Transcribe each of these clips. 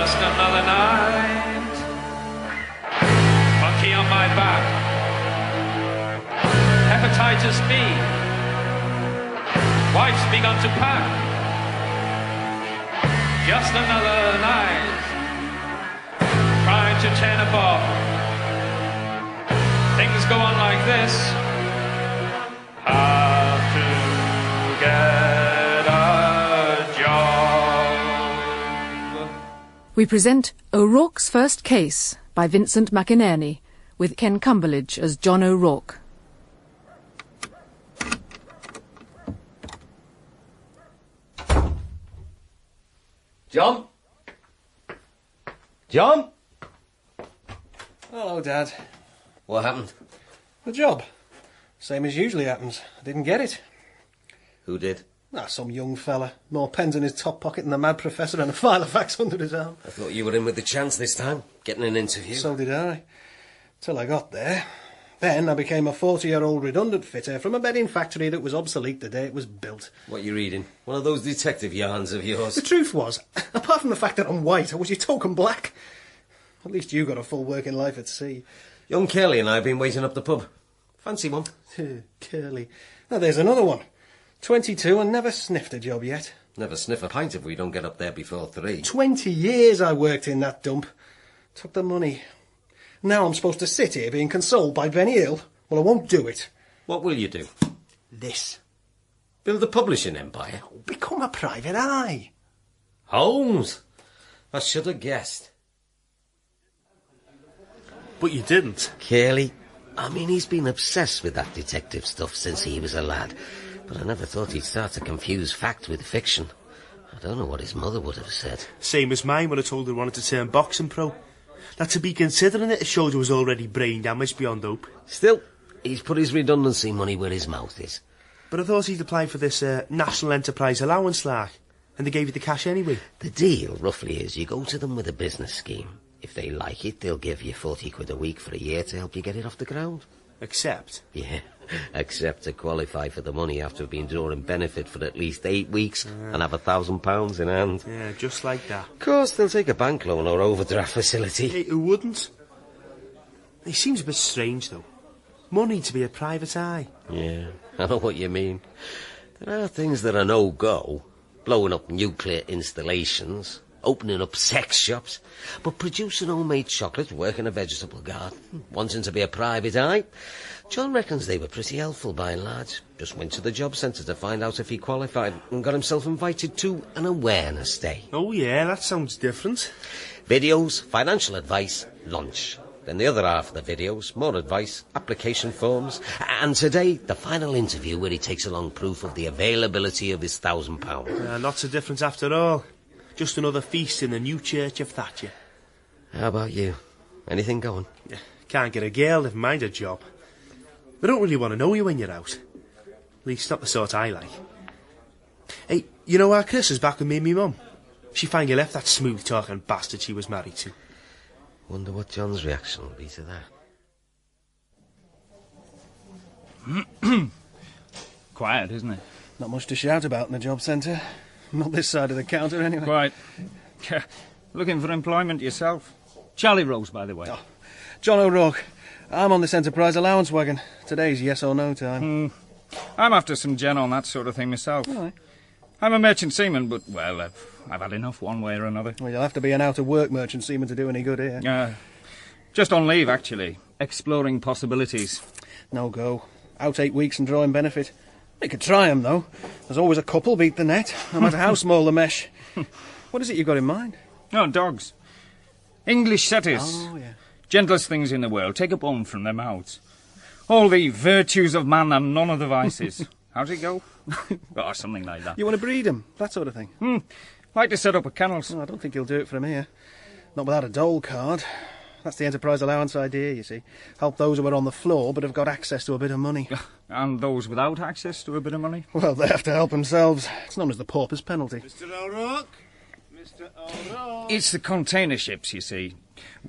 Just another night. Monkey on my back. Hepatitis B. Wife's begun to pack. Just another night. Trying to turn a bob. Things go on like this. How to get a job. We present O'Rourke's First Case by Vincent McInerney, with Ken Cumberlidge as John O'Rourke. John? John? Hello, Dad. What happened? The job. Same as usually happens. I didn't get it. Who did? Some young fella. More pens in his top pocket than the mad professor and a file of facts under his arm. I thought you were in with the chance this time, getting an interview. So did I. Till I got there. Then I became a 40-year-old redundant fitter from a bedding factory that was obsolete the day it was built. What you reading? One of those detective yarns of yours? The truth was, apart from the fact that I'm white, I was your token black. At least you got a full working life at sea. Young Curly and I have been waiting up the pub. Fancy one? Curly. Now there's another one. 22 and never sniffed a job yet. Never sniff a pint if we don't get up there before 3. 20 years I worked in that dump. Took the money. Now I'm supposed to sit here being consoled by Benny Hill. Well, I won't do it. What will you do? This. Build a publishing empire? Become a private eye. Holmes! I should have guessed. But you didn't. Curly? I mean, he's been obsessed with that detective stuff since he was a lad. But I never thought he'd start to confuse fact with fiction. I don't know what his mother would have said. Same as mine when I told her I wanted to turn boxing pro. That to be considering it, a soldier was already brain damaged beyond hope. Still, he's put his redundancy money where his mouth is. But I thought he'd applied for this National Enterprise Allowance lark, and they gave you the cash anyway. The deal, roughly, is you go to them with a business scheme. If they like it, they'll give you 40 quid a week for a year to help you get it off the ground. Except? Yeah, except to qualify for the money after being drawing benefit for at least 8 weeks and have £1,000 in hand. Yeah, just like that. Of course, they'll take a bank loan or overdraft facility. Hey, who wouldn't? He seems a bit strange, though. Money to be a private eye. Yeah, I know what you mean. There are things that are no-go. Blowing up nuclear installations, opening up sex shops, but producing homemade chocolate, working a vegetable garden, wanting to be a private eye. John reckons they were pretty helpful by and large. Just went to the job centre to find out if he qualified and got himself invited to an awareness day. Oh yeah, that sounds different. Videos, financial advice, lunch. Then the other half of the videos, more advice, application forms, and today, the final interview where he takes along proof of the availability of his £1,000. Not so different after all. Just another feast in the new church of Thatcher. How about you? Anything going? Can't get a girl, never mind a job. They don't really want to know you when you're out. At least not the sort I like. Hey, you know how Chris is back with me and me mum? She finally left that smooth-talking bastard she was married to. Wonder what John's reaction will be to that. Quiet, isn't it? Not much to shout about in the job centre. Not this side of the counter, anyway. Quite. Looking for employment yourself? Charlie Rose, by the way. Oh, John O'Rourke. I'm on this Enterprise Allowance wagon. Today's yes or no time. I'm after some gen on that sort of thing myself. All right. I'm a merchant seaman, but, well, I've had enough one way or another. Well, you'll have to be an out-of-work merchant seaman to do any good here. Just on leave, actually. Exploring possibilities. No go. Out 8 weeks and drawing benefit. You could try 'em, though. There's always a couple beat the net, no matter how small the mesh. What is it you've got in mind? Oh, dogs. English setters. Oh, yeah. Gentlest things in the world. Take a bone from their mouths. All the virtues of man and none of the vices. How's it go? Or something like that. You want to breed 'em? That sort of thing? Like to set up a kennels. Oh, I don't think he'll do it from here. Not without a dole card. That's the Enterprise Allowance idea, you see. Help those who are on the floor but have got access to a bit of money. And those without access to a bit of money? Well, they have to help themselves. It's known as the pauper's penalty. Mr. O'Rourke? Mr. O'Rourke? It's the container ships, you see.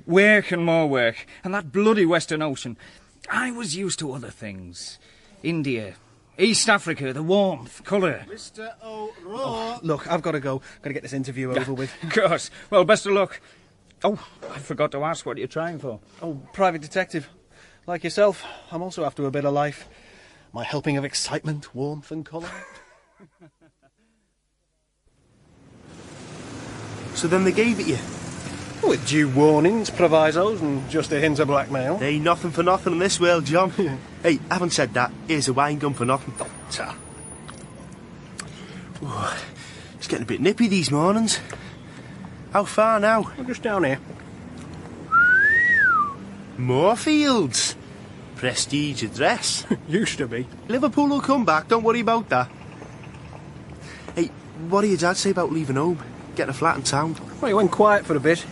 Work and more work. And that bloody Western Ocean. I was used to other things. India, East Africa, the warmth, colour. Mr. O'Rourke. Look, I've got to go. Got to get this interview over with. Of course. Well, best of luck. Oh, I forgot to ask what you're trying for. Oh, private detective. Like yourself, I'm also after a bit of life. My helping of excitement, warmth and colour. So then they gave it you? With due warnings, provisos, and just a hint of blackmail. There ain't nothing for nothing in this world, John. Hey, haven't said that. Here's a wine gun for nothing. Ta. Ooh, it's getting a bit nippy these mornings. How far now? I'm just down here. Moorfields. Prestige address. Used to be. Liverpool will come back, don't worry about that. Hey, what did your dad say about leaving home? Getting a flat in town? Well, he went quiet for a bit.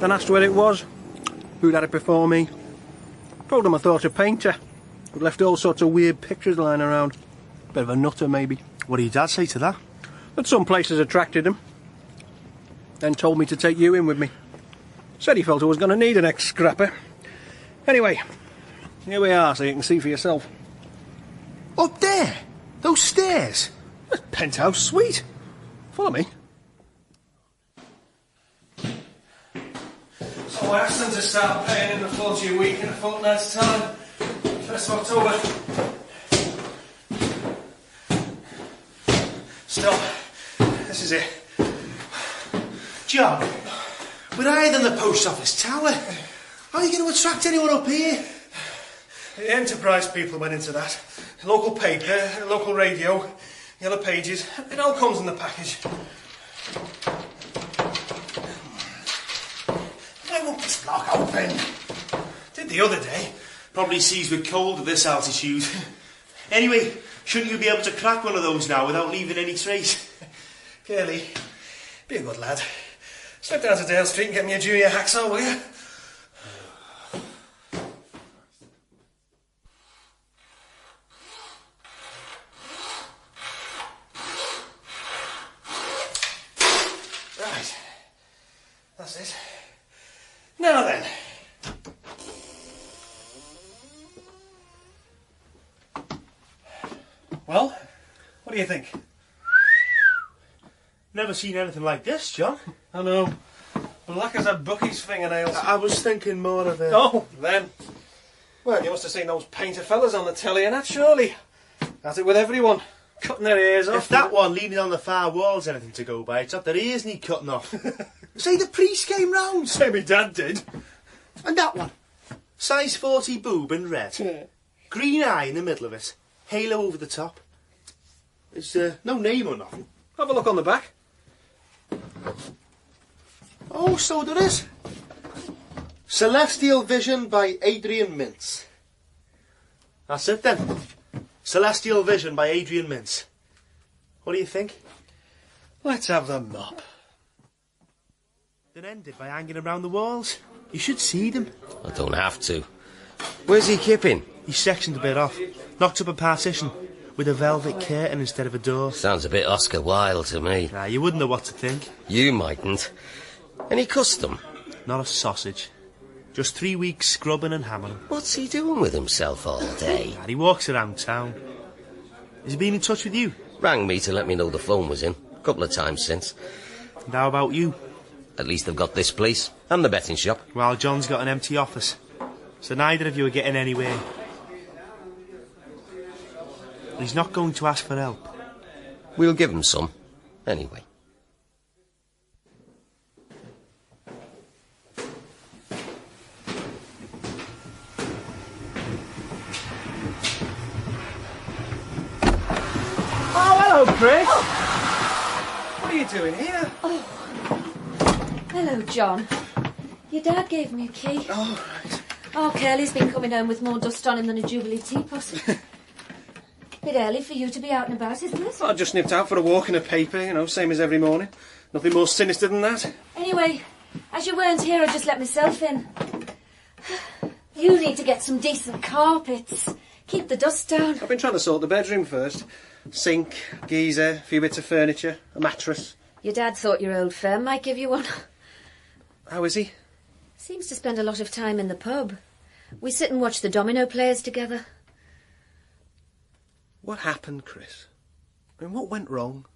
Then asked where it was, who'd had it before me. Told him I thought a painter. I'd left all sorts of weird pictures lying around. Bit of a nutter, maybe. What did your dad say to that? But some places attracted him. Then told me to take you in with me. Said he felt I was going to need an ex-scrapper. Anyway, here we are, so you can see for yourself. Up there? Those stairs? Penthouse suite. Follow me. So I asked them to start paying in the 40 a week in a fortnight's time. 1st of October. Stop. This is it. John, we're higher than the post office tower. How are you going to attract anyone up here? The Enterprise people went into that. Local paper, local radio, yellow pages. It all comes in the package. I want this lock open. Did the other day. Probably sees we're cold at this altitude. Anyway, shouldn't you be able to crack one of those now without leaving any trace? Curly, be a good lad. Slip down to Dale Street and get me a junior hacksaw, will you? Right. That's it. Now then. Well, what do you think? Never seen anything like this, John. I know. Black as a bucky's fingernails. I was thinking more of a... Oh, then. Well, you must have seen those painter fellas on the telly and that, surely. That's it with everyone. Cutting their ears off. If that one leaning on the far wall's anything to go by, it's not their ears need cutting off. Say the priest came round. Say me dad did. And that one. Size 40 boob in red. Yeah. Green eye in the middle of it. Halo over the top. There's no name or nothing. Have a look on the back. Oh, so there is. Celestial Vision by Adrian Mintz. That's it then. Celestial Vision by Adrian Mintz. What do you think? Let's have the mop. Then ended by hanging around the walls. You should see them. I don't have to. Where's he keeping? He's sectioned a bit off. Knocked up a partition with a velvet curtain instead of a door. Sounds a bit Oscar Wilde to me. Nah, you wouldn't know what to think. You mightn't. Any custom? Not a sausage. Just 3 weeks scrubbing and hammering. What's he doing with himself all day? Nah, he walks around town. Has he been in touch with you? Rang me to let me know the phone was in. A couple of times since. And how about you? At least I've got this place. And the betting shop. Well, John's got an empty office. So neither of you are getting anywhere. He's not going to ask for help. We'll give him some. Anyway. Oh, hello, Chris. What are you doing here? Hello, John. Your dad gave me a key. Oh, right. Oh, Curly's been coming home with more dust on him than a Jubilee teapot. Bit early for you to be out and about, isn't it? I just nipped out for a walk in a paper, you know, same as every morning. Nothing more sinister than that. Anyway, as you weren't here, I just let myself in. You need to get some decent carpets. Keep the dust down. I've been trying to sort the bedroom first. Sink, geyser, a few bits of furniture, a mattress. Your dad thought your old firm might give you one. How is he? Seems to spend a lot of time in the pub. We sit and watch the domino players together. What happened, Chris? I mean, what went wrong?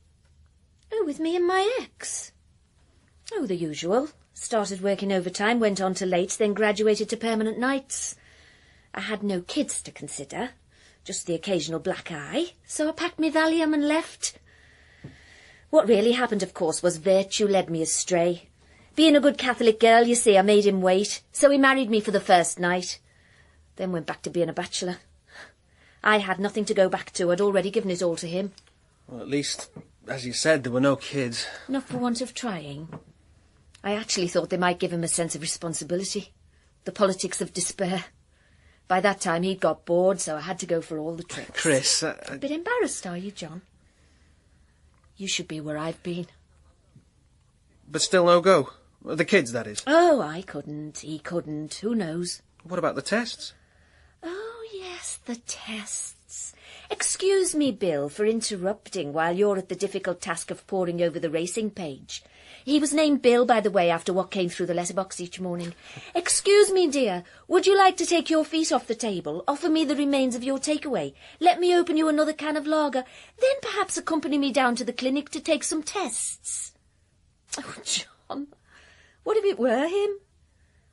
Oh, with me and my ex. Oh, the usual. Started working overtime, went on to late, then graduated to permanent nights. I had no kids to consider, just the occasional black eye, so I packed me Valium and left. What really happened, of course, was virtue led me astray. Being a good Catholic girl, you see, I made him wait, so he married me for the first night. Then went back to being a bachelor. I had nothing to go back to. I'd already given it all to him. Well, at least, as you said, there were no kids. Not for want of trying. I actually thought they might give him a sense of responsibility. The politics of despair. By that time he'd got bored, so I had to go for all the tricks. Chris, A bit embarrassed, are you, John? You should be where I've been. But still no go. The kids, that is. Oh, I couldn't. He couldn't. Who knows? What about the tests? Oh, yes, the tests. Excuse me, Bill, for interrupting while you're at the difficult task of poring over the racing page. He was named Bill, by the way, after what came through the letterbox each morning. Excuse me, dear. Would you like to take your feet off the table? Offer me the remains of your takeaway. Let me open you another can of lager. Then perhaps accompany me down to the clinic to take some tests. Oh, John, what if it were him?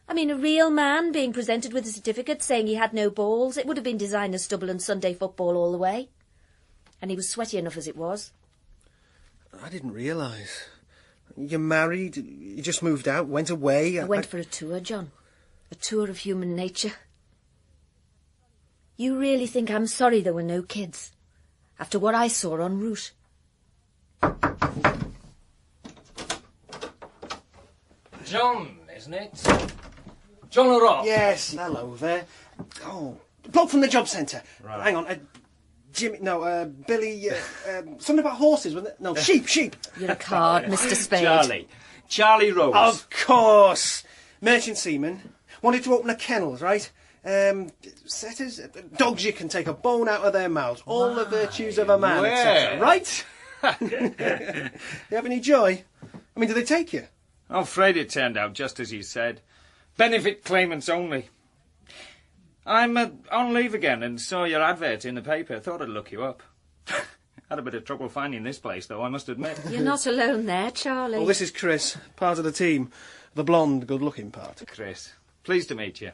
I mean, a real man being presented with a certificate saying he had no balls. It would have been designer stubble and Sunday football all the way. And he was sweaty enough as it was. I didn't realise. You're married, you just moved out, went away. I went for a tour, John. A tour of human nature. You really think I'm sorry there were no kids? After what I saw en route? John, isn't it? John O'Rourke. Yes, hello there. Oh, bloke from the job centre. Right. Hang on, Jimmy, no, Billy, something about horses, wasn't it? No, sheep. You're a card, Mr. Spade. Charlie Rose. Of course. Merchant seaman. Wanted to open a kennels, right? Setters, dogs you can take a bone out of their mouths. All the virtues of a man, etc. Right? You have any joy? I mean, do they take you? I'm afraid it turned out just as you said. Benefit claimants only. I'm on leave again and saw your advert in the paper. Thought I'd look you up. Had a bit of trouble finding this place, though, I must admit. You're not alone there, Charlie. Well, this is Chris, part of the team. The blonde, good-looking part. Chris, pleased to meet you.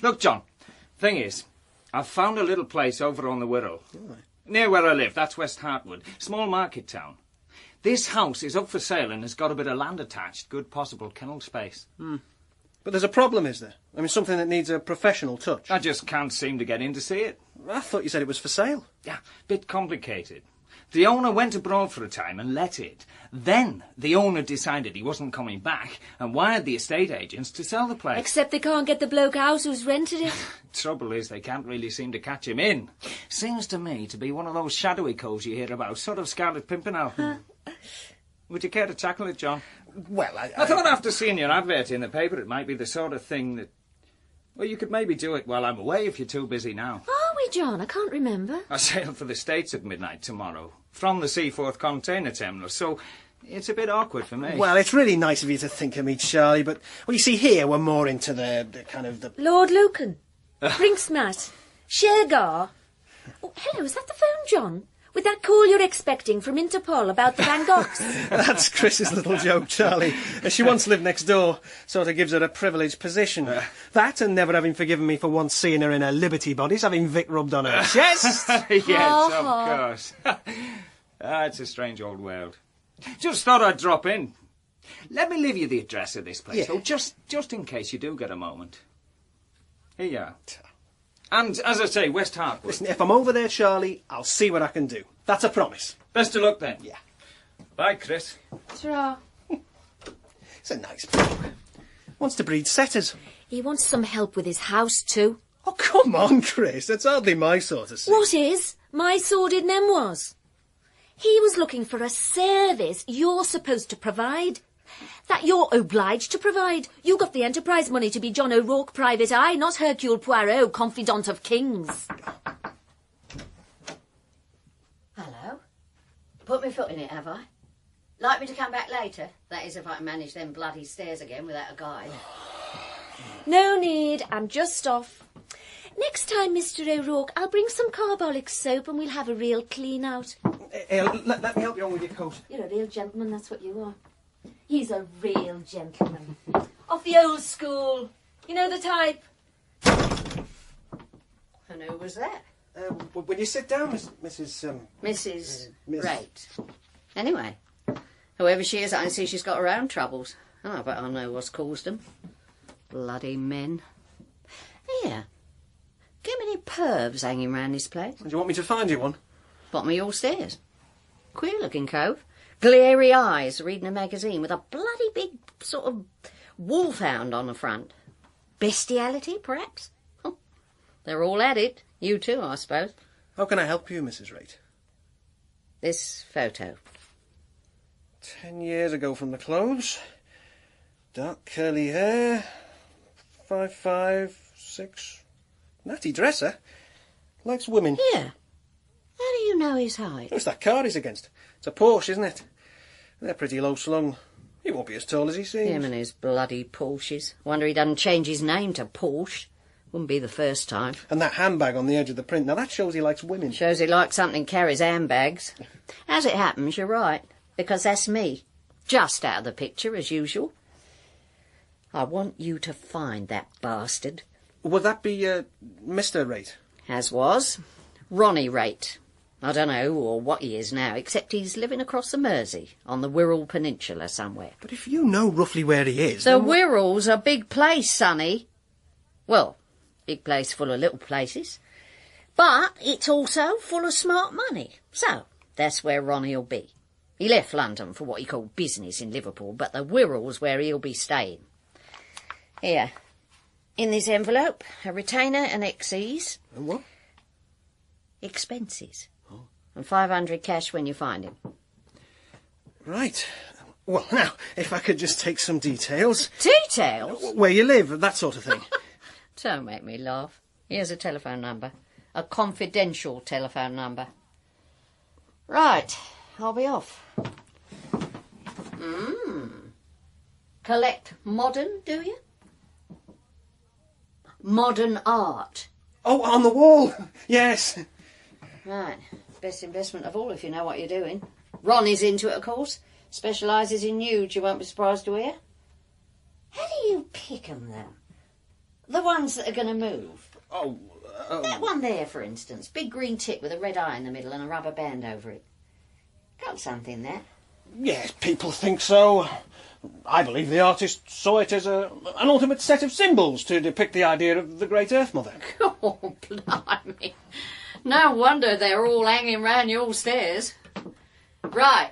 Look, John, thing is, I've found a little place over on the Wirral. Right. Near where I live, that's West Hartwood. Small market town. This house is up for sale and has got a bit of land attached. Good possible kennel space. But there's a problem, is there? I mean, something that needs a professional touch. I just can't seem to get in to see it. I thought you said it was for sale. Yeah, bit complicated. The owner went abroad for a time and let it. Then the owner decided he wasn't coming back and wired the estate agents to sell the place. Except they can't get the bloke out who's rented it. Trouble is, they can't really seem to catch him in. Seems to me to be one of those shadowy coves you hear about, sort of Scarlet Pimpernel. Would you care to tackle it, John? Well, I thought after seeing your advert in the paper it might be the sort of thing that... Well, you could maybe do it while I'm away if you're too busy now. Are we, John? I can't remember. I sail for the States at midnight tomorrow, from the Seaforth container terminal, so it's a bit awkward for me. Well, it's really nice of you to think of me, Charlie, but, well, you see, here we're more into the kind of the... Lord Lucan. Brinksmat. Shergar. Oh, hello, is that the phone, John? With that call you're expecting from Interpol about the Van Goghs? That's Chris's little joke, Charlie. She once lived next door. Sort of gives her a privileged position. That and never having forgiven me for once seeing her in her Liberty bodies, having Vic rubbed on her chest. Yes, of course. It's a strange old world. Just thought I'd drop in. Let me leave you the address of this place, though, just in case you do get a moment. Here you are. And, as I say, West Hartwood. Listen, if I'm over there, Charlie, I'll see what I can do. That's a promise. Best of luck, then. Yeah. Bye, Chris. Ta-ra. It's a nice bloke. Wants to breed setters. He wants some help with his house, too. Oh, come on, Chris. That's hardly my sort of thing. What is? My sordid memoirs. He was looking for a service you're supposed to provide. That you're obliged to provide. You got the Enterprise money to be John O'Rourke, Private Eye, not Hercule Poirot, confidant of kings. Hello. Put my foot in it, have I? Like me to come back later? That is, if I can manage them bloody stairs again without a guide. No need, I'm just off. Next time, Mr. O'Rourke, I'll bring some carbolic soap and we'll have a real clean out. Let me help you on with your coat. You're a real gentleman, that's what you are. He's a real gentleman. Of the old school. You know the type. And who was that? Will you sit down, Mrs. Mrs. Miss- Right. Anyway, whoever she is, I can see she's got her own troubles. Oh, but I know what's caused them. Bloody men. Here. Get me any pervs hanging round this place. Do you want me to find you one? Bottom of your stairs. Queer-looking cove. Glary eyes, reading a magazine with a bloody big sort of wolfhound on the front. Bestiality, perhaps? They're all at it. You too, I suppose. How can I help you, Mrs. Wright? This photo. 10 years ago from the clothes. Dark curly hair. 5'5", 6. Natty dresser. Likes women. Here. How do you know his height? What's that car he's against? It's a Porsche, isn't it? They're pretty low slung. He won't be as tall as he seems. Him and his bloody Porsches. Wonder he doesn't change his name to Porsche. Wouldn't be the first time. And that handbag on the edge of the print. Now that shows he likes women. Shows he likes something carries handbags. As it happens, you're right. Because that's me. Just out of the picture, as usual. I want you to find that bastard. Would that be, Mr. Wright? As was. Ronnie Wright. I don't know or what he is now, except he's living across the Mersey, on the Wirral Peninsula somewhere. But if you know roughly where he is... The Wirral's a big place, sonny. Well, big place full of little places. But it's also full of smart money. So, that's where Ronnie'll be. He left London for what he called business in Liverpool, but the Wirral's where he'll be staying. Here. In this envelope, a retainer and XEs. And what? Expenses. Oh. And 500 cash when you find him. Right. Well, now, if I could just take some details. Details? Where you live, that sort of thing. Don't make me laugh. Here's a telephone number. A confidential telephone number. Right. I'll be off. Collect modern, do you? Modern art. Oh, on the wall. Yes. Right. Best investment of all if you know what you're doing. Ronnie's into it, of course. Specialises in nudes, you won't be surprised to hear. How do you pick 'em, though? The ones that are going to move. That one there, for instance. Big green tip with a red eye in the middle and a rubber band over it. Got something there. Yes, people think so. I believe the artist saw it as an ultimate set of symbols to depict the idea of the Great Earth Mother. Oh, blimey. No wonder they're all hanging round your stairs. Right.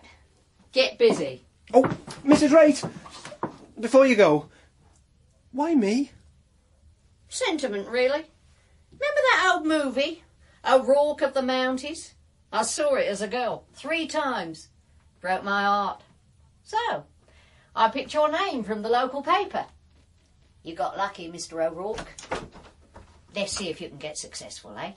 Get busy. Oh, Mrs. Wright, before you go, why me? Sentiment, really. Remember that old movie, O'Rourke of the Mounties? I saw it as a girl 3 times. Broke my heart. So, I picked your name from the local paper. You got lucky, Mr. O'Rourke. Let's see if you can get successful, eh?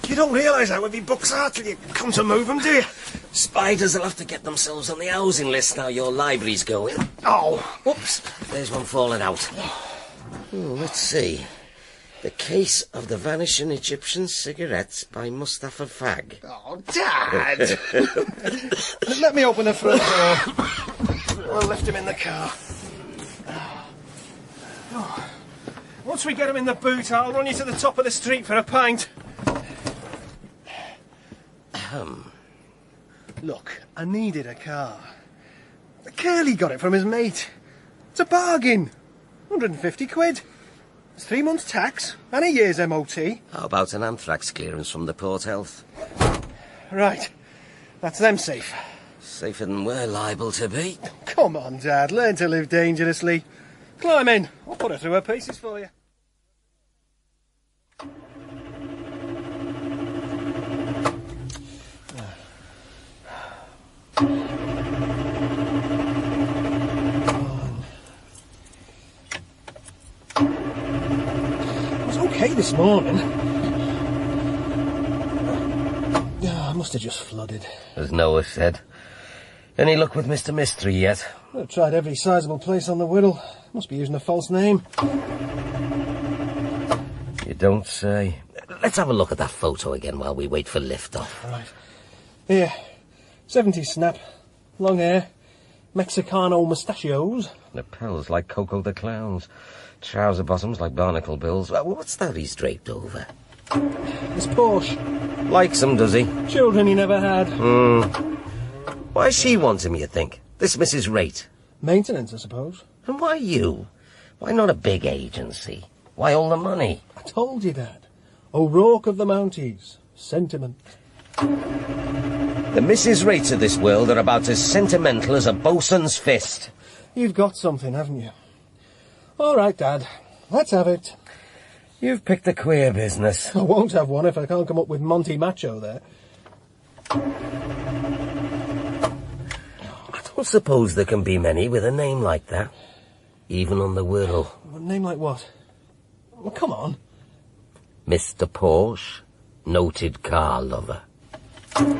You don't realise how heavy books are till you come to move them, do you? Spiders will have to get themselves on the housing list now your library's going. Oh. Whoops, there's one falling out. Let's see. The Case of the Vanishing Egyptian Cigarettes by Mustafa Fagg. Oh, Dad! Let me open the front door. We'll lift him in the car. Oh. Once we get him in the boot, I'll run you to the top of the street for a pint. Look, I needed a car. Curly got it from his mate. It's a bargain. 150 quid. It's 3 months' tax and a year's MOT. How about an anthrax clearance from the Port Health? Right. That's them safe. Safer than we're liable to be. Come on, Dad. Learn to live dangerously. Climb in. I'll put her through her paces for you. Okay this morning. I must have just flooded. As Noah said. Any luck with Mr. Mystery yet? I've tried every sizable place on the Wirral. Must be using a false name. You don't say. Let's have a look at that photo again while we wait for lift-off. Right. Here. 70s snap. Long hair. Mexicano mustachios. Lapels like Coco the Clown's. Trouser bottoms like barnacle bills. What's that he's draped over? His Porsche. Likes him, does he? Children he never had. Why she wants him, you think? This Mrs. Rate. Maintenance, I suppose. And why you? Why not a big agency? Why all the money? I told you, Dad. O'Rourke of the Mounties. Sentiment. The Mrs. Rates of this world are about as sentimental as a bosun's fist. You've got something, haven't you? All right, Dad. Let's have it. You've picked a queer business. I won't have one if I can't come up with Monty Macho there. I don't suppose there can be many with a name like that. Even on the Wirral. A name like what? Well, come on. Mr. Porsche, noted car lover. Come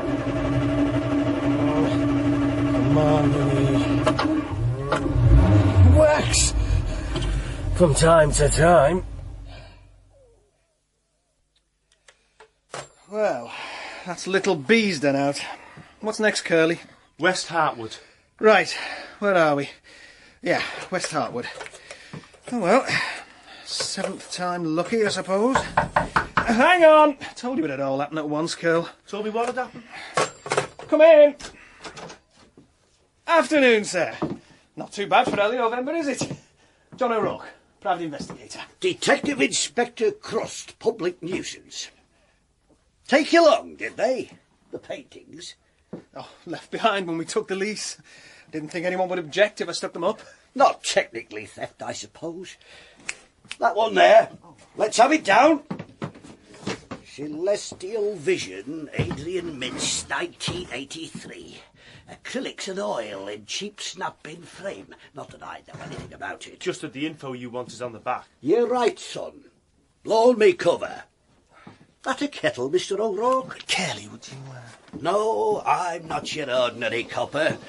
on, Louis. Wax! From time to time. Well, that's Little B's done out. What's next, Curly? West Hartwood. Right, where are we? Yeah, West Hartwood. Oh well, 7th time lucky, I suppose. Hang on! Told you it'd all happen at once, Curl. Told me what had happened? Come in! Afternoon, sir. Not too bad for early November, is it? John O'Rourke, private investigator. Detective Inspector Crust, public nuisance. Take you long, did they? The paintings? Oh, left behind when we took the lease. Didn't think anyone would object if I stuck them up. Not technically theft, I suppose. That one there. Let's have it down. Celestial Vision, Adrian Mintz, 1983. Acrylics and oil in cheap snap-in frame. Not that I know anything about it. Just that the info you want is on the back. You're right, son. Loan me cover. That a kettle, Mr. O'Rourke? Curly, would you... No, I'm not your ordinary copper.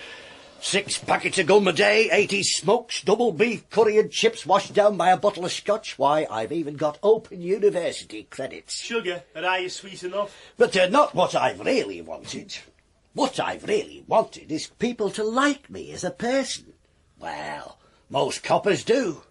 6 packets of gum a day, 80 smokes, double beef curry and chips washed down by a bottle of scotch. Why, I've even got Open University credits. Sugar, are you sweet enough? But they're not what I've really wanted. What I've really wanted is people to like me as a person. Well, most coppers do.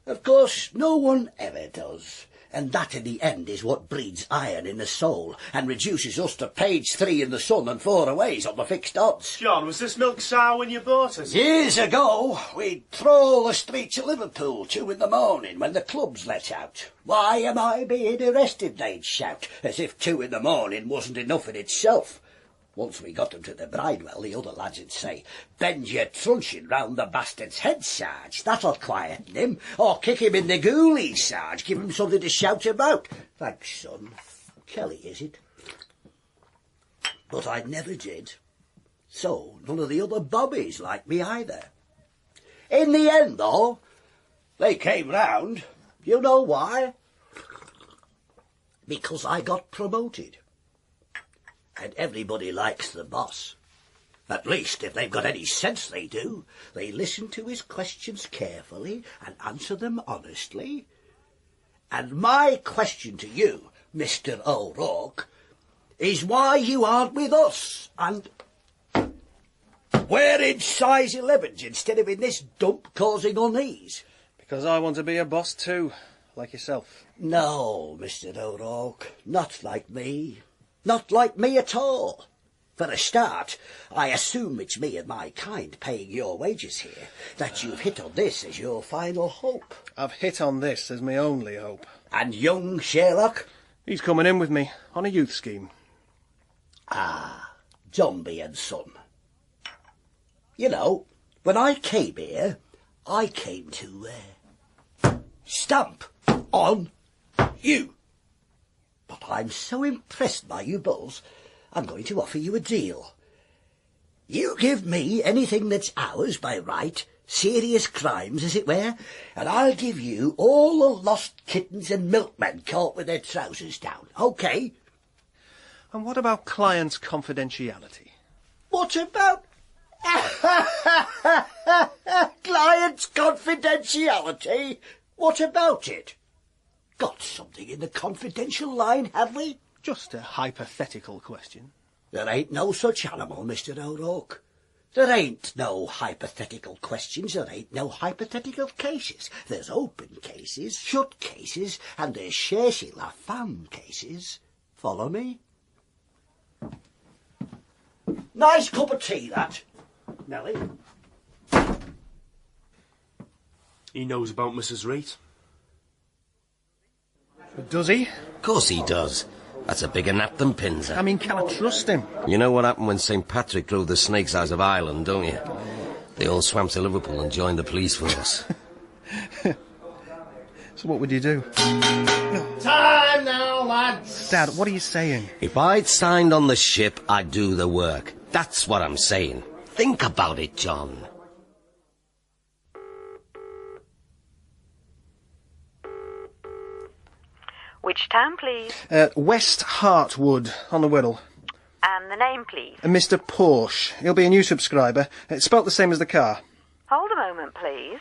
Of course, no one ever does. And that in the end is what breeds iron in the soul and reduces us to page 3 in the Sun and 4 aways on the fixed odds. John, was this milk sour when you bought us? Years ago, we'd troll the streets of Liverpool 2 in the morning when the clubs let out. Why am I being arrested, they'd shout, as if 2 in the morning wasn't enough in itself. Once we got them to the Bridewell, the other lads would say, "Bend your truncheon round the bastard's head, Sarge. That'll quieten him. Or kick him in the ghoulies, Sarge. Give him something to shout about." Thanks, son. Kelly, is it? But I never did. So none of the other bobbies liked me either. In the end, though, they came round. You know why? Because I got promoted. And everybody likes the boss. At least, if they've got any sense, they do. They listen to his questions carefully and answer them honestly. And my question to you, Mr. O'Rourke, is why you aren't with us and wearing size 11s instead of in this dump causing unease. Because I want to be a boss too, like yourself. No, Mr. O'Rourke, not like me. Not like me at all. For a start, I assume it's me and my kind paying your wages here, that you've hit on this as your final hope. I've hit on this as my only hope. And young Sherlock? He's coming in with me on a youth scheme. Ah, Dombey and Son. You know, when I came here, I came to stamp on you. But I'm so impressed by you bulls, I'm going to offer you a deal. You give me anything that's ours by right, serious crimes, as it were, and I'll give you all the lost kittens and milkmen caught with their trousers down, OK? And what about client's confidentiality? What about Client's confidentiality? What about it? Got something in the confidential line, have we? Just a hypothetical question. There ain't no such animal, Mr. O'Rourke. There ain't no hypothetical questions, there ain't no hypothetical cases. There's open cases, shut cases, and there's cherchez la femme cases. Follow me? Nice cup of tea, that. Nellie? He knows about Mrs. Rate. Does he? Of course he does. That's a bigger nap than Pinzer. I mean, can I trust him? You know what happened when St. Patrick drove the Snake's Eyes of Ireland, don't you? They all swam to Liverpool and joined the police force. So what would you do? Time now, lads. Dad, what are you saying? If I'd signed on the ship, I'd do the work. That's what I'm saying. Think about it, John. Which town, please? West Hartwood, on the Wirral. And the name, please? Mr. Porsche. He'll be a new subscriber. It's spelt the same as the car. Hold a moment, please.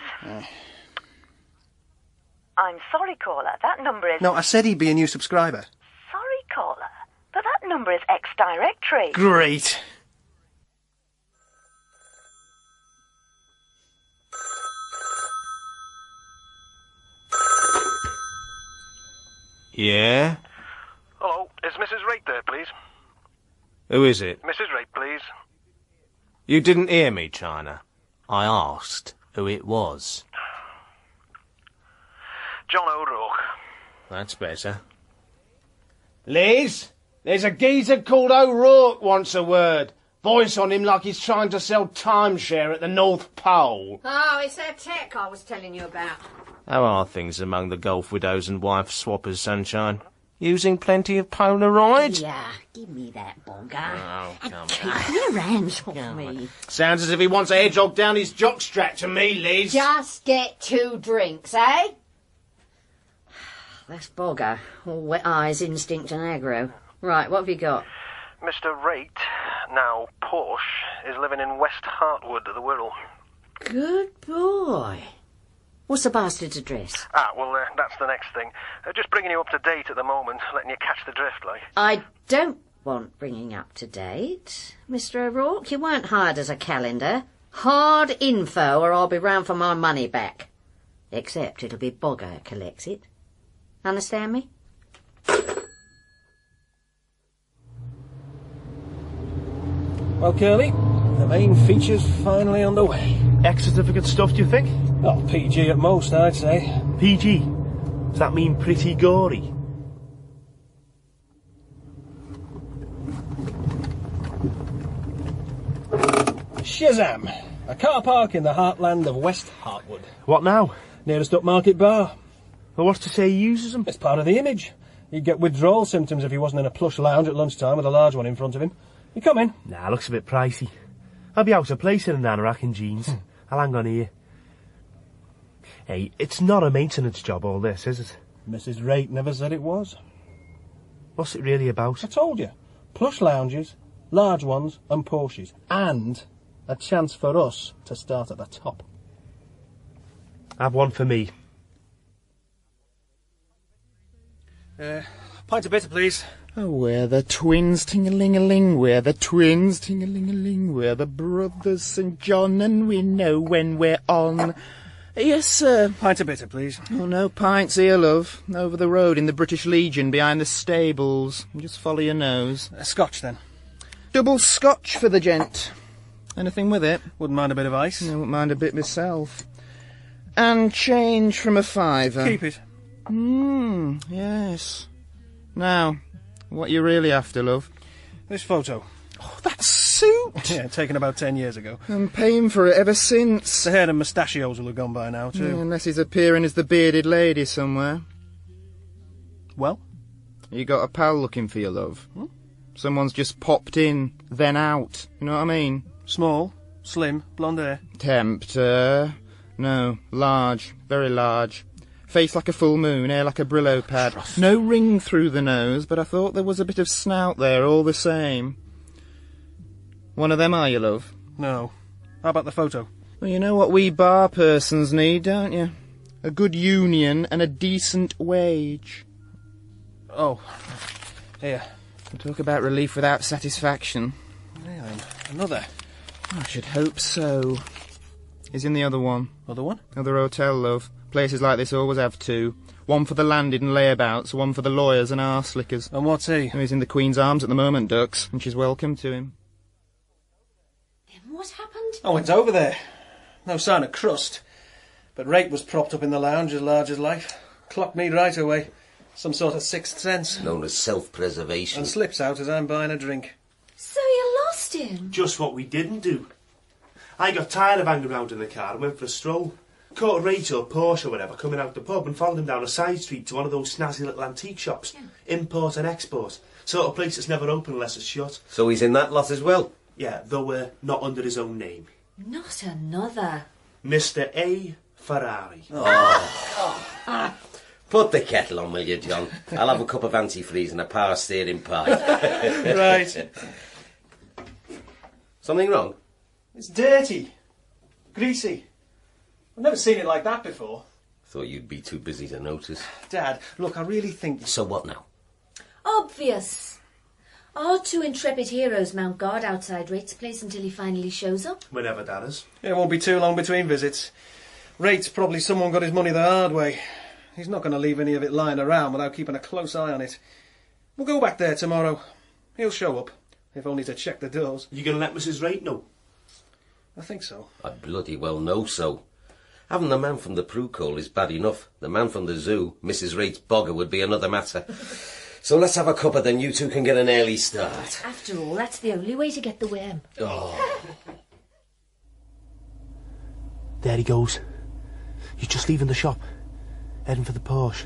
I'm sorry, caller. That number is... No, I said he'd be a new subscriber. Sorry, caller. But that number is ex-directory. Great. Yeah? Hello, is Mrs. Rate there, please? Who is it? Mrs. Rate, please. You didn't hear me, China. I asked who it was. John O'Rourke. That's better. Liz, there's a geezer called O'Rourke wants a word. Voice on him like he's trying to sell timeshare at the North Pole. Oh, it's that tech I was telling you about. How are things among the golf widows and wife swappers, Sunshine? Using plenty of Polaroid? Yeah, give me that bonga. Oh, come Keep your hands off me. Sounds as if he wants a hedgehog down his jockstrap to me, Liz. Just get 2 drinks, eh? That's bogger. All wet eyes, instinct and aggro. Right, what have you got? Mr. Rate, now Porsche, is living in West Hartwood at the Wirral. Good boy. What's the bastard's address? Well, that's the next thing. Just bringing you up to date at the moment, letting you catch the drift, like. I don't want bringing up to date, Mr. O'Rourke. You weren't hired as a calendar. Hard info or I'll be round for my money back. Except it'll be Bogger that collects it. Understand me? Well, Curly, the main feature's finally underway. X-certificate stuff, do you think? Oh, PG at most, I'd say. PG? Does that mean pretty gory? Shazam! A car park in the heartland of West Hartwood. What now? Nearest upmarket bar. Well, what's to say he uses them? It's part of the image. He'd get withdrawal symptoms if he wasn't in a plush lounge at lunchtime with a large one in front of him. You come in? Nah, looks a bit pricey. I'll be out of place in an anorak and jeans. I'll hang on here. Hey, it's not a maintenance job, all this, is it? Mrs. Rate never said it was. What's it really about? I told you. Plush lounges, large ones and Porsches. And a chance for us to start at the top. Have one for me. Pint of bitter, please. Oh, we're the twins, ting-a-ling-a-ling, we're the twins, ting-a-ling-a-ling, we're the brothers St. John, and we know when we're on. Yes, sir. Pint of bitter, please. Oh, no pints here, love. Over the road in the British Legion, behind the stables. Just follow your nose. Scotch, then. Double scotch for the gent. Anything with it? Wouldn't mind a bit of ice. I wouldn't mind a bit myself. And change from a £5. Keep it. Yes. Now, what you really after, love? This photo. Oh, that suit! Yeah, taken about 10 years ago. I'm paying for it ever since. The hair and mustachios will have gone by now, too. Yeah, unless he's appearing as the bearded lady somewhere. Well? You got a pal looking for you, love. Someone's just popped in, then out. You know what I mean? Small, slim, blonde hair. Tempter. No, large, very large. Face like a full moon, hair like a Brillo pad. No ring through the nose, but I thought there was a bit of snout there all the same. One of them are you, love? No. How about the photo? Well, you know what we bar persons need, don't you? A good union and a decent wage. Oh, here. Talk about relief without satisfaction. Really? Another? I should hope so. He's in the other one. Other one? Other hotel, love. Places like this always have two. One for the landed and layabouts, one for the lawyers and arse-slickers. And what's he? Oh, he's in the Queen's Arms at the moment, Dux, and she's welcome to him. What happened? I went over there. No sign of Crust. But Rate was propped up in the lounge as large as life. Clocked me right away. Some sort of sixth sense. Known as self-preservation. And slips out as I'm buying a drink. So you lost him? Just what we didn't do. I got tired of hanging around in the car and went for a stroll. Caught a Rachel, Porsche or whatever, coming out the pub and followed him down a side street to one of those snazzy little antique shops. Yeah. Import and export. Sort of place that's never open unless it's shut. So he's in that lot as well? Yeah, though not under his own name. Not another. Mr. A. Ferrari. Oh. Put the kettle on, will you, John? I'll have a cup of antifreeze and a power steering pie. Right. Something wrong? It's dirty. Greasy. I've never seen it like that before. Thought you'd be too busy to notice. Dad, look, I really think... So what now? Obvious. Our two intrepid heroes mount guard outside Rate's place until he finally shows up. Whenever that is. It won't be too long between visits. Rate's probably someone got his money the hard way. He's not going to leave any of it lying around without keeping a close eye on it. We'll go back there tomorrow. He'll show up, if only to check the doors. You going to let Mrs. Rate know? I think so. I bloody well know so. Having the man from the Prue Call is bad enough. The man from the zoo, Mrs. Rate's bogger, would be another matter. So let's have a cuppa, then you two can get an early start. After all, that's the only way to get the worm. Oh. There he goes. He's just leaving the shop. Heading for the Porsche.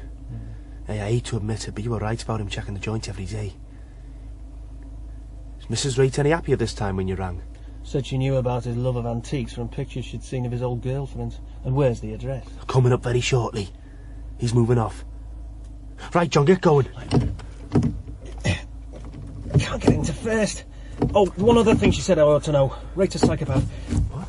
Hey, I hate to admit it, but you were right about him checking the joint every day. Is Mrs. Rate any happier this time when you rang? Said she knew about his love of antiques from pictures she'd seen of his old girlfriends. And where's the address? Coming up very shortly. He's moving off. Right, John, get going. Can't get into first. Oh, one other thing she said I ought to know. Rate's a psychopath. What?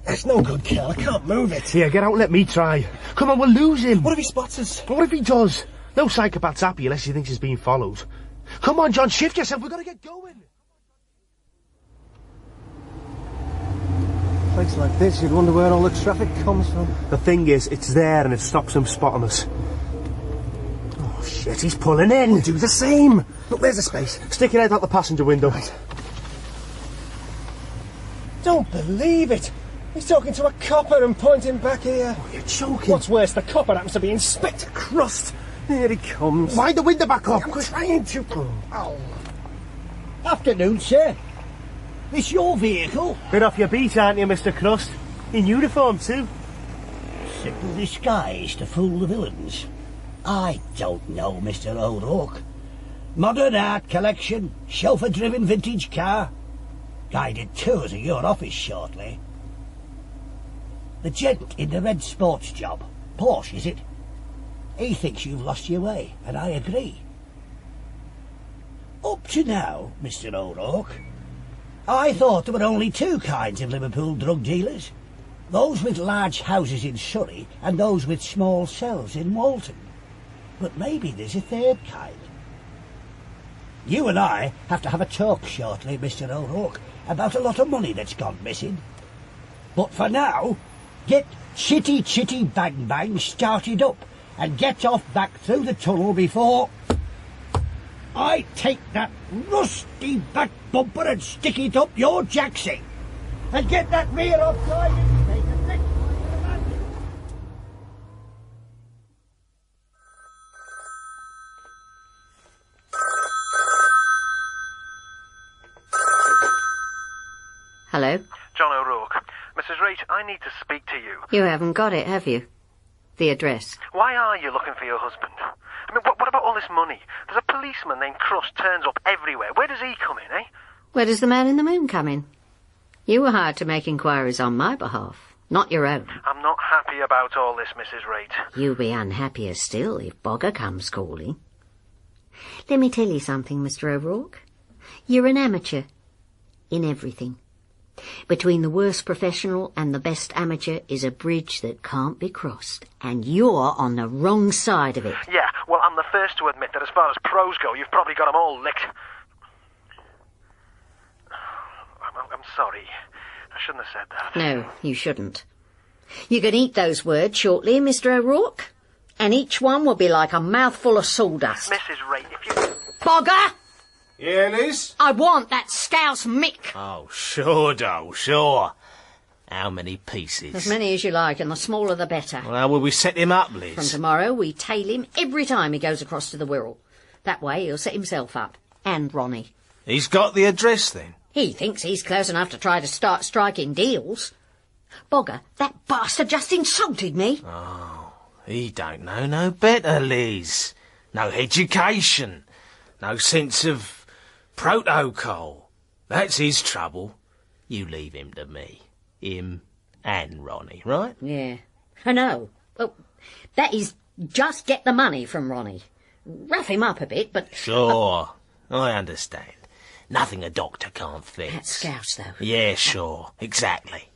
It's no good, Kel. I can't move it. Here, get out and let me try. Come on, we'll lose him. What if he spots us? What if he does? No psychopath's happy unless he thinks he's being followed. Come on, John, shift yourself. We've got to get going. Place like this, you'd wonder where all the traffic comes from. The thing is, it's there and it stops him spotting us. Oh, shit, he's pulling in. We'll do the same. Look, there's a space. Stick your head out the passenger window. Right. Don't believe it. He's talking to a copper and pointing back here. Oh, you're joking. What's worse, the copper happens to be Inspector Crust. Here he comes. Wind the window back up. I'm trying to. Oh. Afternoon, sir. This your vehicle? Bit off your beat, aren't you, Mr. Crust? In uniform, too. Simple disguise to fool the villains. I don't know, Mr. O'Rourke. Modern art collection, chauffeur-driven vintage car. Guided tours of your office shortly. The gent in the red sports job. Porsche, is it? He thinks you've lost your way, and I agree. Up to now, Mr. O'Rourke, I thought there were only two kinds of Liverpool drug dealers. Those with large houses in Surrey and those with small cells in Walton. But maybe there's a third kind. You and I have to have a talk shortly, Mr. O'Rourke, about a lot of money that's gone missing. But for now, get Chitty Chitty Bang Bang started up and get off back through the tunnel before I take that rusty back bumper and stick it up your jacksie. And get that rear off driving straight and next time. Hello? John O'Rourke. Mrs. Rate, I need to speak to you. You haven't got it, have you? The address. Why are you looking for your husband? I mean, what about all this money? There's a policeman named Crust turns up everywhere. Where does he come in, eh? Where does the man in the moon come in? You were hired to make inquiries on my behalf, not your own. I'm not happy about all this, Mrs. Rate. You'll be unhappier still if Bogger comes calling. Let me tell you something, Mr. O'Rourke. You're an amateur in everything. Between the worst professional and the best amateur is a bridge that can't be crossed, and you're on the wrong side of it. Yeah, well, I'm the first to admit that as far as pros go, you've probably got them all licked. I'm sorry. I shouldn't have said that. No, you shouldn't. You can eat those words shortly, Mr. O'Rourke, and each one will be like a mouthful of sawdust. Mrs. Ray, if you... Bogger! Yeah, Liz? I want that scouse Mick. Oh, sure, Doe, sure. How many pieces? As many as you like, and the smaller the better. Well, how will we set him up, Liz? From tomorrow, we tail him every time he goes across to the Wirral. That way, he'll set himself up. And Ronnie. He's got the address, then? He thinks he's close enough to try to start striking deals. Bogger, that bastard just insulted me. Oh, he don't know no better, Liz. No education. No sense of protocol. That's his trouble. You leave him to me. Him and Ronnie, right? Yeah. I know. Well, that is just get the money from Ronnie. Rough him up a bit, but... Sure. I understand. Nothing a doctor can't fix. That scouse, though. Yeah, sure. Exactly.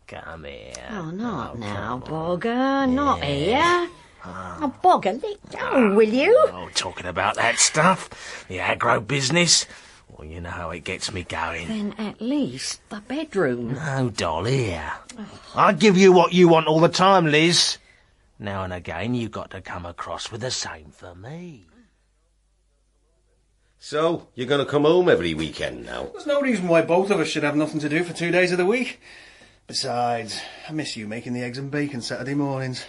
Come here. Oh, not now, Bogger. Not here. Oh, Bogger, let go, will you? Oh, talking about that stuff. The aggro business. Well, you know how it gets me going. Then at least the bedroom. No, doll, here. I give you what you want all the time, Liz. Now and again, you got to come across with the same for me. So, you're going to come home every weekend now? There's no reason why both of us should have nothing to do for 2 days of the week. Besides, I miss you making the eggs and bacon Saturday mornings.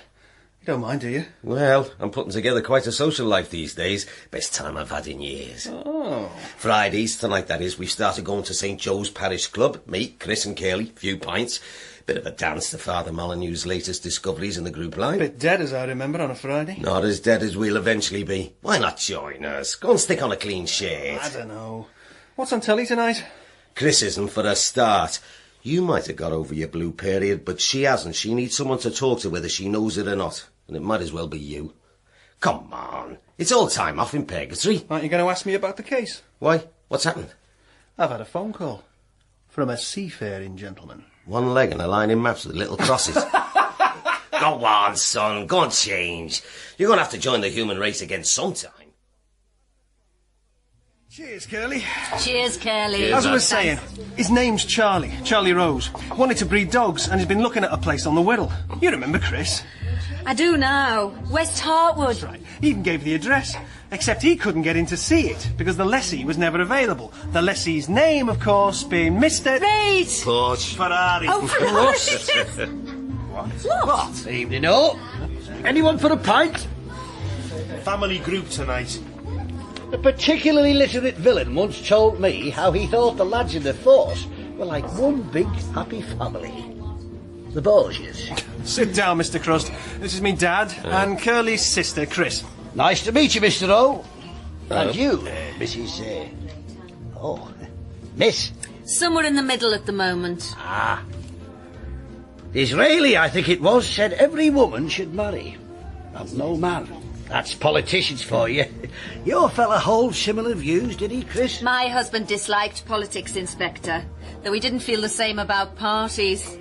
You don't mind, do you? Well, I'm putting together quite a social life these days. Best time I've had in years. Oh. Fridays, tonight that is, we've started going to St Joe's Parish Club. Me, Chris and Curly, few pints. Bit of a dance to Father Molyneux's latest discoveries in the group line. Bit dead, as I remember, on a Friday. Not as dead as we'll eventually be. Why not join us? Go and stick on a clean shirt. I don't know. What's on telly tonight? Chris isn't for a start. You might have got over your blue period, but she hasn't. She needs someone to talk to whether she knows it or not. And it might as well be you. Come on. It's all time off in purgatory. Aren't you going to ask me about the case? Why? What's happened? I've had a phone call. From a seafaring gentleman. One leg and a line in maps with little crosses. Go on, son. Go and change. You're going to have to join the human race again sometime. Cheers, Curly. Cheers, Curly. As I was saying, his name's Charlie. Charlie Rose. Wanted to breed dogs, and he's been looking at a place on the Wirral. You remember Chris? I do now. West Hartwood. That's right. He even gave the address. Except he couldn't get in to see it, because the lessee was never available. The lessee's name, of course, being Mr... Reid! Porsche. Ferrari. Oh, Ferrari! What? Evening all. Anyone for a pint? Family group tonight. A particularly literate villain once told me how he thought the lads in the force were like one big happy family. The Borgias. Sit down, Mr. Crust. This is me dad and Curly's sister, Chris. Nice to meet you, Mr. O. And you, Mrs. Miss. Somewhere in the middle at the moment. Ah. Disraeli, I think it was, said every woman should marry. And no man. That's politicians for you. Your fella holds similar views, did he, Chris? My husband disliked politics, Inspector, though he didn't feel the same about parties.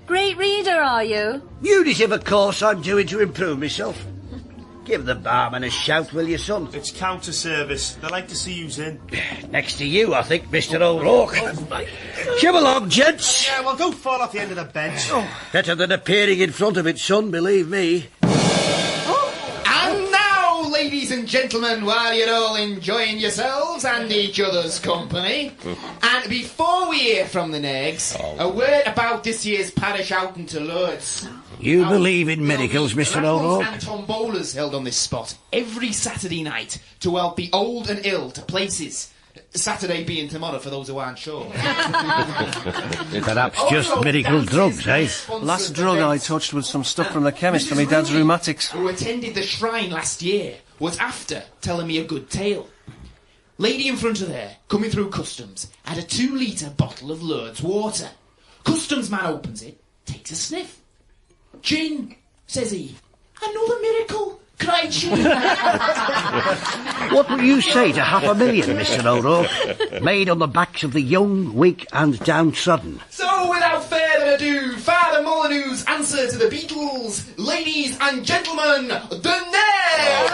Great reader, are you? You deserve a course I'm doing to improve myself. Give the barman a shout, will you, son? It's counter service. They like to see you's in. Next to you, I think, Mr. O'Rourke. Come along, gents. Yeah, well, don't fall off the end of the bench. Better than appearing in front of it, son, believe me. And now, ladies and gentlemen, while you're all enjoying yourselves and each other's company, and before we hear from the negs, a word about this year's parish outing to Lourdes. You believe in miracles, Mr. O'Rourke? And tombolas held on this spot every Saturday night to help the old and ill to places. Saturday being tomorrow for those who aren't sure. Perhaps just miracle drugs, eh? Last drug I touched was some stuff from the chemist for my dad's rheumatics. Who attended the shrine last year was after telling me a good tale. Lady in front of there, coming through customs, had a 2-litre bottle of Lourdes water. Customs man opens it, takes a sniff. Gin, says he. Another miracle. cried she. What will you say to $500,000, Mr. O'Rourke? Made on the backs of the young, weak and downtrodden. So, without further ado, Father Molyneux's answer to the Beatles. Ladies and gentlemen, the Ned!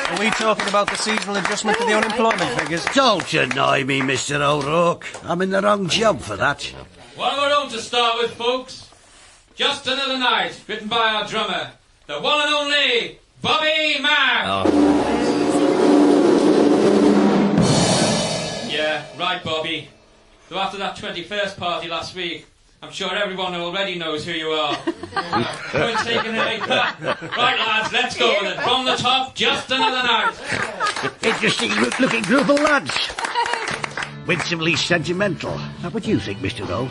Are we talking about the seasonal adjustment to the unemployment figures? Don't annoy me, Mr. O'Rourke. I'm in the wrong job for that. One of our own to start with, folks. Just Another Night, written by our drummer, the one and only Bobby Mack. Yeah, right, Bobby. So after that 21st party last week, I'm sure everyone already knows who you are. We're taking it. Right, lads, let's go with it. From the top, Just Another Night. Interesting looking group of lads. Winsomely sentimental. Now, what do you think, Mr. O?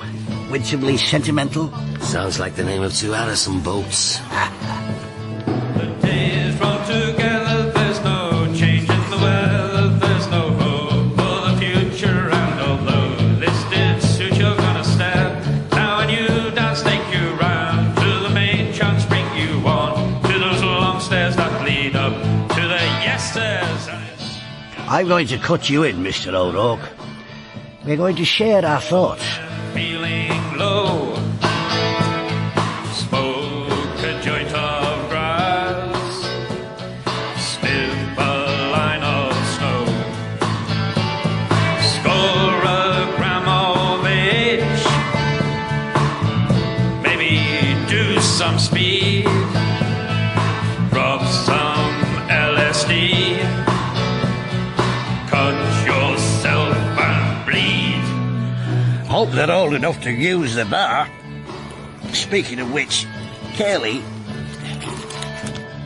Winsomely sentimental? Sounds like the name of two Harrison boats. The days roll together, there's no change in the weather, there's no hope for the future, and although this did suit, you're gonna step. Now a new dance take you round to the main chance, bring you on to those long stairs that lead up to the yes stairs. I'm going to cut you in, Mr. O'Rourke. We're going to share our thoughts. Feeling low, smoke a joint of grass, sniff a line of snow, score a gram of H, maybe do some speed, rub some LSD, cut yourself and bleed. Hope they're old enough to use the bar. Speaking of which, Curly,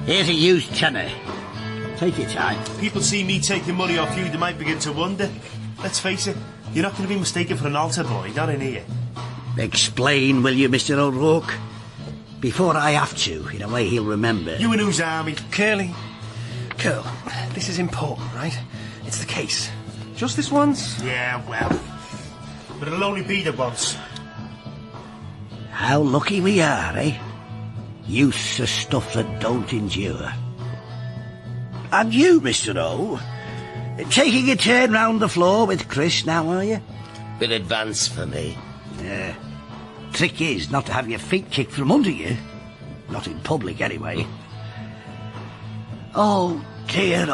here's a used tenner. Take your time. People see me taking money off you, they might begin to wonder. Let's face it, you're not going to be mistaken for an altar boy, not in here. Explain, will you, Mr. O'Rourke? Before I have to, in a way he'll remember. You and whose army? Curly. Curl, this is important, right? It's the case. Just this once? Yeah, well. But it'll only be the once. How lucky we are, eh? Use of stuff that don't endure. And you, Mr. O, taking a turn round the floor with Chris now, are you? Bit advanced for me. Yeah. Trick is not to have your feet kicked from under you. Not in public, anyway. Oh, dear.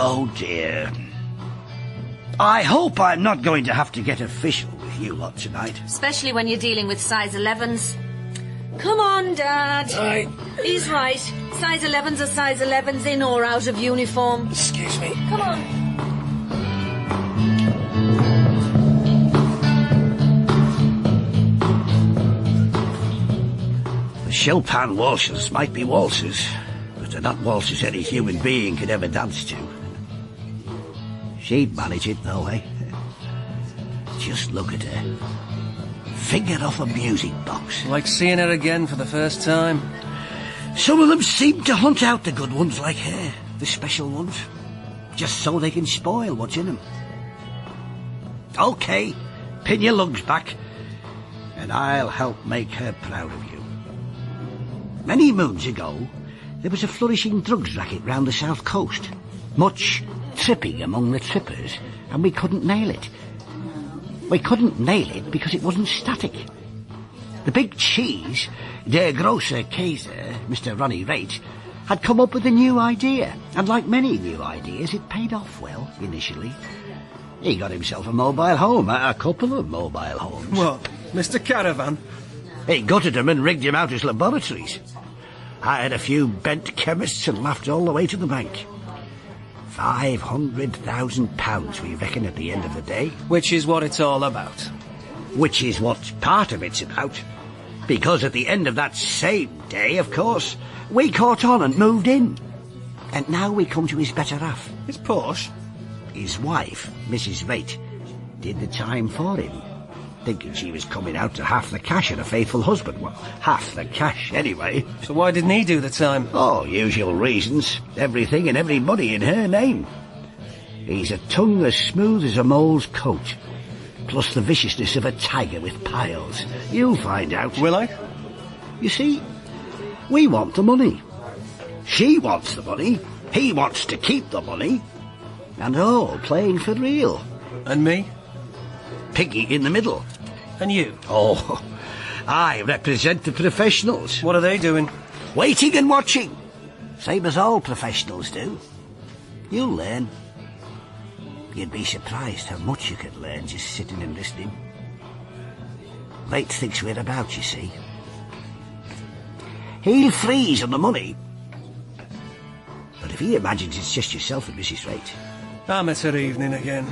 I hope I'm not going to have to get official with you lot tonight. Especially when you're dealing with size 11s. Come on, Dad. Right. He's right. Size 11s are size 11s, in or out of uniform. Excuse me. Come on. The Chopin waltzes might be waltzes, but they're not waltzes any human being could ever dance to. She'd manage it, though, eh? Just look at her. Finger off a music box. Like seeing her again for the first time. Some of them seem to hunt out the good ones like her, the special ones, just so they can spoil what's in them. OK, pin your lugs back, and I'll help make her proud of you. Many moons ago, there was a flourishing drugs racket round the south coast. Much tripping among the trippers, and we couldn't nail it. We couldn't nail it because it wasn't static. The big cheese, der grosse Käse, Mr. Ronnie Raitt, had come up with a new idea, and like many new ideas, it paid off well, initially. He got himself a mobile home, a couple of mobile homes. What, Mr. Caravan? He gutted them and rigged him out as laboratories. Hired a few bent chemists and laughed all the way to the bank. £500,000 we reckon at the end of the day. Which is what it's all about. Which is what part of it's about. Because at the end of that same day, of course, we caught on and moved in. And now we come to his better half. His Porsche? His wife, Mrs. Raitt, did the time for him, thinking she was coming out to half the cash and a faithful husband. Well, half the cash, anyway. So why didn't he do the time? Oh, usual reasons. Everything and everybody in her name. He's a tongue as smooth as a mole's coat, plus the viciousness of a tiger with piles. You'll find out. Will I? You see, we want the money. She wants the money, He wants to keep the money, and all playing for real. And me? Piggy in the middle. And you? Oh, I represent the professionals. What are they doing? Waiting and watching. Same as all professionals do. You'll learn. You'd be surprised how much you could learn just sitting and listening. Tate thinks we're about, you see. He'll freeze on the money. But if he imagines it's just yourself and Mrs. Tate... I'm at her evening again.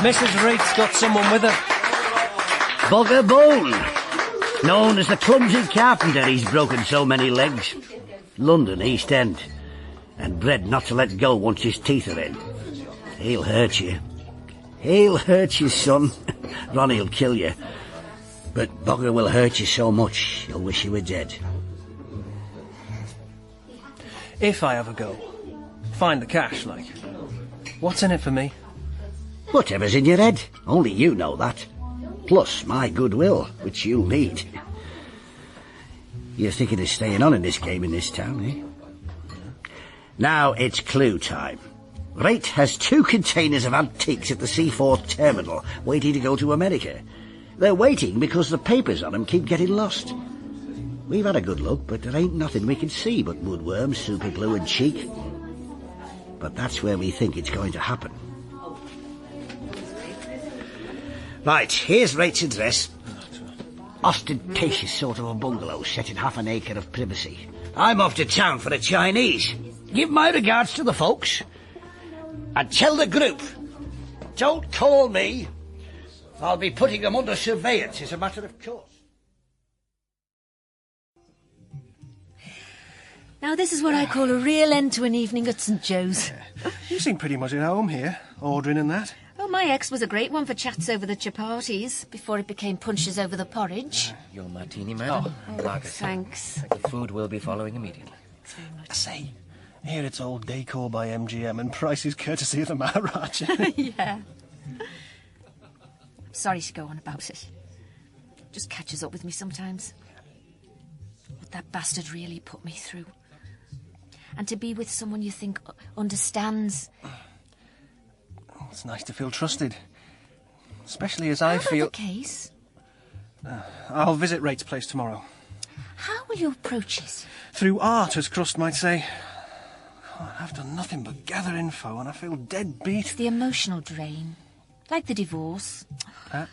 Mrs. Reed's got someone with her. Bugger Bone, known as the clumsy carpenter, he's broken so many legs. London, East End, and bred not to let go once his teeth are in. He'll hurt you. He'll hurt you, son. Ronnie'll kill you. But Bugger will hurt you so much, you'll wish you were dead. If I ever go, find the cash, like. What's in it for me? Whatever's in your head, only you know that. Plus my goodwill, which you'll need. You're thinking of staying on in this game in this town, eh? Now it's clue time. Tate has 2 containers of antiques at the Seaforth terminal, waiting to go to America. They're waiting because the papers on them keep getting lost. We've had a good look, but there ain't nothing we can see but woodworms, super glue and cheek. But that's where we think it's going to happen. Right, here's Tate's address. Ostentatious sort of a bungalow set in half an acre of privacy. I'm off to town for the Chinese. Give my regards to the folks. And tell the group, don't call me. I'll be putting them under surveillance as a matter of course. Now this is what I call a real end to an evening at St. Joe's. You seem pretty much at home here, ordering and that. Oh, my ex was a great one for chats over the chapatis, before it became punches over the porridge. Your martini, madam? Thanks. The food will be following immediately. I say, here it's all decor by MGM and prices courtesy of the Maharaja. Yeah. I'm sorry to go on about it. Just catches up with me sometimes. What that bastard really put me through. And to be with someone you think understands. It's nice to feel trusted. Especially as I feel... the case? I'll visit Tate's place tomorrow. How will you approach it? Through art, as Crust might say. God, I've done nothing but gather info and I feel dead beat. It's the emotional drain. Like the divorce. There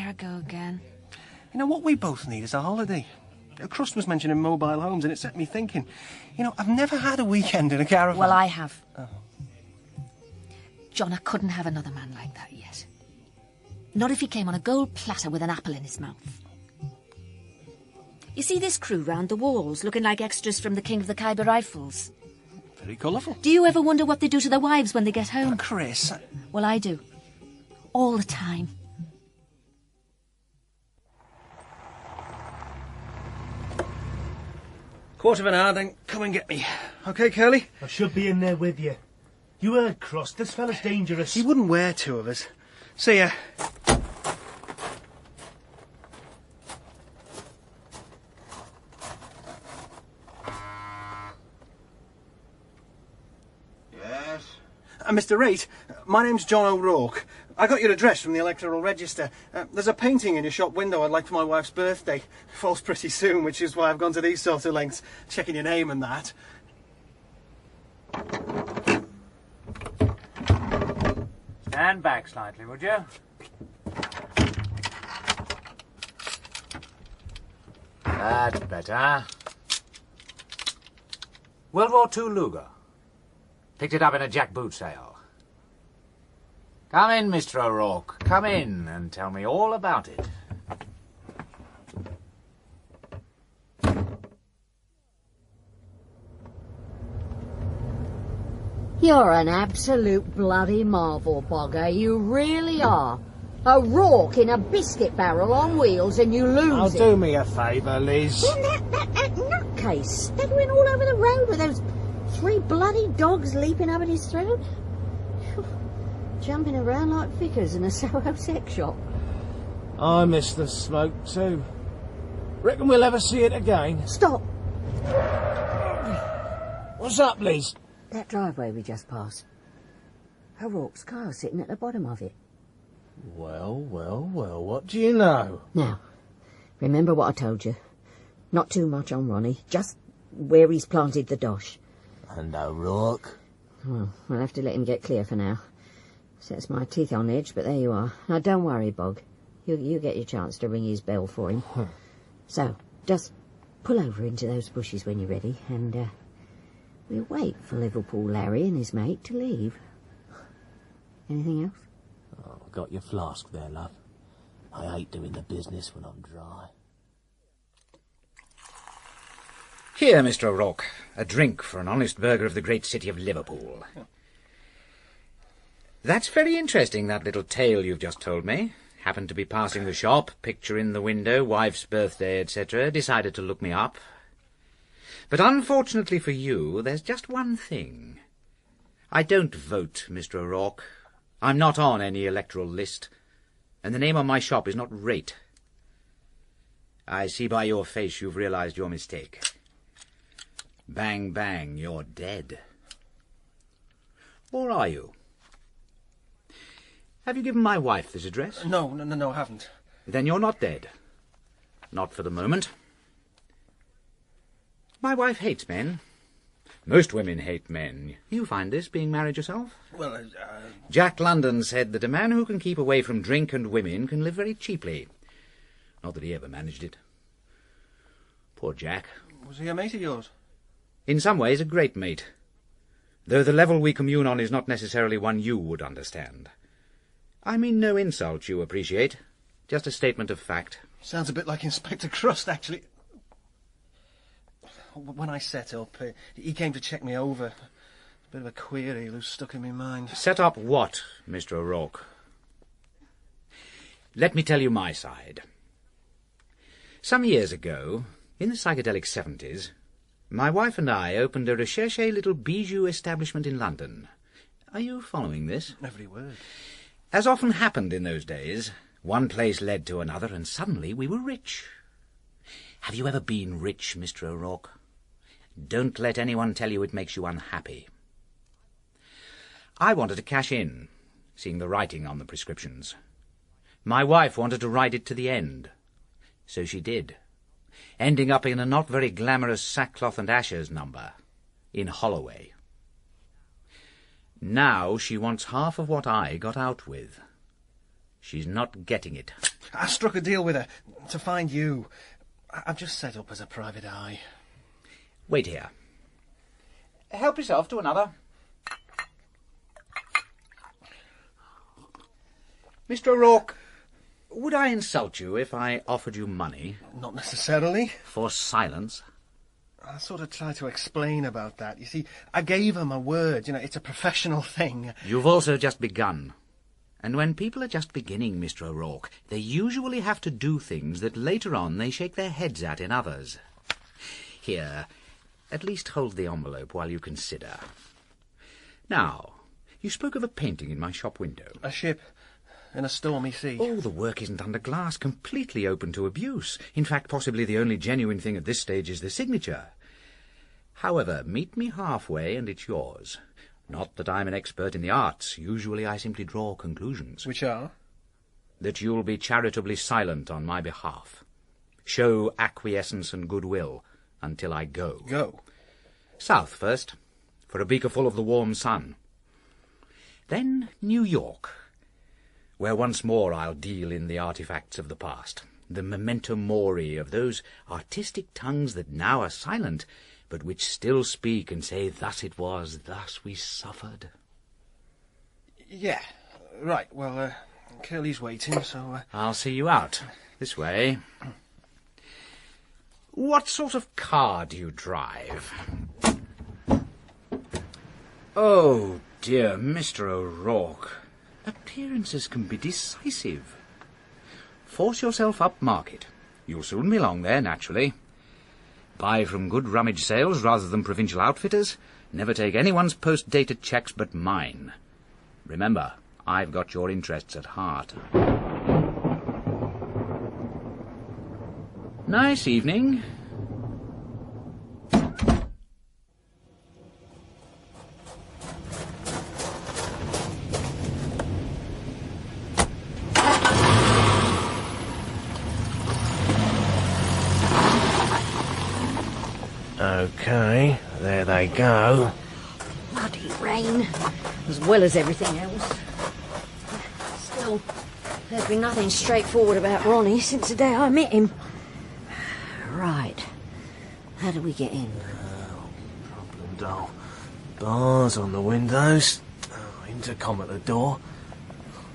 I go again. You know, what we both need is a holiday. Crust was mentioning mobile homes and it set me thinking. You know, I've never had a weekend in a caravan. Well, I have. Oh. John, I couldn't have another man like that yet. Not if he came on a gold platter with an apple in his mouth. You see this crew round the walls, looking like extras from the King of the Khyber Rifles? Very colourful. Do you ever wonder what they do to their wives when they get home? Chris... Well, I do. All the time. Quarter of an hour, then come and get me. OK, Curly? I should be in there with you. You heard, Crust. This fella's dangerous. He wouldn't wear 2 of us. See ya. Yes? Mr. Tate, my name's John O'Rourke. I got your address from the Electoral Register. There's a painting in your shop window I'd like for my wife's birthday. Falls pretty soon, which is why I've gone to these sorts of lengths, checking your name and that. Stand back slightly, would you? That's better. World War II Luger. Picked it up in a jackboot sale. Come in, Mr. O'Rourke. Come in and tell me all about it. You're an absolute bloody marvel, Bogger. You really are. A Rourke in a biscuit barrel on wheels and you lose it. Do me a favour, Liz. Then that nutcase staggering all over the road with those 3 bloody dogs leaping up at his throat. Jumping around like Vickers in a Soho sex shop. I miss the smoke too. Reckon we'll ever see it again. Stop. What's up, Liz? That driveway we just passed. O'Rourke's car sitting at the bottom of it. Well, what do you know? Now, remember what I told you. Not too much on Ronnie, just where he's planted the dosh. And O'Rourke? Well, we'll have to let him get clear for now. Sets my teeth on edge, but there you are. Now, don't worry, Bog. You get your chance to ring his bell for him. So, just pull over into those bushes when you're ready, and we'll wait for Liverpool Larry and his mate to leave. Anything else? Oh, got your flask there, love. I hate doing the business when I'm dry. Here, Mr. O'Rourke, a drink for an honest burgher of the great city of Liverpool. That's very interesting, that little tale you've just told me. Happened to be passing the shop, picture in the window, wife's birthday, etc. Decided to look me up. But unfortunately for you, there's just one thing. I don't vote, Mr. O'Rourke. I'm not on any electoral list, and the name on my shop is not Rate. I see by your face you've realized your mistake. Bang, bang, you're dead. Or are you? Have you given my wife this address? No, I haven't. Then you're not dead. Not for the moment. My wife hates men. Most women hate men. You find this, being married yourself? Well, Jack London said that a man who can keep away from drink and women can live very cheaply. Not that he ever managed it. Poor Jack. Was he a mate of yours? In some ways a great mate. Though the level we commune on is not necessarily one you would understand. I mean no insult, you appreciate. Just a statement of fact. Sounds a bit like Inspector Crust, actually. When I set up, he came to check me over. A bit of a query loose stuck in my mind. Set up what, Mr. O'Rourke? Let me tell you my side. Some years ago, in the psychedelic 70s, my wife and I opened a recherche little bijou establishment in London. Are you following this? Every word. As often happened in those days, one place led to another, and suddenly we were rich. Have you ever been rich, Mr. O'Rourke? Don't let anyone tell you it makes you unhappy. I wanted to cash in, seeing the writing on the prescriptions. My wife wanted to ride it to the end. So she did, ending up in a not very glamorous sackcloth and ashes number in Holloway. Now she wants half of what I got out with. She's not getting it. I struck a deal with her to find you. I've just set up as a private eye. Wait here. Help yourself to another. Mr. O'Rourke, would I insult you if I offered you money? Not necessarily. For silence? I sort of tried to explain about that. You see, I gave her my word. You know, it's a professional thing. You've also just begun. And when people are just beginning, Mr. O'Rourke, they usually have to do things that later on they shake their heads at in others. Here, at least hold the envelope while you consider. Now, you spoke of a painting in my shop window. A ship in a stormy sea. Oh, the work isn't under glass, completely open to abuse. In fact, possibly the only genuine thing at this stage is the signature. However, meet me halfway and it's yours. Not that I'm an expert in the arts. Usually I simply draw conclusions. Which are? That you'll be charitably silent on my behalf. Show acquiescence and goodwill until I go. Go? South first, for a beakerful of the warm sun. Then New York, where once more I'll deal in the artifacts of the past, the memento mori of those artistic tongues that now are silent, but which still speak and say, thus it was, thus we suffered. Yeah, right, well, Curly's waiting, so... I'll see you out. This way. What sort of car do you drive? Oh, dear, Mr. O'Rourke. Appearances can be decisive. Force yourself up market. You'll soon be along there, naturally. Buy from good rummage sales rather than provincial outfitters. Never take anyone's post-dated checks but mine. Remember, I've got your interests at heart. Nice evening. Okay, there they go. Bloody rain, as well as everything else. Still, there's been nothing straightforward about Ronnie since the day I met him. Right. How do we get in? Problem doll. Bars on the windows. Intercom at the door.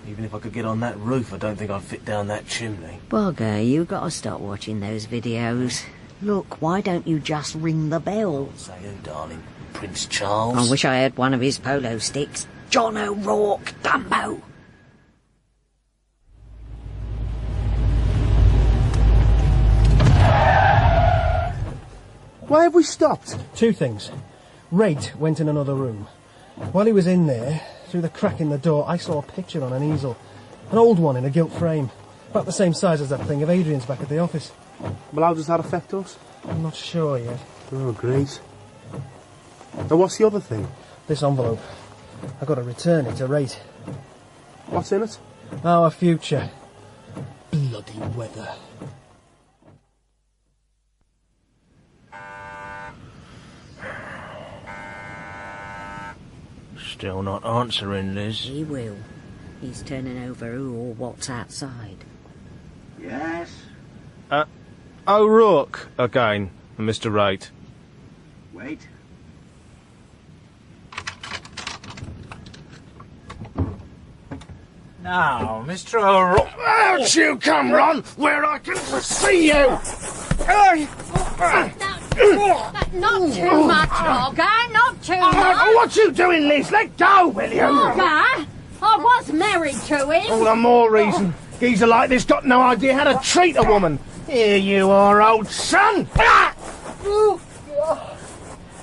Even if I could get on that roof, I don't think I'd fit down that chimney. Bugger, you got to stop watching those videos. Look, why don't you just ring the bell? Say who, darling? Prince Charles? I wish I had one of his polo sticks. John O'Rourke, Dumbo. Why have we stopped? Two things. Rate went in another room. While he was in there, through the crack in the door, I saw a picture on an easel. An old one in a gilt frame. About the same size as that thing of Adrian's back at the office. Well, how does that affect us? I'm not sure yet. Oh, great. And what's the other thing? This envelope. I've got to return it to Rate. What's in it? Our future. Bloody weather. Still not answering, Liz. He will. He's turning over who or what's outside. Yes? O'Rourke again, Mr. Wright. Wait. Now, Mr. O'Rourke. Out you come, Ron, where I can see you! Not too much, Olga, not too much. What you doing, Liz? Let go, will you? Olga, I was married to him. All the more reason. Geezer like this got no idea how to treat a woman. Here you are, old son. Right,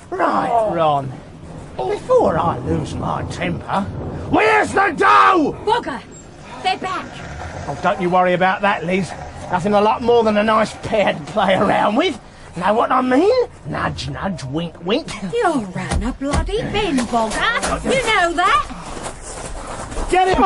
Ron. Before I lose my temper, where's the dough? Bugger, they're back. Oh, don't you worry about that, Liz. Nothing a lot more than a nice pair to play around with. Know what I mean? Nudge, nudge, wink, wink. You're round a bloody bin, Bugger. You know that. Get him!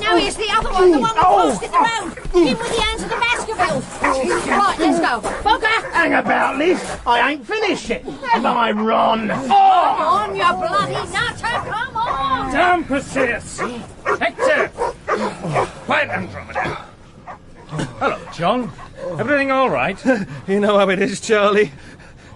Now here's the other one, the one we passed in the road. In with the hands of the Baskervilles. Right, let's go. Bugger! Hang about, Liz. I ain't finished it. My Ron. Come on, you bloody nutter, come on! Down, Perseus! Hector! Quiet, Andromeda. Hello, John. Everything all right? You know how it is, Charlie.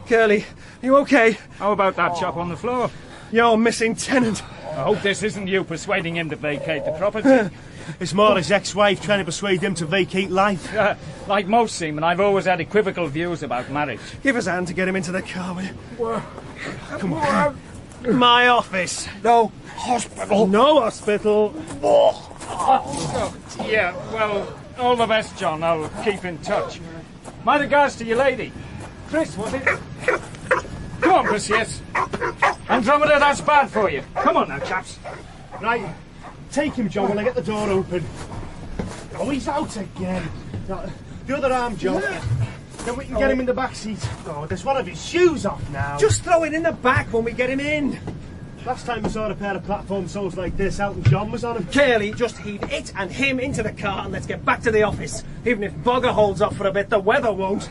Curly, you okay? How about that chop on the floor? Your missing tenant. I hope this isn't you persuading him to vacate the property. It's more his ex-wife trying to persuade him to vacate life. Like most seamen, I've always had equivocal views about marriage. Give us a hand to get him into the car, will you? Come on. My office. No hospital. No hospital. Yeah, well, all the best, John. I'll keep in touch. My regards to your lady. Chris, was it? Come on, Perseus. Andromeda, that's bad for you. Come on now, chaps. Right, take him, John, when I get the door open. Oh, he's out again. The other arm, John. Then we can get him in the back seat. Oh, there's one of his shoes off now. Just throw it in the back when we get him in. Last time we saw a pair of platform soles like this, Elton John was on him. Curly, just heave it and him into the car and let's get back to the office. Even if Bugger holds off for a bit, the weather won't.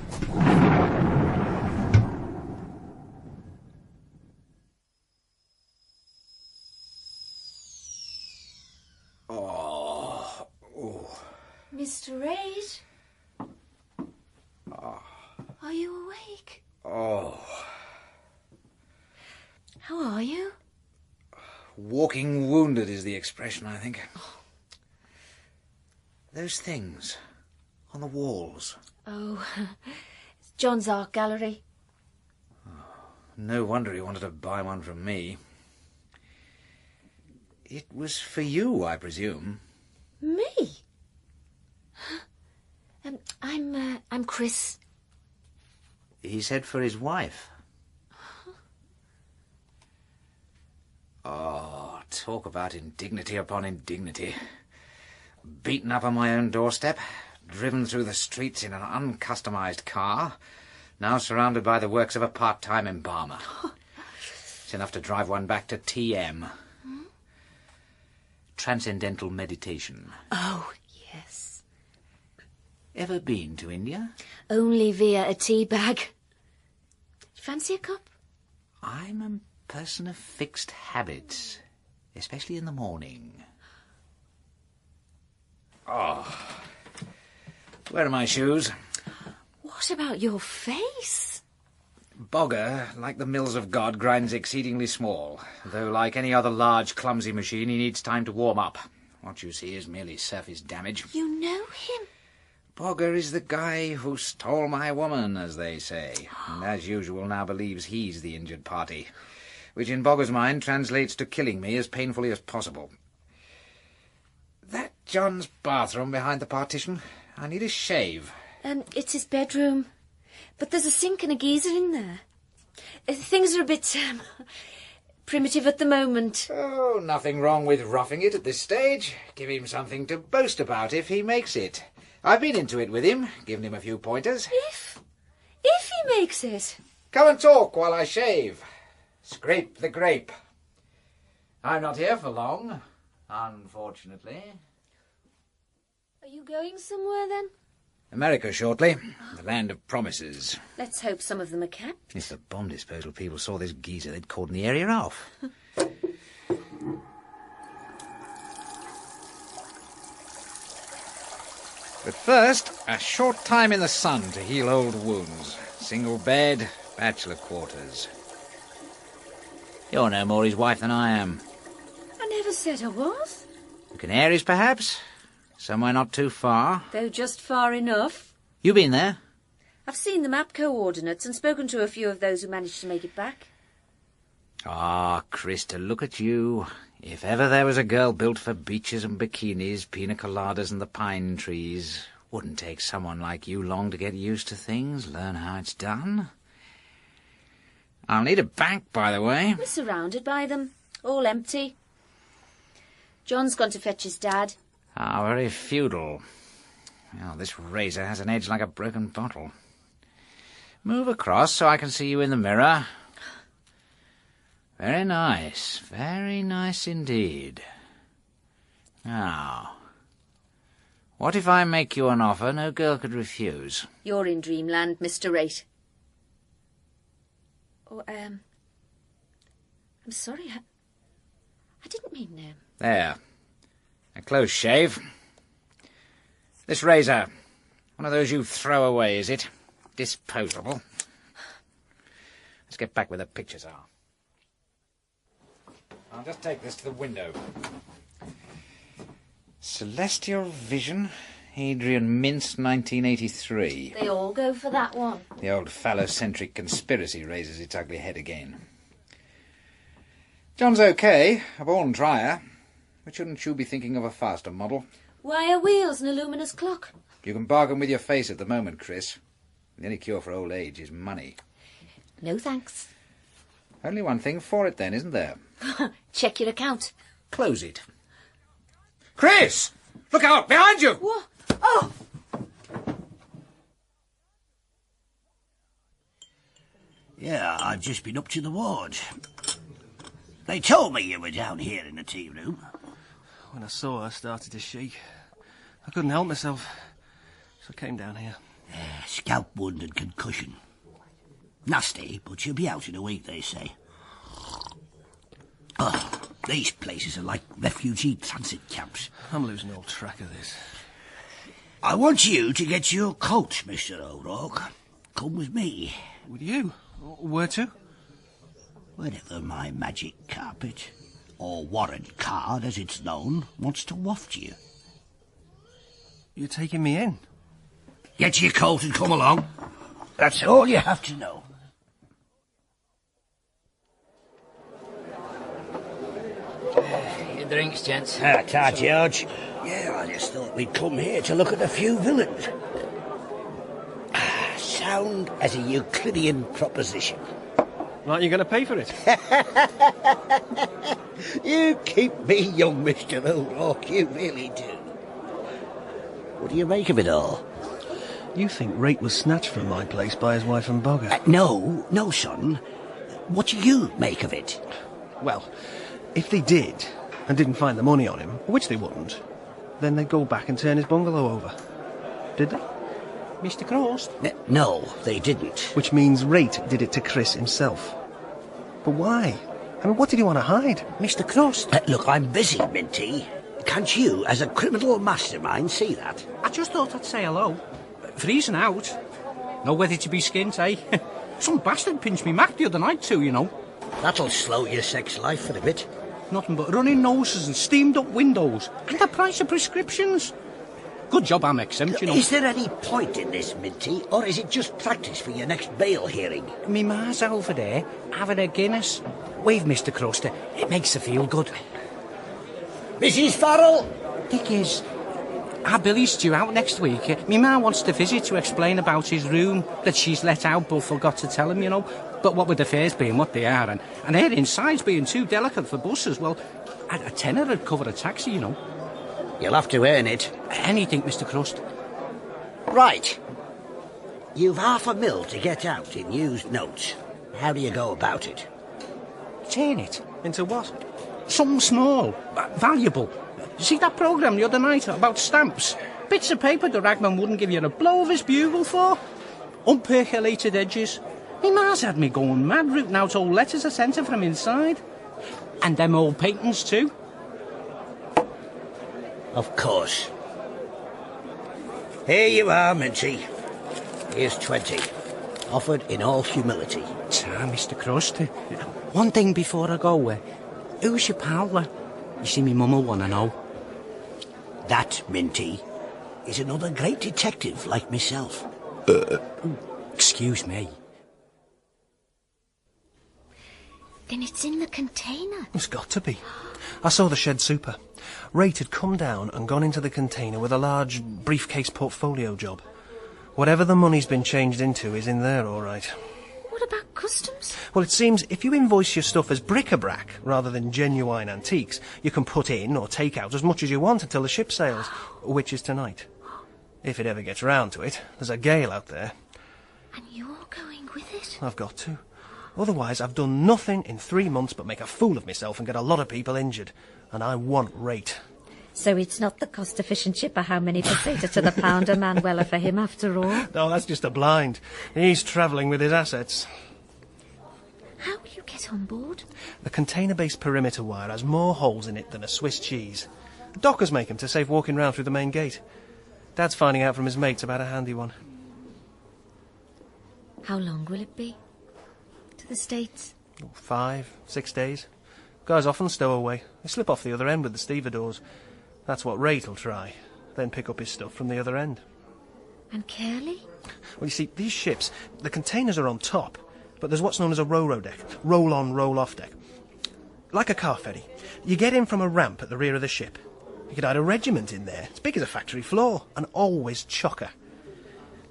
Mr. Reid? Are you awake? Oh. How are you? Walking wounded is the expression, I think. Those things on the walls. Oh, it's John's art gallery. No wonder he wanted to buy one from me. It was for you, I presume. Me? I'm Chris. He said for his wife. Oh, talk about indignity upon indignity. Beaten up on my own doorstep, driven through the streets in an uncustomised car, now surrounded by the works of a part-time embalmer. It's enough to drive one back to TM. Transcendental meditation. Oh, yes. Ever been to India? Only via a tea bag. Fancy a cup? I'm a person of fixed habits, especially in the morning. Oh. Where are my shoes? What about your face? Bogger, like the mills of God, grinds exceedingly small, though like any other large, clumsy machine, he needs time to warm up. What you see is merely surface damage. You know him? Bogger is the guy who stole my woman, as they say, and as usual now believes he's the injured party, which in Bogger's mind translates to killing me as painfully as possible. That John's bathroom behind the partition. I need a shave. It's his bedroom. But there's a sink and a geyser in there. Things are a bit, primitive at the moment. Oh, nothing wrong with roughing it at this stage. Give him something to boast about if he makes it. I've been into it with him, given him a few pointers. If he makes it. Come and talk while I shave. Scrape the grape. I'm not here for long, unfortunately. Are you going somewhere, then? America shortly. The land of promises. Let's hope some of them are kept. If the bomb disposal people saw this geezer, they'd cordon the area off. But first, a short time in the sun to heal old wounds. Single bed, bachelor quarters. You're no more his wife than I am. I never said I was. The Canaries, perhaps? Somewhere not too far. Though just far enough. You been there? I've seen the map coordinates and spoken to a few of those who managed to make it back. Ah, Chris, to look at you. If ever there was a girl built for beaches and bikinis, pina coladas and the pine trees, wouldn't take someone like you long to get used to things, learn how it's done. I'll need a bank, by the way. We're surrounded by them, all empty. John's gone to fetch his dad. Ah, very feudal. Well, this razor has an edge like a broken bottle. Move across so I can see you in the mirror. Very nice indeed. Now, what if I make you an offer no girl could refuse? You're in dreamland, Mr. Rate. Oh, I'm sorry, I didn't mean... There. A close shave. This razor, one of those you throw away, is it? Disposable. Let's get back where the pictures are. I'll just take this to the window. Celestial Vision, Adrian Mintz, 1983. They all go for that one. The old phallocentric conspiracy raises its ugly head again. John's okay, a born trier. But shouldn't you be thinking of a faster model? Wire wheels and a luminous clock. You can bargain with your face at the moment, Chris. The only cure for old age is money. No thanks. Only one thing for it then, isn't there? Check your account. Close it. Chris! Look out! Behind you! What? Oh! Yeah, I've just been up to the ward. They told me you were down here in the tea room. When I saw her, I started to shake. I couldn't help myself, so I came down here. Scalp wound and concussion. Nasty, but she'll be out in a week, they say. Oh, these places are like refugee transit camps. I'm losing all track of this. I want you to get your coat, Mr. O'Rourke. Come with me. With you? Where to? Wherever my magic carpet, or warrant card as it's known, wants to waft you. You're taking me in? Get your coat and come along. That's all you have to know. drinks, gents. Ta, George. Yeah, I just thought we'd come here to look at a few villains. Sound as a Euclidean proposition. Aren't you going to pay for it? You keep me young, Mr. O'Rourke, you really do. What do you make of it all? You think Rate was snatched from my place by his wife and bogger? No, son. What do you make of it? Well, if they did, and didn't find the money on him, which they wouldn't, then they'd go back and turn his bungalow over. Did they? Mr. Crust? No, they didn't. Which means Rate did it to Chris himself. But why? I mean, what did he want to hide? Mr. Crust? Look, I'm busy, Minty. Can't you, as a criminal mastermind, see that? I just thought I'd say hello. Freezing out. No weather to be skint, eh? Some bastard pinched me Mac the other night too, you know. That'll slow your sex life for a bit. Nothing but running noses and steamed up windows. And the price of prescriptions. Good job I'm exempt, you know. Is there any point in this, Minty, or is it just practice for your next bail hearing? Me ma's over there, having a Guinness. Wave, Mr. Crust. It makes her feel good. Mrs. Farrell? Dick is... Our Billy's due out next week. Me ma wants to visit to explain about his room that she's let out but forgot to tell him, you know. But what with the fares being what they are, and their insides being too delicate for buses, well, a tenner would cover a taxi, you know. You'll have to earn it. Anything, Mr. Crust. Right. You've £500,000 to get out in used notes. How do you go about it? Turn it. Into what? Something small, valuable. See that programme the other night about stamps? Bits of paper the ragman wouldn't give you a blow of his bugle for. Unpercolated edges. Me ma's had me going mad rooting out old letters I sent her from inside. And them old patents too. Of course. Here you are, Minty. Here's 20. Offered in all humility. Mr. Crust. One thing before I go. Who's your pal? You see, me mum will want to know. That, Minty, is another great detective like myself. Excuse me. Then it's in the container. It's got to be. I saw the shed super. Rate had come down and gone into the container with a large briefcase portfolio job. Whatever the money's been changed into is in there, all right. What about customs? Well, it seems if you invoice your stuff as bric-a-brac rather than genuine antiques, you can put in or take out as much as you want until the ship sails, which is tonight. If it ever gets round to it. There's a gale out there. And you're going with it? I've got to. Otherwise, I've done nothing in 3 months but make a fool of myself and get a lot of people injured. And I want Rate. So it's not the cost-efficient ship or how many potato to the pounder Manuela for him after all? No, that's just a blind. He's travelling with his assets. How will you get on board? The container-based perimeter wire has more holes in it than a Swiss cheese. Dockers make 'em to save walking round through the main gate. Dad's finding out from his mates about a handy one. How long will it be? To the States? 5, 6 days. Guys often stow away. They slip off the other end with the stevedores. That's what Rate'll try. Then pick up his stuff from the other end. And Curly? Well, you see, these ships, the containers are on top, but there's what's known as a ro-ro deck. Roll-on, roll-off deck. Like a car ferry. You get in from a ramp at the rear of the ship. You could hide a regiment in there. It's big as a factory floor, and always chocker.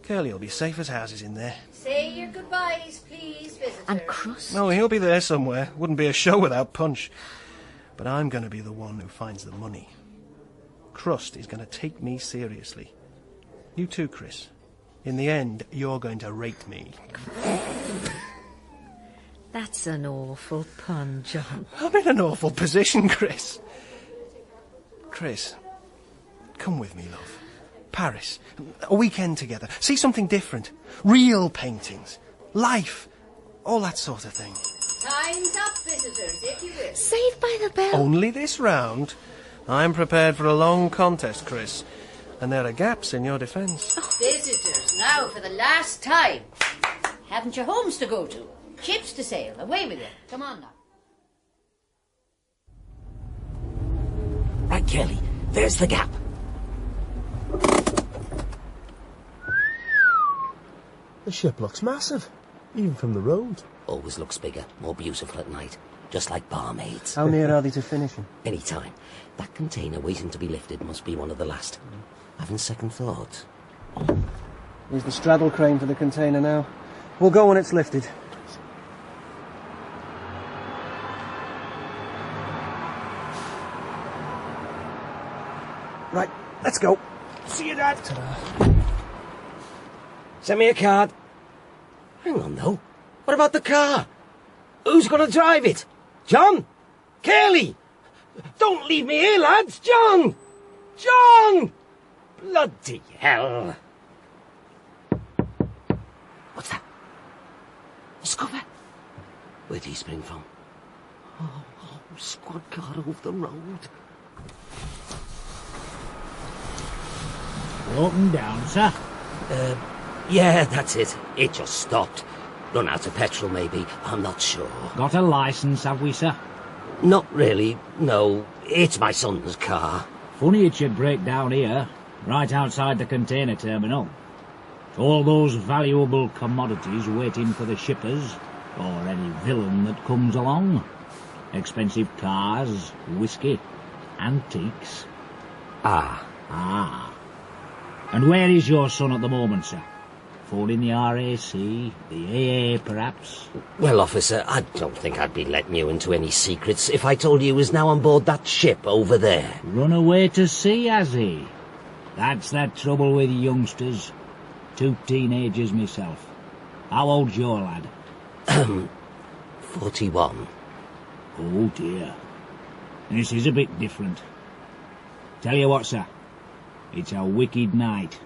Curly'll be safe as houses in there. Say your goodbyes, please, visitor. And Crust? Oh, he'll be there somewhere. Wouldn't be a show without punch. But I'm going to be the one who finds the money. Crust is going to take me seriously. You too, Chris. In the end, you're going to rate me. That's an awful pun, John. I'm in an awful position, Chris. Chris, come with me, love. Paris. A weekend together. See something different. Real paintings. Life. All that sort of thing. Time's up, visitors, if you will. Saved by the bell. Only this round. I'm prepared for a long contest, Chris. And there are gaps in your defence. Visitors, now for the last time. Haven't you homes to go to? Ships to sail. Away with you. Come on now. Right, Kelly. There's the gap. The ship looks massive, even from the road. Always looks bigger, more beautiful at night. just like barmaids. How near are they to finishing? Any time. That container waiting to be lifted must be one of the last. Having second thoughts. Here's the straddle crane for the container now. We'll go when it's lifted. Right, let's go. See you, Dad. Send me a card. Hang on, though. What about the car? Who's going to drive it? John? Curly? Don't leave me here, lads! John! John! Bloody hell! What's that? A scupper? Where'd he spring from? Oh, squad car off the road. Broken down, sir? Yeah, that's it. It just stopped. Run out of petrol, maybe. I'm not sure. Got a licence, have we, sir? Not really, no. It's my son's car. Funny it should break down here, right outside the container terminal. All those valuable commodities waiting for the shippers, or any villain that comes along. Expensive cars, whiskey, antiques. Ah. And where is your son at the moment, sir? Phoning the RAC, the AA, perhaps? Well, officer, I don't think I'd be letting you into any secrets if I told you he was now on board that ship over there. Run away to sea, has he? That's the trouble with youngsters. 2 teenagers myself. How old's your lad? 41. Oh, dear. This is a bit different. Tell you what, sir. It's a wicked night.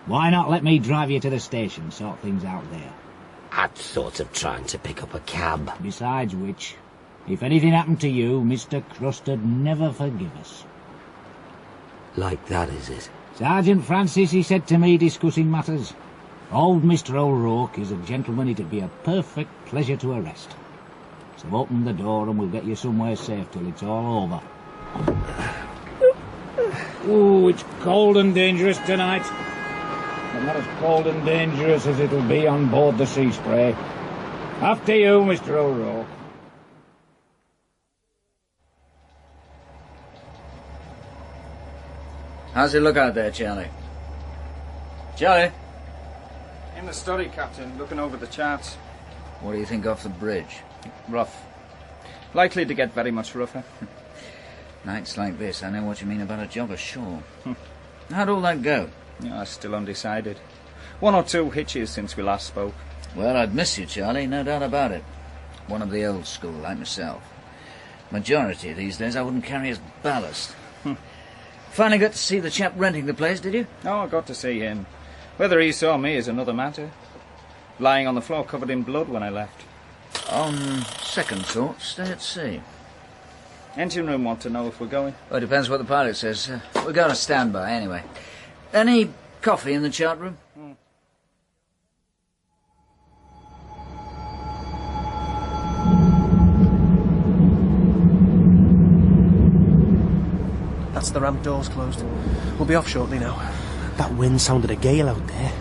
Why not let me drive you to the station, sort things out there? I'd thought of trying to pick up a cab. Besides which, if anything happened to you, Mr. Crust'd never forgive us. Like that, is it? Sergeant Francis, he said to me, discussing matters, old Mr. O'Rourke is a gentleman it'd be a perfect pleasure to arrest. So open the door and we'll get you somewhere safe till it's all over. Ooh, it's cold and dangerous tonight. But not as cold and dangerous as it'll be on board the Sea Spray. After you, Mr. O'Rourke. How's it look out there, Charlie? Charlie? In the study, Captain, looking over the charts. What do you think off the bridge? Rough. Likely to get very much rougher. Nights like this, I know what you mean about a job ashore. How'd all that go? Yeah, still undecided. 1 or 2 hitches since we last spoke. Well, I'd miss you, Charlie, no doubt about it. One of the old school, like myself. Majority these days I wouldn't carry as ballast. Finally got to see the chap renting the place, did you? Oh, I got to see him. Whether he saw me is another matter. Lying on the floor covered in blood when I left. On second thought, stay at sea. Engine room want to know if we're going. Well, it depends what the pilot says. We're going to standby, anyway. Any coffee in the chart room? That's the ramp doors closed. We'll be off shortly now. That wind sounded a gale out there.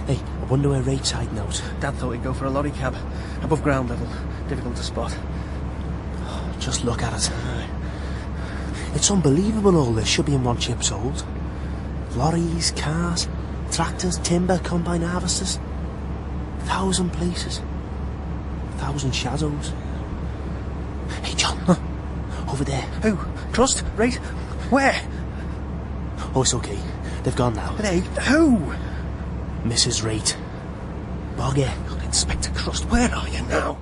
Hey, I wonder where Ray's hiding out. Dad thought he'd go for a lorry cab. Above ground level. Difficult to spot. Just look at it. It's unbelievable all this should be in one ship's hold. Lorries, cars, tractors, timber, combine harvesters. 1,000 places. 1,000 shadows. Hey, John. Over there. Who? Crust? Right? Where? Oh, it's okay. They've gone now. They? Who? Mrs. Rate. Boggy. Inspector Crust, where are you now?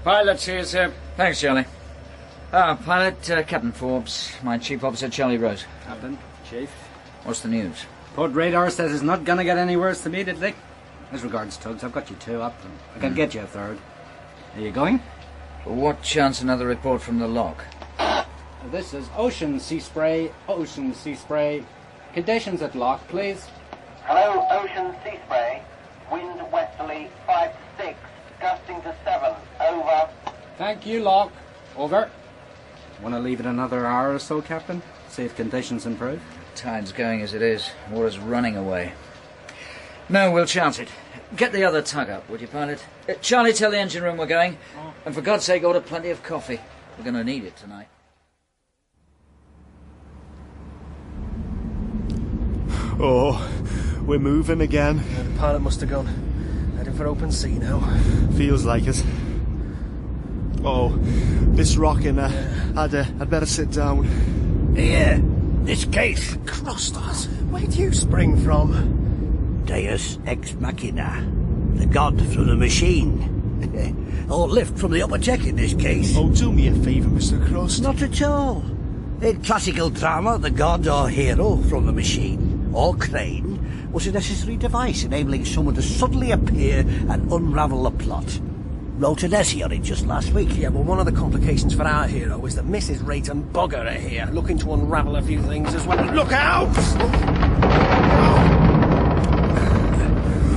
Pilot's here, sir. Thanks, Charlie. Pilot, Captain Forbes. My chief officer, Charlie Rose. Captain, Chief. What's the news? Port radar says it's not gonna get any worse immediately. As regards tugs, I've got you 2 up. I can get you a 3rd. Are you going? What chance another report from the lock? This is Ocean Sea Spray. Ocean Sea Spray. Conditions at lock, please. Hello, Ocean Sea Spray. Wind westerly 5 to 6, gusting to 7. Over. Thank you, lock. Over. Want to leave it another hour or so, Captain? See if conditions improve? Tide's going as it is. Water's running away. No, we'll chance it. Get the other tug up, would you, pilot? Charlie, tell the engine room we're going. And for God's sake, order plenty of coffee. We're going to need it tonight. Oh, we're moving again. The pilot must have gone. Heading for open sea now. Feels like it. Oh, this rocking. I'd better sit down. Here, this case. Crusters, where do you spring from? Deus ex machina, the god from the machine. Or lift from the upper deck in this case. Oh, do me a favour, Mr. Crust. Not at all. In classical drama, the god or hero from the machine, or crane, was a necessary device enabling someone to suddenly appear and unravel the plot. Wrote an essay on it just last week. Yeah, well, one of the complications for our hero is that Mrs. Rate and Bugger are here, looking to unravel a few things as well. Look out!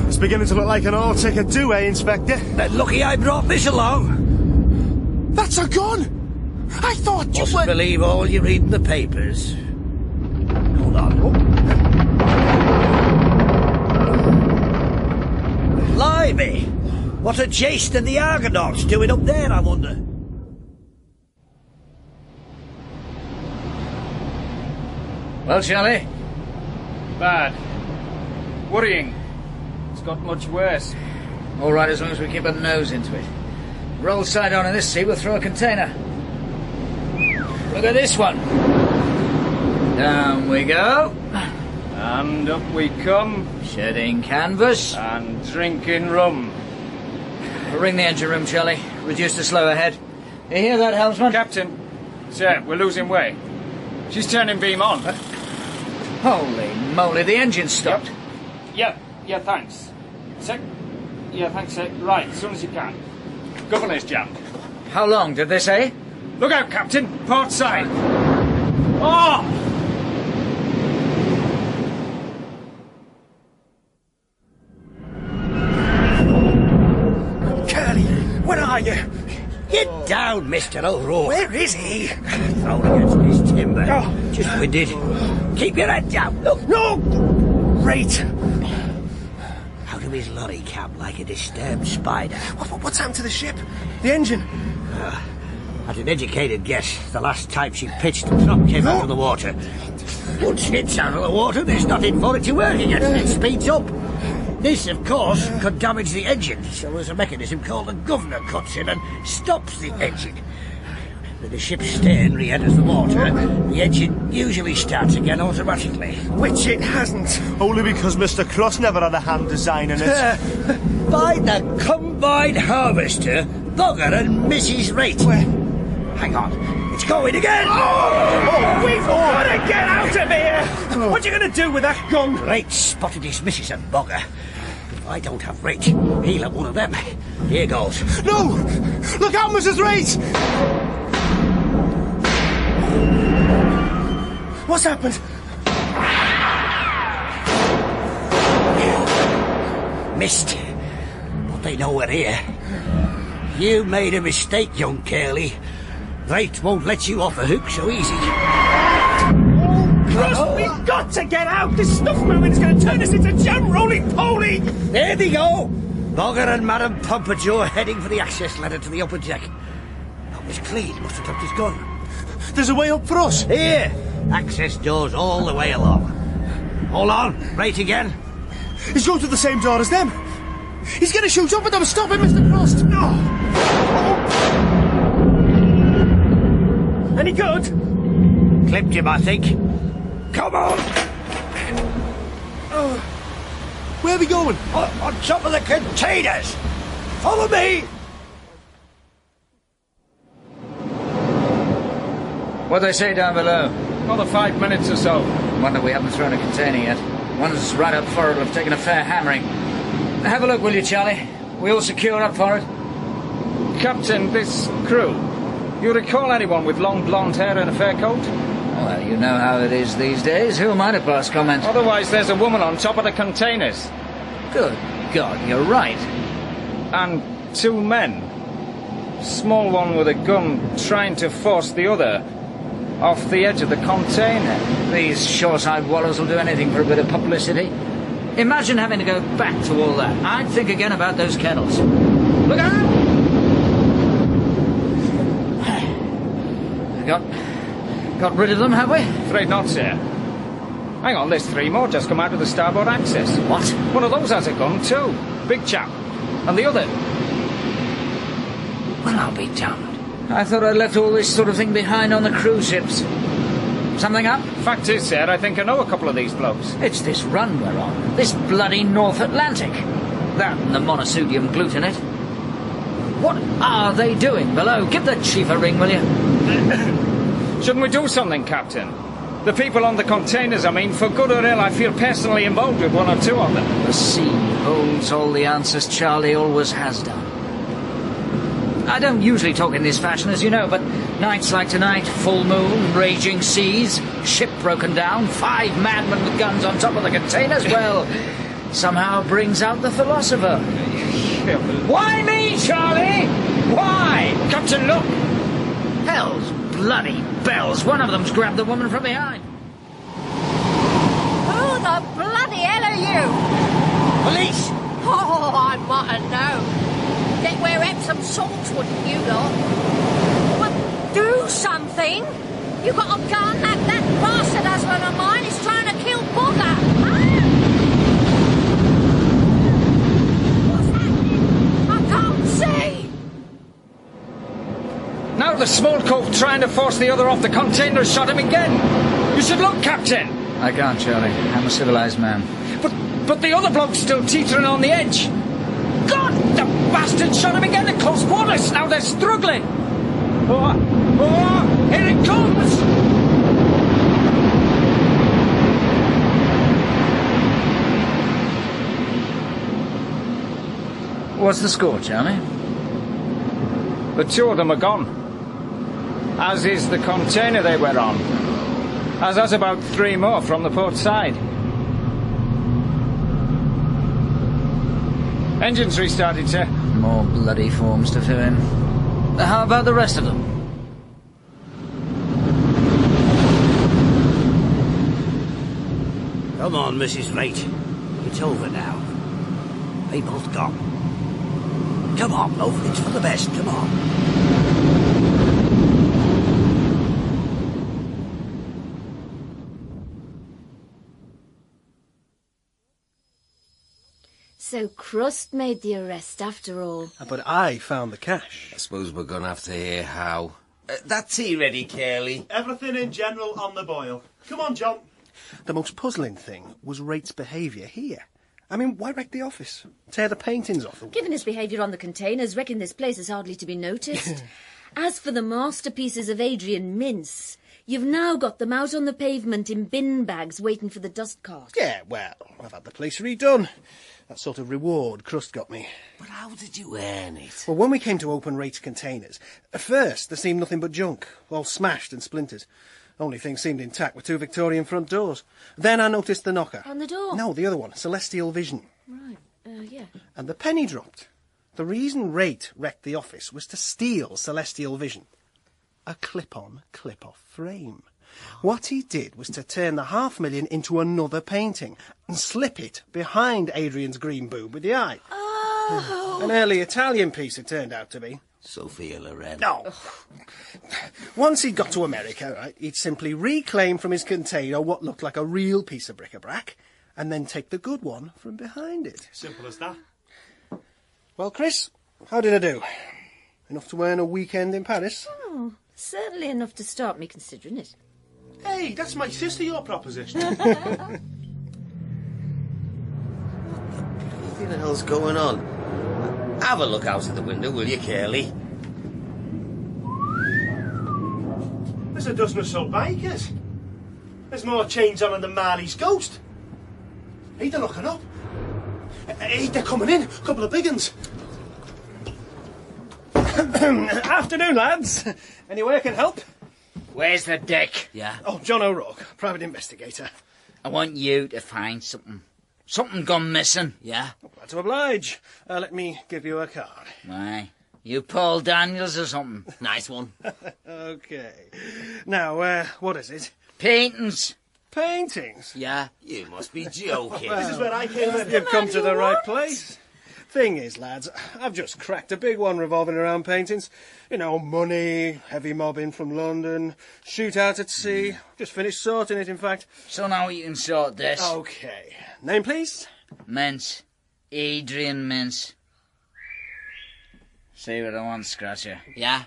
It's beginning to look like an all-ticket do, eh, Inspector? Lucky I brought this along. That's a gun! I thought you Mustn't believe all you read in the papers. Hold on. Blimey! What are Jason and the Argonauts doing up there, I wonder? Well, Charlie? Bad. Worrying. It's got much worse. All right, as long as we keep our nose into it. Roll side on in this sea, we'll throw a container. Look at this one. Down we go. And up we come. Shedding canvas. And drinking rum. Ring the engine room, Charlie. Reduce the slow ahead. You hear that, helmsman? Captain. Sir, we're losing way. She's turning beam on. Holy moly, the engine's stopped. Yeah, thanks. Sec. Yeah, thanks, sir. Right, as soon as you can. Governor's jammed. How long, did they say? Look out, Captain. Port side. Oh! Curly, where are you? Get down, Mr. O'Rourke. Where is he? Thrown against this timber. Just winded. Keep your head down. Look. No! Rate. Out of his lorry cab like a disturbed spider. What's happened to the ship? The engine? At an educated guess, the last time she pitched, the top came out of the water. Once it's out of the water, there's nothing for it to work against. It speeds up. This, of course, could damage the engine, so there's a mechanism called the governor cuts in and stops the engine. When the ship's stern re-enters the water, the engine usually starts again automatically. Which it hasn't. Only because Mr. Crust never had a hand designing it. By the combined harvester, Bugger and Mrs. Rate. Hang on, it's going again! Oh, we've got to get out of here! What are you going to do with that gun? Rate spotted his missus and Bugger. If I don't have Rate, he'll have one of them. Here goes. No! Look out, Mrs. Rate! What's happened? Missed. But they know we're here. You made a mistake, young Curly. Rate won't let you off the hook so easy. Crust, we've got to get out! This stuff moving is going to turn us into jam roly-poly! There they go! Bugger and Madam Pompadour heading for the access ladder to the upper deck. That was clean, must have dropped his gun. There's a way up for us. Here! Access doors all the way along. Hold on, Rate again. He's going through the same door as them. He's going to shoot up at them. Stop him, Mr. Crust. No! Any good? Clipped him, I think. Come on! Where are we going? On top of the containers! Follow me! What'd they say down below? Another 5 minutes or so. Wonder we haven't thrown a container yet. One's right up forward will have taken a fair hammering. Have a look, will you, Charlie? We all secure up for it? Captain, this crew. You recall anyone with long blonde hair and a fur coat? Well, you know how it is these days. Who might have passed comment? Otherwise, there's a woman on top of the containers. Good God, you're right. And 2 men. Small one with a gun trying to force the other off the edge of the container. These shoreside wallows will do anything for a bit of publicity. Imagine having to go back to all that. I'd think again about those kennels. Look out! Got rid of them, have we? Afraid not, sir. Hang on, there's 3 more just come out of the starboard access. What? One of those has a gun too. Big chap. And the other... Well, I'll be damned. I thought I'd left all this sort of thing behind on the cruise ships. Something up? Fact is, sir, I think I know a couple of these blokes. It's this run we're on. This bloody North Atlantic. That and the monosodium glutamate. What are they doing below? Give the chief a ring, will you? Shouldn't we do something, Captain? The people on the containers, I mean, for good or ill, I feel personally involved with 1 or 2 of them. The sea holds all the answers, Charlie, always has done. I don't usually talk in this fashion, as you know, but nights like tonight, full moon, raging seas, ship broken down, 5 madmen with guns on top of the containers, well, somehow brings out the philosopher. Why me, Charlie? Why? Captain, look! Hell's bloody bells, one of them's grabbed the woman from behind. Who the bloody hell are you? Police! Oh, I might have known. They'd wear Epsom salts, wouldn't you, lot? Well, do something! You got a gun? That bastard husband of mine is trying to kill Bugger! What's happening? I can't see! Now the small cove trying to force the other off the container shot him again. You should look, Captain. I can't, Charlie. I'm a civilized man. But the other bloke's still teetering on the edge. God, the bastard shot him again at close quarters. Now they're struggling. Oh, here it comes. What's the score, Charlie? The 2 of them are gone. As is the container they were on. As has about 3 more from the port side. Engines restarted, sir. More bloody forms to fill in. How about the rest of them? Come on, Mrs. Rate. It's over now. They both gone. Come on, love. It's for the best. Come on. So Crust made the arrest after all. But I found the cash. I suppose we're going to have to hear how. That tea ready, Curly? Everything in general on the boil. Come on, John. The most puzzling thing was Rate's behaviour here. I mean, why wreck the office? Tear the paintings off the walls? Given his behaviour on the containers, reckon this place is hardly to be noticed. As for the masterpieces of Adrian Mintz, you've now got them out on the pavement in bin bags waiting for the dust cart. Yeah, well, I've had the place redone. That sort of reward Crust got me. But how did you earn it? Well, when we came to open Rate's containers, at first there seemed nothing but junk, all smashed and splintered. Only thing seemed intact were 2 Victorian front doors. Then I noticed the knocker. On the door? No, the other one, Celestial Vision. Right, yeah. And the penny dropped. The reason Rate wrecked the office was to steal Celestial Vision. A clip-on, clip-off frame. What he did was to turn the $500,000 into another painting and slip it behind Adrian's green boob with the eye. Oh! An early Italian piece it turned out to be. Sophia Loren. No. Once he'd got to America, right, he'd simply reclaim from his container what looked like a real piece of bric-a-brac and then take the good one from behind it. Simple as that. Well, Chris, how did I do? Enough to earn a weekend in Paris? Oh, certainly enough to start me considering it. Hey, that's my sister, your proposition. What the hell's going on? Have a look out of the window, will you, Curly? There's a dozen or so bikers. There's more chains on than Marley's ghost. Hey, they're looking up. Hey, they're coming in. A couple of big uns. Afternoon, lads. Any way I can help? Where's the deck? Yeah? Oh, John O'Rourke, private investigator. I want you to find something. Something gone missing, yeah? Glad to oblige. Let me give you a card. Why? You Paul Daniels or something? Nice one. OK. Now, what is it? Paintings. Paintings? Yeah, you must be joking. This is where I came in. You've come to the right place. Thing is, lads, I've just cracked a big one revolving around paintings. You know, money, heavy mobbing from London, shootout at sea. Just finished sorting it, in fact. So now you can sort this. OK. Name, please? Mence. Adrian Mence. See what I want, Scratcher. Yeah.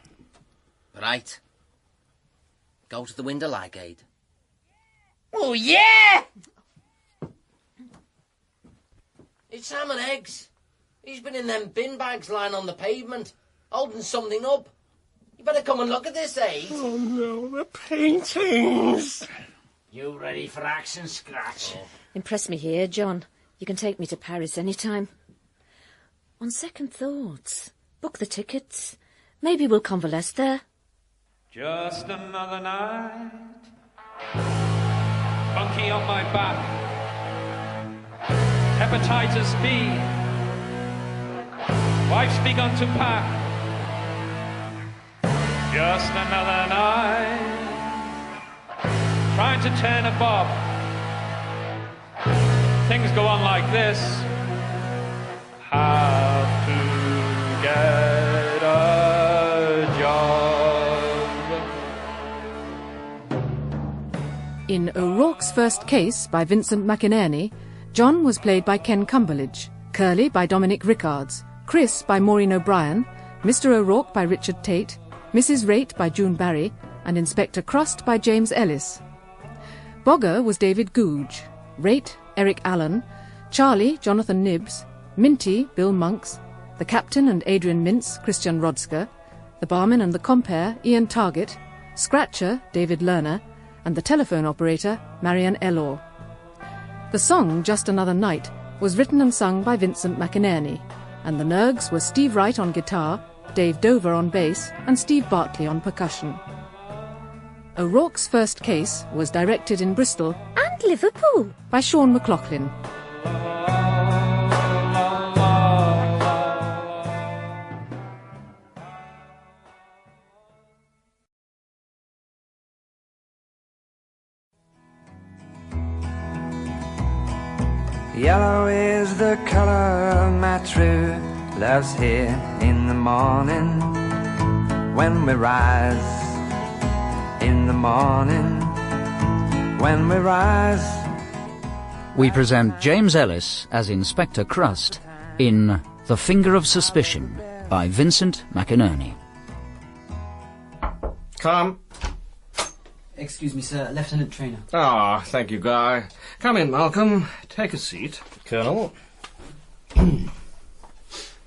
Right. Go to the window like Aid. Oh, yeah! It's ham and eggs. He's been in them bin bags lying on the pavement, holding something up. You better come and look at this, Aid. Oh, no, the paintings. You ready for action, Scratch? Impress me here, John. You can take me to Paris any time. On second thoughts, book the tickets. Maybe we'll convalesce there. Just another night. Monkey on my back. Hepatitis B. Wife's begun to pack. Just another night. Trying to turn a bob. Things go on like this. Have to get a job. In O'Rourke's First Case by Vincent McInerney, John was played by Ken Cumberlidge, Curly by Dominic Rickhards, Chris by Maureen O'Brien, Mr. O'Rourke by Richard Tate, Mrs. Rate by June Barrie, and Inspector Crust by James Ellis. Bogger was David Googe, Rate, Eric Allan, Charlie, Jonathan Nibbs, Minty, Bill Monks, the Captain and Adrian Mintz, Christian Rodsker, the Barman and the Compere, Ian Target, Scratcher, David Lerner, and the telephone operator, Marian Ellor. The song Just Another Night was written and sung by Vincent McInerney, and the Nergs were Steve Wright on guitar, Dave Dover on bass, and Steve Bartley on percussion. O'Rourke's First Case was directed in Bristol and Liverpool by Sean McLaughlin. Yellow is the colour my true love's here in the morning when we rise. In the morning when we rise. We present James Ellis as Inspector Crust in The Finger of Suspicion by Vincent McInerney. Come. Excuse me, sir. Lieutenant Trainer. Ah, thank you, Guy. Come in, Malcolm. Take a seat. Colonel.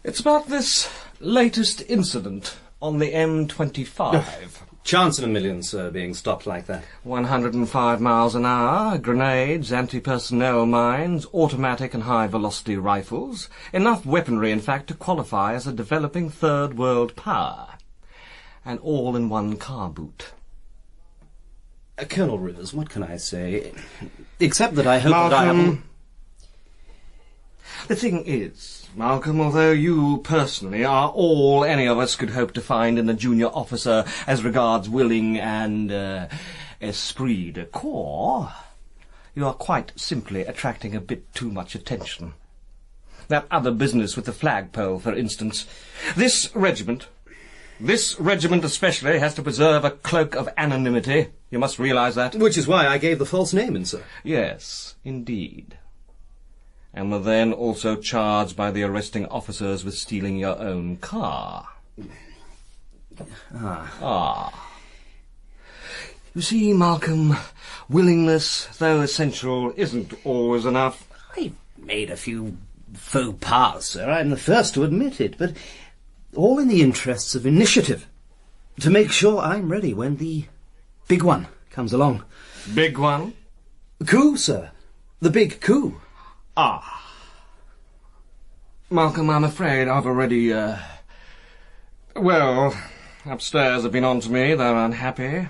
It's about this latest incident on the M25. Chance in a million, sir, being stopped like that. 105 miles an hour, grenades, anti-personnel mines, automatic and high-velocity rifles. Enough weaponry, in fact, to qualify as a developing third world power. And all in one car boot. Colonel Rivers, what can I say? Except that I hope Malcolm, the thing is, Malcolm, although you personally are all any of us could hope to find in a junior officer as regards willing and esprit de corps, you are quite simply attracting a bit too much attention. That other business with the flagpole, for instance. This regiment especially has to preserve a cloak of anonymity. You must realise that. Which is why I gave the false name in, sir. Yes, indeed. And were then also charged by the arresting officers with stealing your own car. You see, Malcolm, willingness, though essential, isn't always enough. I've made a few faux pas, sir. I'm the first to admit it, but all in the interests of initiative. To make sure I'm ready when the big one comes along. Big one? Coup, sir. The big coup. Malcolm, I'm afraid I've already, well, upstairs have been on to me. They're unhappy.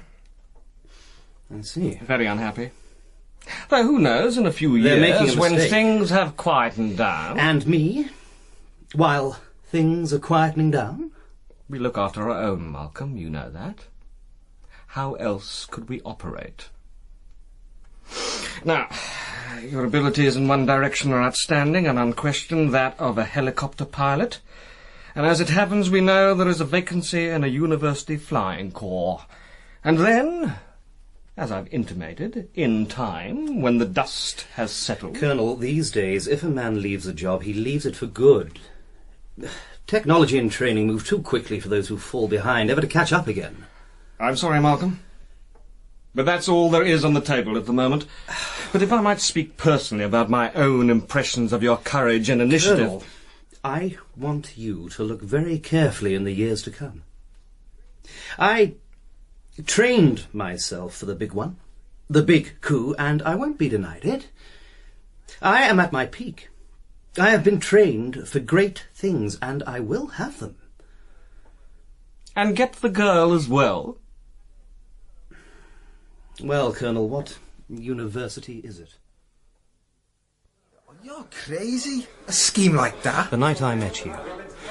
I see. Very unhappy. Though who knows, in a few years, when things have quietened down... And me? While things are quietening down? We look after our own, Malcolm, you know that. How else could we operate? Now, your abilities in one direction are outstanding and unquestioned, that of a helicopter pilot. And as it happens, we know there is a vacancy in a university flying corps. And then, as I've intimated, in time, when the dust has settled... Colonel, these days, if a man leaves a job, he leaves it for good. Technology and training move too quickly for those who fall behind, ever to catch up again. I'm sorry, Malcolm, but that's all there is on the table at the moment. But if I might speak personally about my own impressions of your courage and initiative... Colonel, I want you to look very carefully in the years to come. I trained myself for the big one, the big coup, and I won't be denied it. I am at my peak. I have been trained for great things, and I will have them. And get the girl as well? Well, Colonel, what university is it? You're crazy. A scheme like that. The night I met you,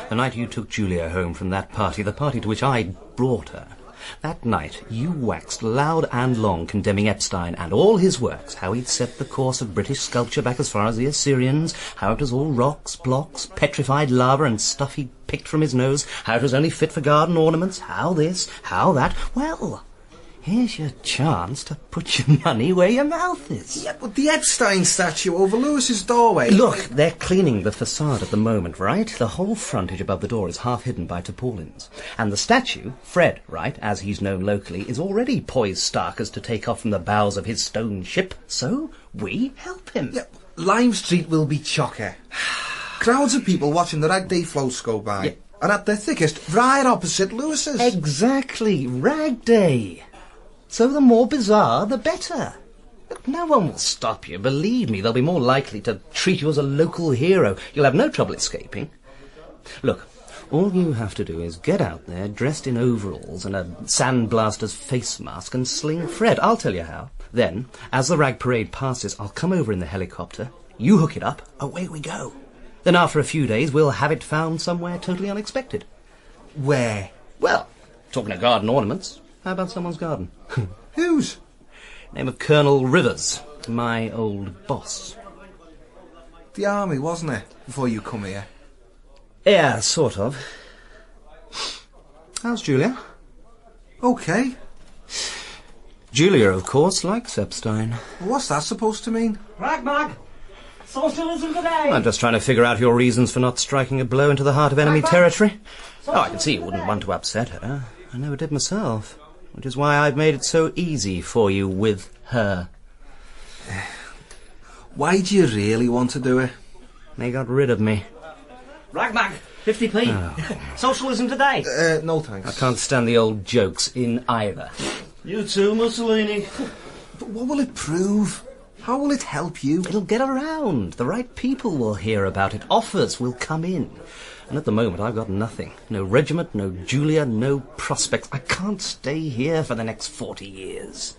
the night you took Julia home from that party, the party to which I brought her, that night you waxed loud and long condemning Epstein and all his works, how he'd set the course of British sculpture back as far as the Assyrians, how it was all rocks, blocks, petrified lava and stuff he'd picked from his nose, how it was only fit for garden ornaments, how this, how that. Well, here's your chance to put your money where your mouth is. Yeah, but the Epstein statue over Lewis's doorway... Look, they're cleaning the facade at the moment, right? The whole frontage above the door is half hidden by tarpaulins. And the statue, Fred, right, as he's known locally, is already poised stark as to take off from the bows of his stone ship. So we help him. Yeah, Lime Street will be chocker. Crowds of people watching the Rag Day floats go by. Yeah. And at their thickest, right opposite Lewis's. Exactly, Rag Day. So the more bizarre, the better. Look, no one will stop you. Believe me, they'll be more likely to treat you as a local hero. You'll have no trouble escaping. Look, all you have to do is get out there, dressed in overalls and a sandblaster's face mask, and sling Fred. I'll tell you how. Then, as the rag parade passes, I'll come over in the helicopter, you hook it up, away we go. Then after a few days, we'll have it found somewhere totally unexpected. Where? Well, talking of garden ornaments... How about someone's garden? Whose? Name of Colonel Rivers, my old boss. The army, wasn't it, before you come here? Yeah, sort of. How's Julia? Okay. Julia, of course, likes Epstein. What's that supposed to mean? Ragmag! Socialism today! I'm just trying to figure out your reasons for not striking a blow into the heart of enemy territory. Oh, I can see you wouldn't want to upset her. I never did myself. Which is why I've made it so easy for you with her. Why do you really want to do it? They got rid of me. Ragmag, 50p. Oh. Socialism today. No thanks. I can't stand the old jokes in either. You too, Mussolini. But what will it prove? How will it help you? It'll get around. The right people will hear about it. Offers will come in. And at the moment, I've got nothing. No regiment, no Julia, no prospects. I can't stay here for the next 40 years.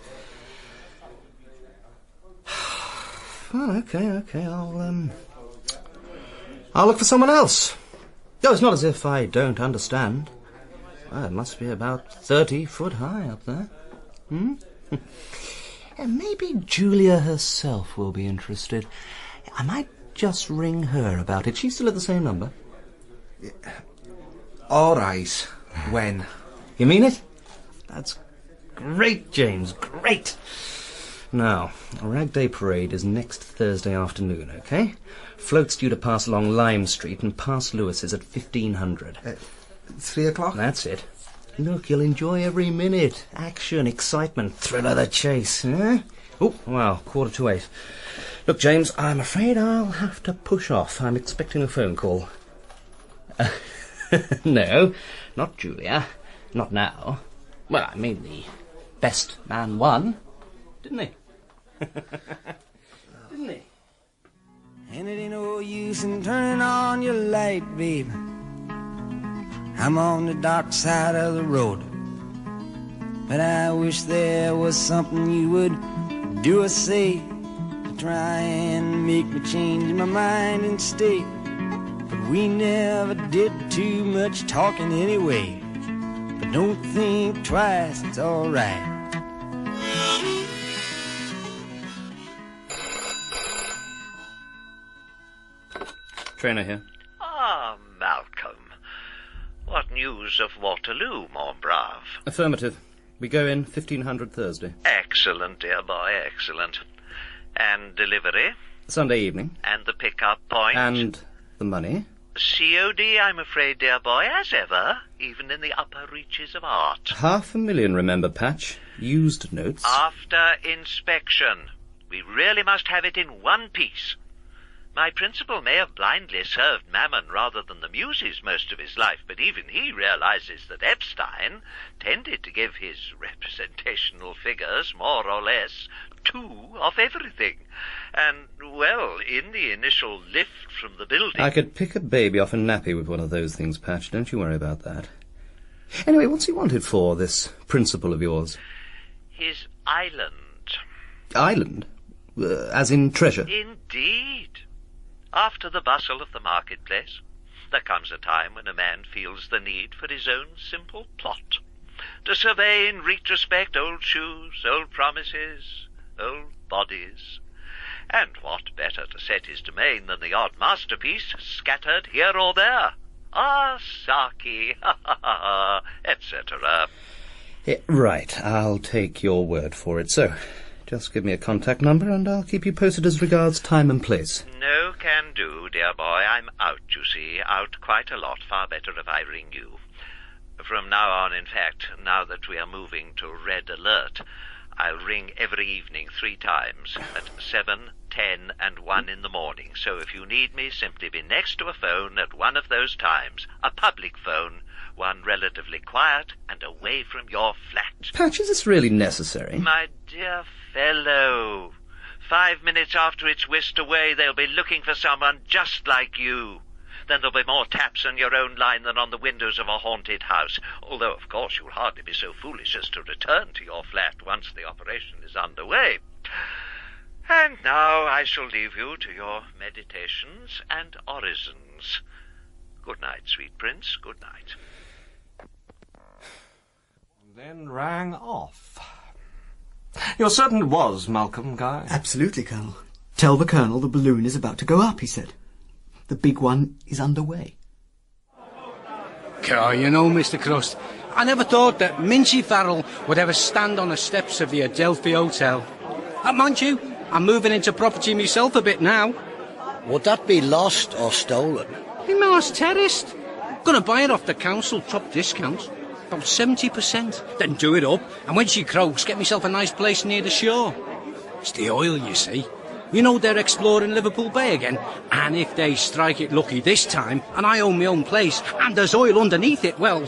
Well, okay, I'll look for someone else. No, it's not as if I don't understand. Well, it must be about 30 foot high up there. And maybe Julia herself will be interested. I might just ring her about it. She's still at the same number. All right. When? You mean it? That's great, James, great. Now, a Rag Day parade is next Thursday afternoon, OK? Float's due to pass along Lime Street and past Lewis's at 1500. 3 o'clock? That's it. Look, you'll enjoy every minute. Action, excitement, thrill of the chase, eh? Oh, well, 7:45. Look, James, I'm afraid I'll have to push off. I'm expecting a phone call. No, not Julia. Not now. Well, I mean, the best man won, didn't he? Didn't he? And it ain't no use in turning on your light, babe. I'm on the dark side of the road. But I wish there was something you would do or say to try and make me change my mind and stay. But we never did too much talking anyway. But don't think twice, it's alright. Trainer here. Ah, Malcolm. What news of Waterloo, mon brave? Affirmative. We go in 1500 Thursday. Excellent, dear boy, excellent. And delivery? Sunday evening. And the pick-up point? And the money? COD, I'm afraid, dear boy, as ever, even in the upper reaches of art. $500,000, remember, Patch. Used notes. After inspection. We really must have it in one piece. My principal may have blindly served Mammon rather than the Muses most of his life, but even he realizes that Epstein tended to give his representational figures more or less two of everything. And, well, in the initial lift from the building... I could pick a baby off a nappy with one of those things, Patch. Don't you worry about that. Anyway, what's he wanted for, this principal of yours? His island. Island? As in treasure? Indeed. After the bustle of the marketplace, there comes a time when a man feels the need for his own simple plot, to survey in retrospect old shoes, old promises, old bodies. And what better to set his domain than the odd masterpiece scattered here or there? Ah, Saki, ha ha ha, etc. Right, I'll take your word for it. So, just give me a contact number and I'll keep you posted as regards time and place. No can do, dear boy. I'm out, you see. Out quite a lot. Far better if I ring you. From now on, in fact, now that we are moving to red alert, I'll ring every evening 3 times, at 7, 10 and 1 in the morning. So if you need me, simply be next to a phone at one of those times. A public phone, one relatively quiet and away from your flat. Patch, is this really necessary? My dear fellow, 5 minutes after it's whisked away, they'll be looking for someone just like you. Then there'll be more taps on your own line than on the windows of a haunted house. Although, of course, you'll hardly be so foolish as to return to your flat once the operation is underway. And now I shall leave you to your meditations and orisons. Good night, sweet prince. Good night. Then rang off. You're certain it was Malcolm, Guy? Absolutely, Colonel. Tell the Colonel the balloon is about to go up, he said. The big one is underway. God, you know, Mr. Crust, I never thought that Minty Farrell would ever stand on the steps of the Adelphi Hotel. Mind you, I'm moving into property myself a bit now. Would that be lost or stolen? My ma's terraced. Gonna buy it off the council, top discount. About 70%. Then do it up, and when she croaks, get myself a nice place near the shore. It's the oil, you see. You know they're exploring Liverpool Bay again, and if they strike it lucky this time, and I own my own place, and there's oil underneath it, well,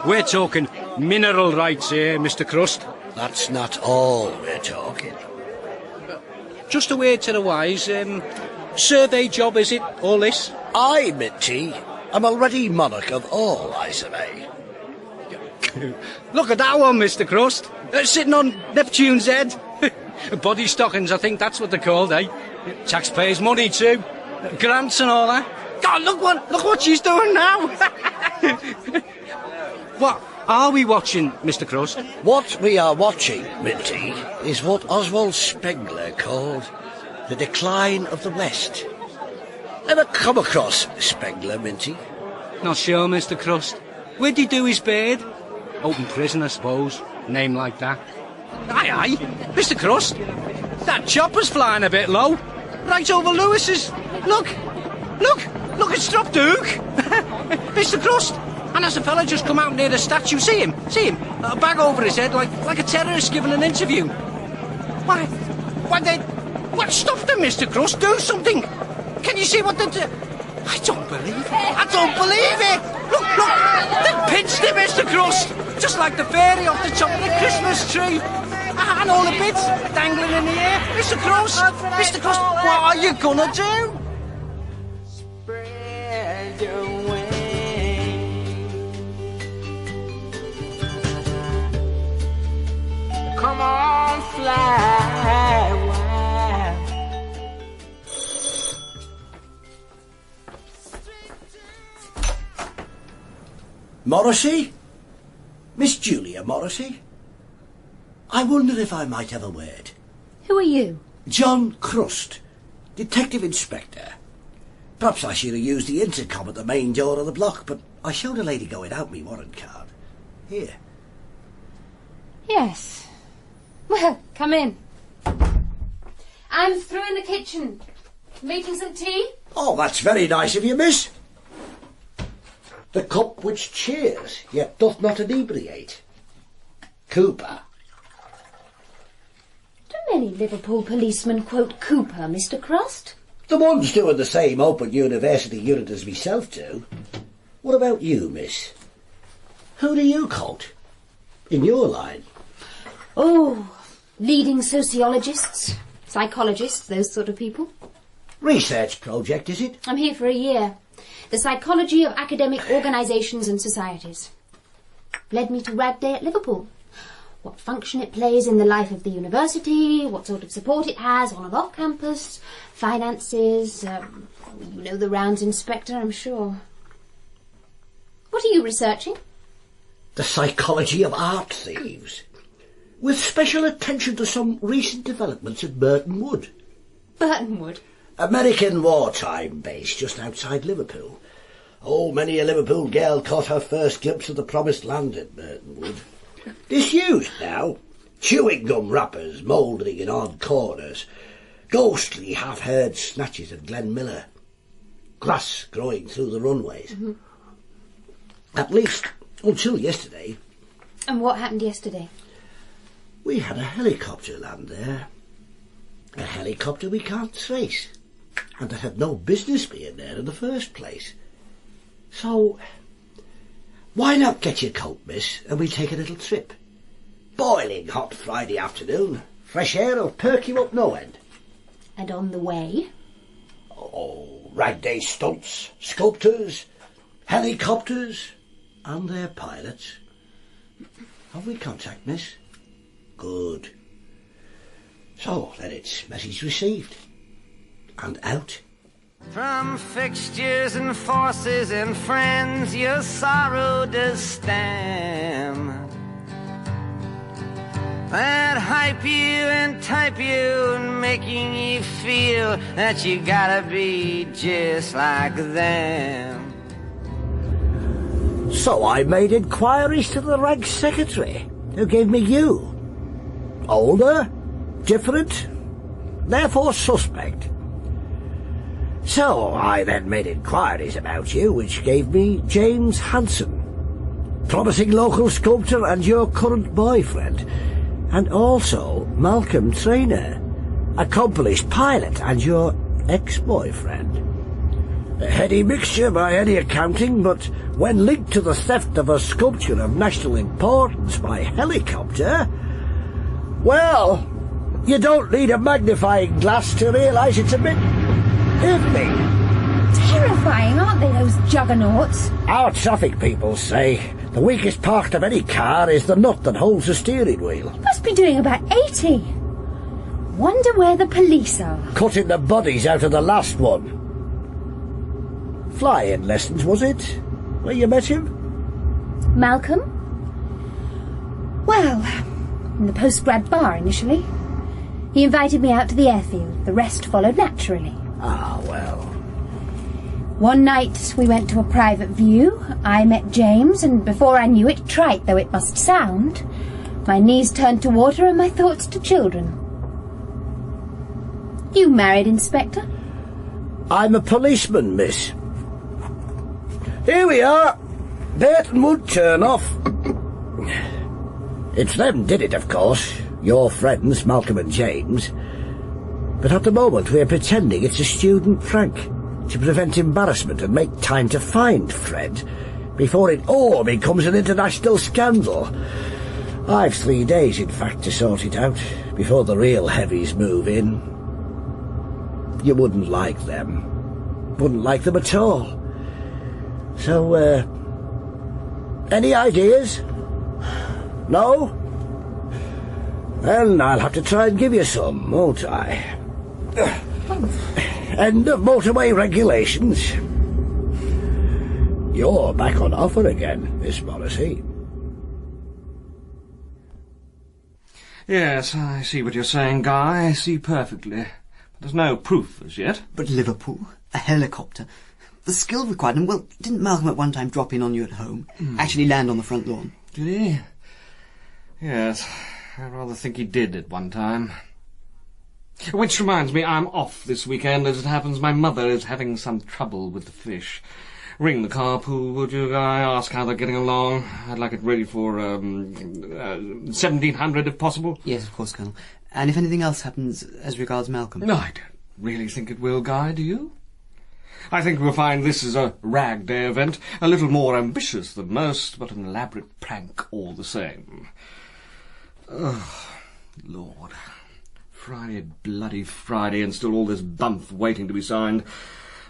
we're talking mineral rights here, Mr. Crust. That's not all we're talking. Just a word to the wise, survey job, is it, all this? Aye, Minty. I'm already monarch of all, I survey. Look at that one, Mr. Crust. Sitting on Neptune's head. Body stockings, I think that's what they're called, eh? Taxpayers' money, too. Grants and all that. God, look what she's doing now. What are we watching, Mr. Crust? What we are watching, Minty, is what Oswald Spengler called the decline of the West. Ever come across Spengler, Minty? Not sure, Mr. Crust. Where'd he do his bed? Open prison, I suppose. Name like that. Aye, Mr. Crust. That chopper's flying a bit low. Right over Lewis's. Look, it's dropped Duke. Mr. Crust. And as a fella just come out near the statue, see him? A bag over his head like a terrorist giving an interview. What stopped them, Mr. Crust? Do something. Can you see what they do? I don't believe it. Look, they pinched him, Mr. Crust. Just like the fairy off the top of the Christmas tree. And all the bits dangling in the air. Mr. Crust, what are you gonna do? Spread your wings. Come on, fly wild. Morrissey? Miss Julia Morrissey? I wonder if I might have a word. Who are you? John Crust, Detective Inspector. Perhaps I should have used the intercom at the main door of the block, but I showed a lady going out me warrant card. Here. Yes. Well, come in. I'm through in the kitchen. Making some tea? Oh, that's very nice of you, miss. The cup which cheers, yet doth not inebriate. Cooper. Do many Liverpool policemen quote Cooper, Mr. Crust? The ones doing the same Open University unit as myself do. What about you, miss? Who do you quote? In your line? Oh, leading sociologists, psychologists, those sort of people. Research project, is it? I'm here for a year. The psychology of academic organisations and societies. Led me to Rag Day at Liverpool. What function it plays in the life of the university, what sort of support it has on and off campus, finances, you know the rounds, Inspector, I'm sure. What are you researching? The psychology of art thieves, with special attention to some recent developments at Burton Wood. Burton Wood? American wartime base just outside Liverpool. Oh, many a Liverpool girl caught her first glimpse of the promised land at Burton Wood. Disused now. Chewing gum wrappers mouldering in odd corners. Ghostly half-heard snatches of Glen Miller. Grass growing through the runways. Mm-hmm. At least until yesterday. And what happened yesterday? We had a helicopter land there. A helicopter we can't trace. And that had no business being there in the first place. So, why not get your coat, miss, and we take a little trip? Boiling hot Friday afternoon. Fresh air'll perk you up no end. And on the way? Oh, rag day stunts, sculptors, helicopters, and their pilots. Have we contact, miss? Good. So, then it's message received. And out. From fixtures and forces and friends your sorrow does stem, that hype you and type you and making you feel that you gotta be just like them. So I made inquiries to the rank secretary, who gave me you. Older, different, therefore suspect. So I then made inquiries about you, which gave me James Hanson, promising local sculptor and your current boyfriend, and also Malcolm Trainer, accomplished pilot and your ex-boyfriend. A heady mixture by any accounting, but when linked to the theft of a sculpture of national importance by helicopter, well, you don't need a magnifying glass to realise it's a bit iffy. Terrifying, aren't they, those juggernauts? Our traffic people say the weakest part of any car is the nut that holds the steering wheel. Must be doing about 80. Wonder where the police are. Cutting the bodies out of the last one. Flying lessons, was it? Where you met him? Malcolm? Well, in the postgrad bar initially. He invited me out to the airfield. The rest followed naturally. Ah, well. One night we went to a private view. I met James, and before I knew it, trite though it must sound, my knees turned to water and my thoughts to children. You married, Inspector? I'm a policeman, miss. Here we are. Burton Wood turn off. It's them did it, of course. Your friends, Malcolm and James. But at the moment we're pretending it's a student prank to prevent embarrassment and make time to find Fred before it all becomes an international scandal. I've 3 days, in fact, to sort it out before the real heavies move in. You wouldn't like them. Wouldn't like them at all. So, any ideas? No? Then I'll have to try and give you some, won't I? End of motorway regulations. You're back on offer again, Miss Morrissey. Yes, I see what you're saying, Guy. I see perfectly. But there's no proof as yet. But Liverpool, a helicopter. The skill required, and well, didn't Malcolm at one time drop in on you at home? Actually land on the front lawn? Did he? Yes, I rather think he did at one time. Which reminds me, I'm off this weekend. As it happens, my mother is having some trouble with the fish. Ring the carpool, would you, Guy? Ask how they're getting along. I'd like it ready for 1700, if possible. Yes, of course, Colonel. And if anything else happens as regards Malcolm? No, I don't really think it will, Guy, do you? I think we'll find this is a rag day event, a little more ambitious than most, but an elaborate prank all the same. Oh, Lord. Friday, bloody Friday, and still all this bump waiting to be signed.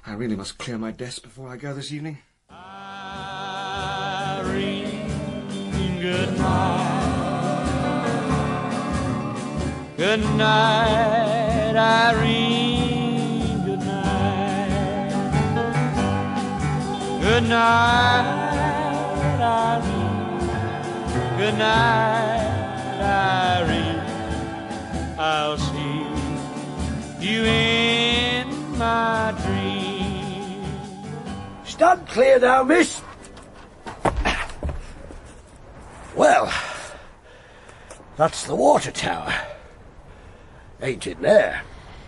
I really must clear my desk before I go this evening. Irene, good night. Good night, Irene. Good night. Good night, Irene. Good night, Irene. I'll see you in my dream. Stand clear now, miss. Well, that's the water tower. Ain't it there?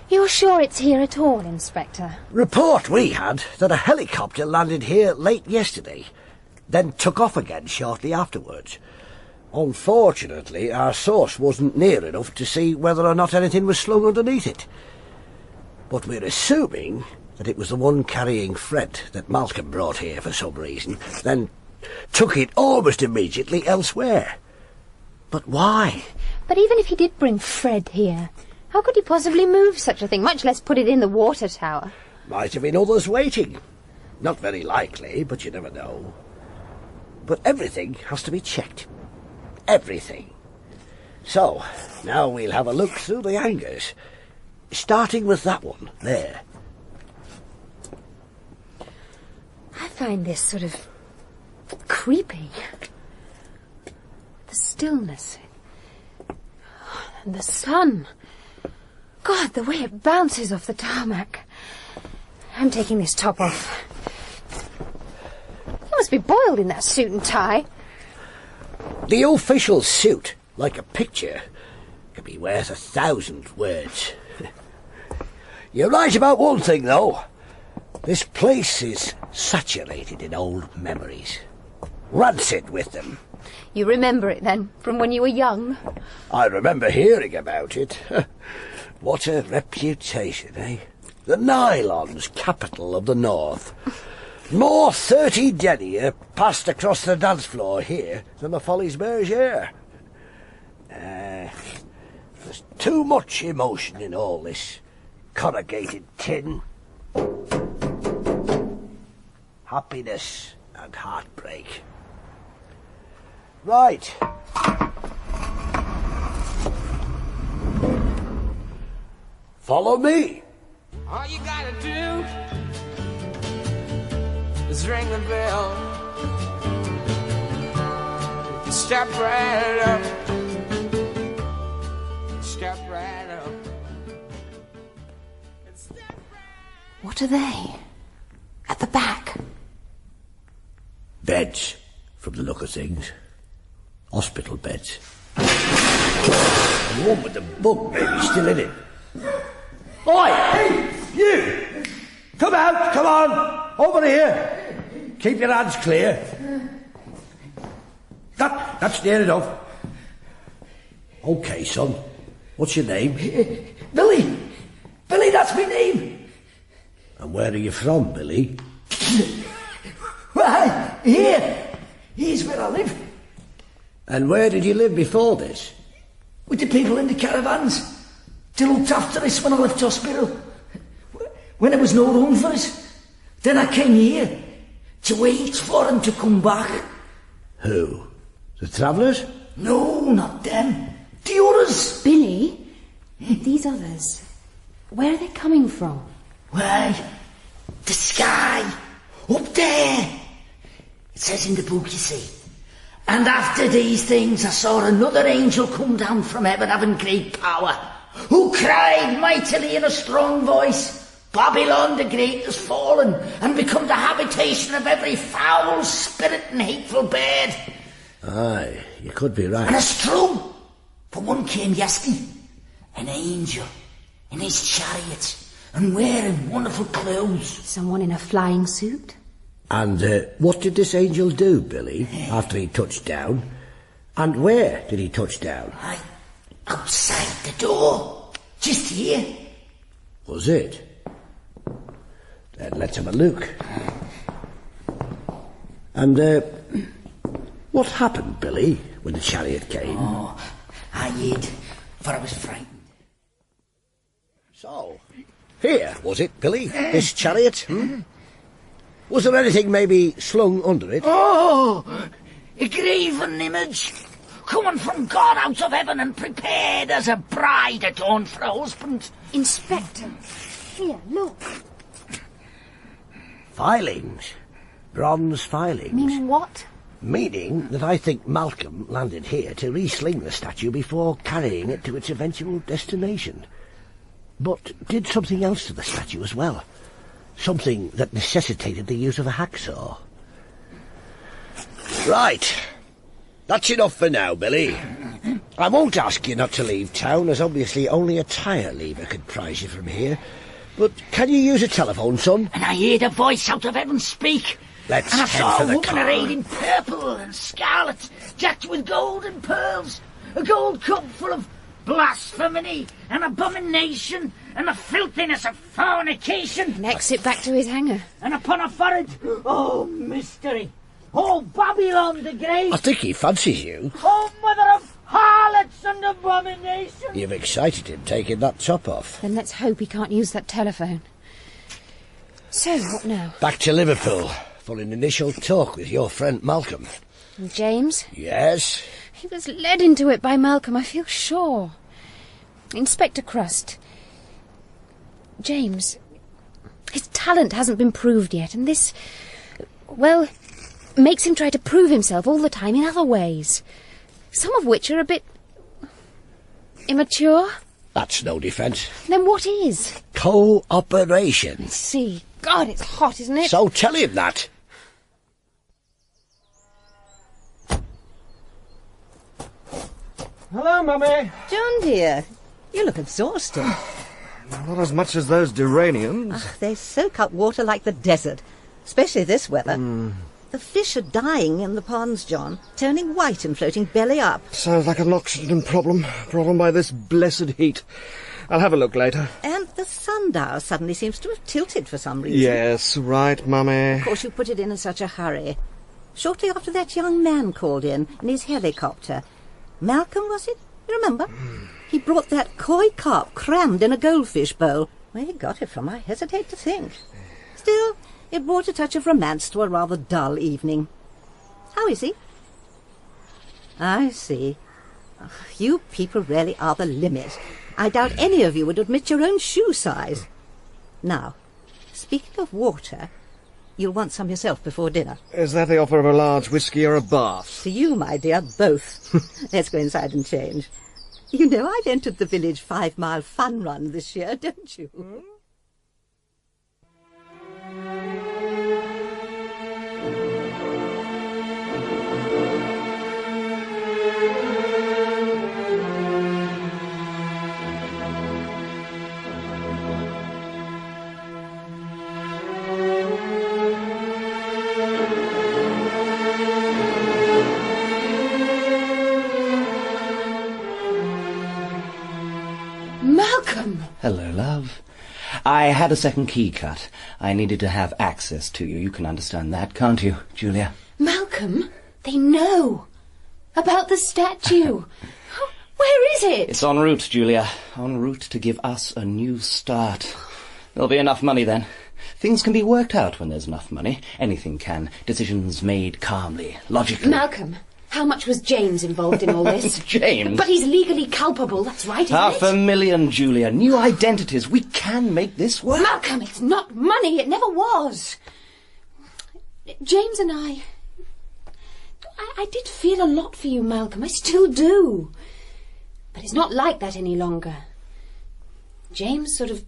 You're sure it's here at all, Inspector? Report we had that a helicopter landed here late yesterday, then took off again shortly afterwards. Unfortunately, our source wasn't near enough to see whether or not anything was slung underneath it. But we're assuming that it was the one carrying Fred that Malcolm brought here for some reason, then took it almost immediately elsewhere. But why? But even if he did bring Fred here, how could he possibly move such a thing, much less put it in the water tower? Might have been others waiting. Not very likely, but you never know. But everything has to be checked. Everything. So, now we'll have a look through the hangars, starting with that one there. I find this sort of creepy. The stillness. And the sun. God, the way it bounces off the tarmac. I'm taking this top off. You must be boiled in that suit and tie. The official suit, like a picture, can be worth 1,000 words. You're right about one thing, though. This place is saturated in old memories. Rancid with them. You remember it, then, from when you were young? I remember hearing about it. What a reputation, eh? The nylon's capital of the North. More 30 denier passed across the dance floor here than the Folies Bergère. There's too much emotion in all this corrugated tin. Happiness and heartbreak. Right. Follow me. All you gotta do is ring the bell. Step right up. Step right up. What are they? At the back? Beds, from the look of things. Hospital beds. The one with the bug baby still in it. Oi! Hey, you! Come out, come on! Over here! Keep your hands clear. That's near enough. OK, son. What's your name? Billy! Billy, that's my name! And where are you from, Billy? Why, here! Here's where I live. And where did you live before this? With the people in the caravans. They looked after us when I left hospital. When there was no room for us. Then I came here to wait for them to come back. Who? The travellers? No, not them. The others. Billy? These others. Where are they coming from? Why, the sky. Up there. It says in the book, you see. And after these things I saw another angel come down from heaven having great power, who cried mightily in a strong voice, Babylon the Great has fallen and become the habitation of every foul spirit and hateful bird. Aye, you could be right. And it's true. For one came yesterday, an angel, in his chariot, and wearing wonderful clothes. Someone in a flying suit? And what did this angel do, Billy, after he touched down? And where did he touch down? Outside the door. Just here. Was it? Then let's have a look. And, what happened, Billy, when the chariot came? Oh, I hid, for I was frightened. So, here, was it, Billy, this chariot? Was there anything maybe slung under it? Oh, a graven image, coming from God out of heaven and prepared as a bride adorned for a husband. Inspector, here, look. Filings. Bronze filings. Meaning what? Meaning that I think Malcolm landed here to re-sling the statue before carrying it to its eventual destination. But did something else to the statue as well. Something that necessitated the use of a hacksaw. Right. That's enough for now, Billy. I won't ask you not to leave town, as obviously only a tyre lever could prise you from here. But can you use a telephone, son? And I heard a voice out of heaven speak. Let's and I head saw for a the woman car. arrayed in purple and scarlet, decked with gold and pearls, a gold cup full of blasphemy and abomination and the filthiness of fornication. Next it back to his hangar. And upon her forehead, oh, mystery, oh, Babylon the Great, I think he fancies you. oh, mother of harlots and abomination. You've excited him taking that top off. Then let's hope he can't use that telephone. So, what now? Back to Liverpool for an initial talk with your friend Malcolm. And James? Yes? He was led into it by Malcolm, I feel sure. Inspector Crust. James, his talent hasn't been proved yet, and this, well, makes him try to prove himself all the time in other ways. Some of which are a bit immature. That's no defence. Then what is? Cooperation. See, God, it's hot, isn't it? So tell him that. Hello, Mummy. John, dear, you look exhausted. Not as much as those geraniums. They soak up water like the desert, especially this weather. The fish are dying in the ponds, John, turning white and floating belly up. Sounds like an oxygen problem brought on by this blessed heat. I'll have a look later. And the sundial suddenly seems to have tilted for some reason. Yes, right, Mummy. Of course, you put it in such a hurry. Shortly after that young man called in his helicopter. Malcolm, was it? You remember? He brought that koi carp crammed in a goldfish bowl. Where he got it from, I hesitate to think. Still, it brought a touch of romance to a rather dull evening. How is he? I see. You people really are the limit. I doubt any of you would admit your own shoe size. Now, speaking of water, you'll want some yourself before dinner. Is that the offer of a large whiskey or a bath? To you, my dear, both. Let's go inside and change. You know I've entered the village 5-mile fun run this year, don't you? Malcolm! Hello, love. I had a second key cut. I needed to have access to you. You can understand that, can't you, Julia? Malcolm, they know about the statue. Where is it? It's en route, Julia. En route to give us a new start. There'll be enough money then. Things can be worked out when there's enough money. Anything can. Decisions made calmly, logically. Malcolm, how much was James involved in all this? James? But he's legally culpable, that's right, isn't it? $500,000, Julia. New identities. We can make this work. Malcolm, it's not money. It never was. James and I did feel a lot for you, Malcolm. I still do. But it's not like that any longer. James sort of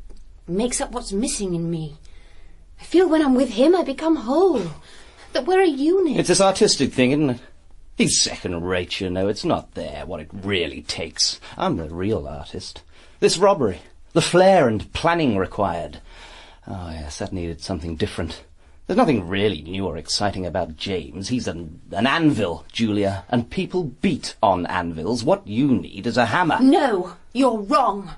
makes up what's missing in me. I feel when I'm with him I become whole, that we're a unit. It's this artistic thing, isn't it? He's second-rate, you know. It's not there, what it really takes. I'm the real artist. This robbery, the flair and planning required. Oh, yes, that needed something different. There's nothing really new or exciting about James. He's an anvil, Julia, and people beat on anvils. What you need is a hammer. No, you're wrong.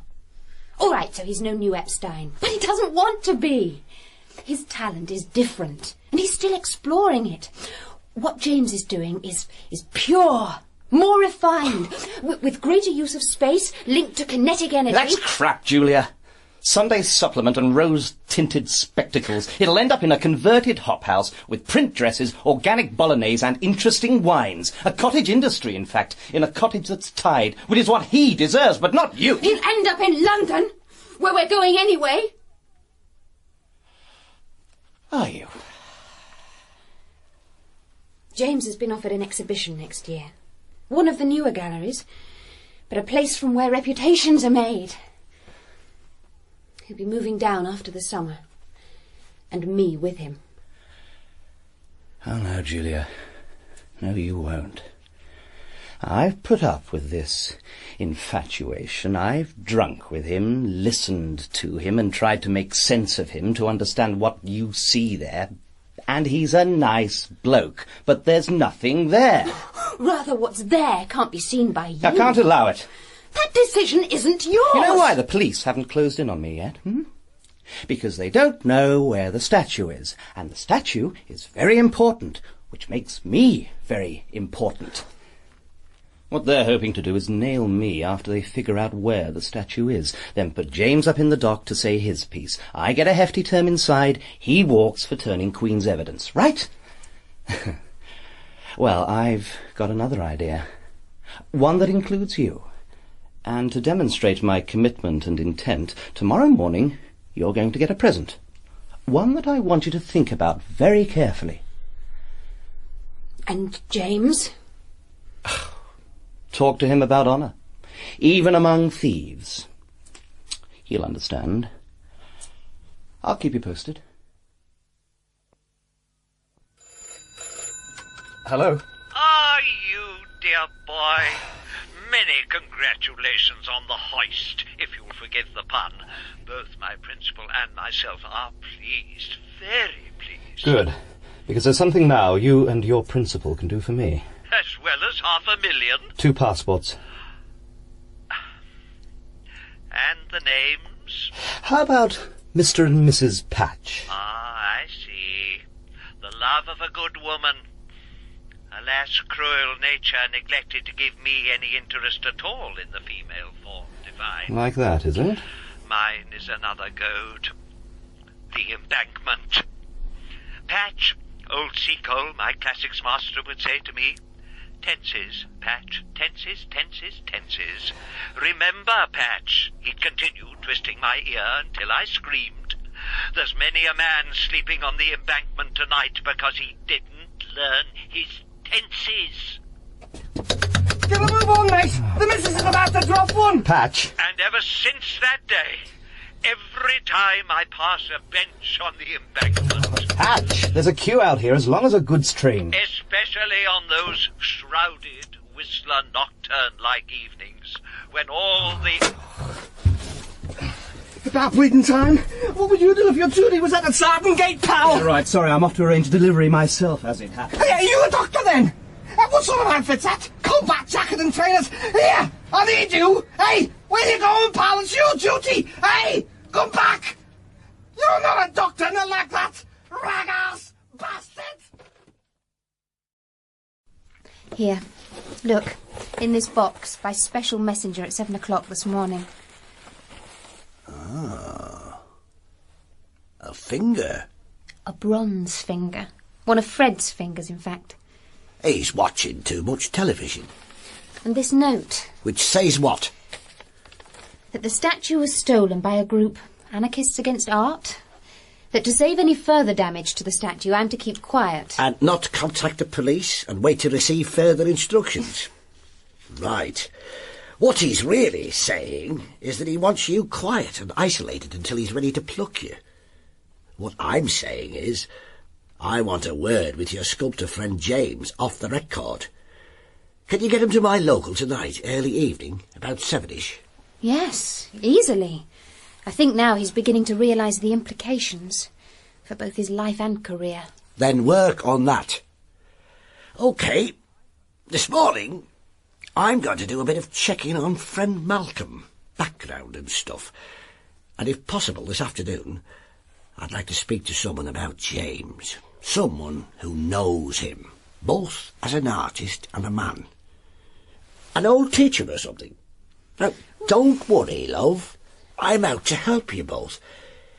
All right, so he's no new Epstein, but he doesn't want to be. His talent is different, and he's still exploring it. What James is doing is pure, more refined, with greater use of space, linked to kinetic energy. That's crap, Julia. Sunday supplement and rose-tinted spectacles. It'll end up in a converted hophouse with print dresses, organic bolognese and interesting wines. A cottage industry, in fact, in a cottage that's tied, which is what he deserves, but not you. He'll end up in London, where we're going anyway. Are you? James has been offered an exhibition next year. One of the newer galleries, but a place from where reputations are made. He'll be moving down after the summer, and me with him. Oh, no, Julia. No, you won't. I've put up with this infatuation. I've drunk with him, listened to him, and tried to make sense of him, to understand what you see there. And he's a nice bloke, but there's nothing there. Rather, what's there can't be seen by you. I can't allow it. That decision isn't yours. You know why the police haven't closed in on me yet? Because they don't know where the statue is. And the statue is very important, which makes me very important. What they're hoping to do is nail me after they figure out where the statue is, then put James up in the dock to say his piece. I get a hefty term inside, he walks for turning Queen's evidence, right? Well, I've got another idea. One that includes you. And to demonstrate my commitment and intent, tomorrow morning you're going to get a present. One that I want you to think about very carefully. And James? Talk to him about honour. Even among thieves. He'll understand. I'll keep you posted. Hello? Ah, you dear boy. Many congratulations on the hoist, if you'll forgive the pun. Both my principal and myself are pleased, very pleased. Good, because there's something now you and your principal can do for me. As well as 500,000. 2 passports. And the names? How about Mr. and Mrs. Patch? Ah, I see. The love of a good woman. Alas, cruel nature neglected to give me any interest at all in the female form divine. Like that, is it? Mine is another goad. The embankment. Patch, old Seacole, my classics master, would say to me, tenses, Patch, tenses, tenses, tenses. Remember, Patch, he'd continue, twisting my ear until I screamed. There's many a man sleeping on the embankment tonight because he didn't learn his tenses. Get a move on, mate! The missus is about to drop one! Patch. And ever since that day, every time I pass a bench on the embankment... Patch! There's a queue out here as long as a goods train. Especially on those shrouded, Whistler nocturne-like evenings, when all the... About bleeding time. What would you do if your duty was at the Sarton Gate, pal? Right, sorry, I'm off to arrange delivery myself, as it happens. Hey, are you a doctor, then? What sort of outfit's that? Combat jacket and trainers? Here, I need you. Hey, where you going, pal? It's your duty. Hey, come back. You're not a doctor, not like that. Rag-ass bastard. Here, look, in this box, by special messenger at 7 o'clock this morning. Ah. A finger. A bronze finger. One of Fred's fingers, in fact. He's watching too much television. And this note. Which says what? That the statue was stolen by a group, Anarchists Against Art. That to save any further damage to the statue, I'm to keep quiet. And not contact the police and wait to receive further instructions. Right. What he's really saying is that he wants you quiet and isolated until he's ready to pluck you. What I'm saying is, I want a word with your sculptor friend James off the record. Can you get him to my local tonight, early evening, about 7ish? Yes, easily. I think now he's beginning to realise the implications for both his life and career. Then work on that. OK. This morning, I'm going to do a bit of checking on friend Malcolm, background and stuff. And if possible this afternoon, I'd like to speak to someone about James. Someone who knows him, both as an artist and a man. An old teacher or something. Now, don't worry, love. I'm out to help you both.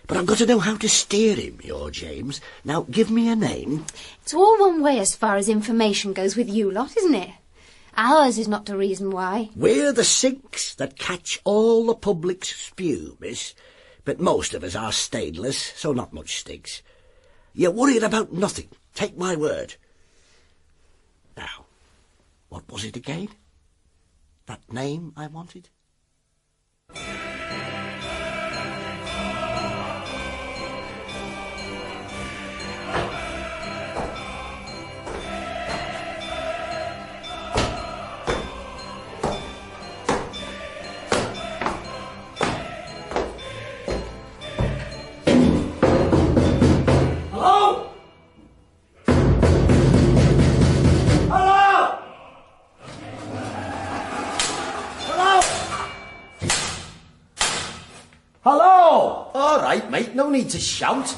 But I've got to know how to steer him, your James. Now, give me a name. It's all one way as far as information goes with you lot, isn't it? Ours is not the reason why. We're the sinks that catch all the public's spew, miss. But most of us are stainless, so not much stinks. You're worried about nothing, take my word. Now, what was it again? That name I wanted? Hello! All right, mate, no need to shout.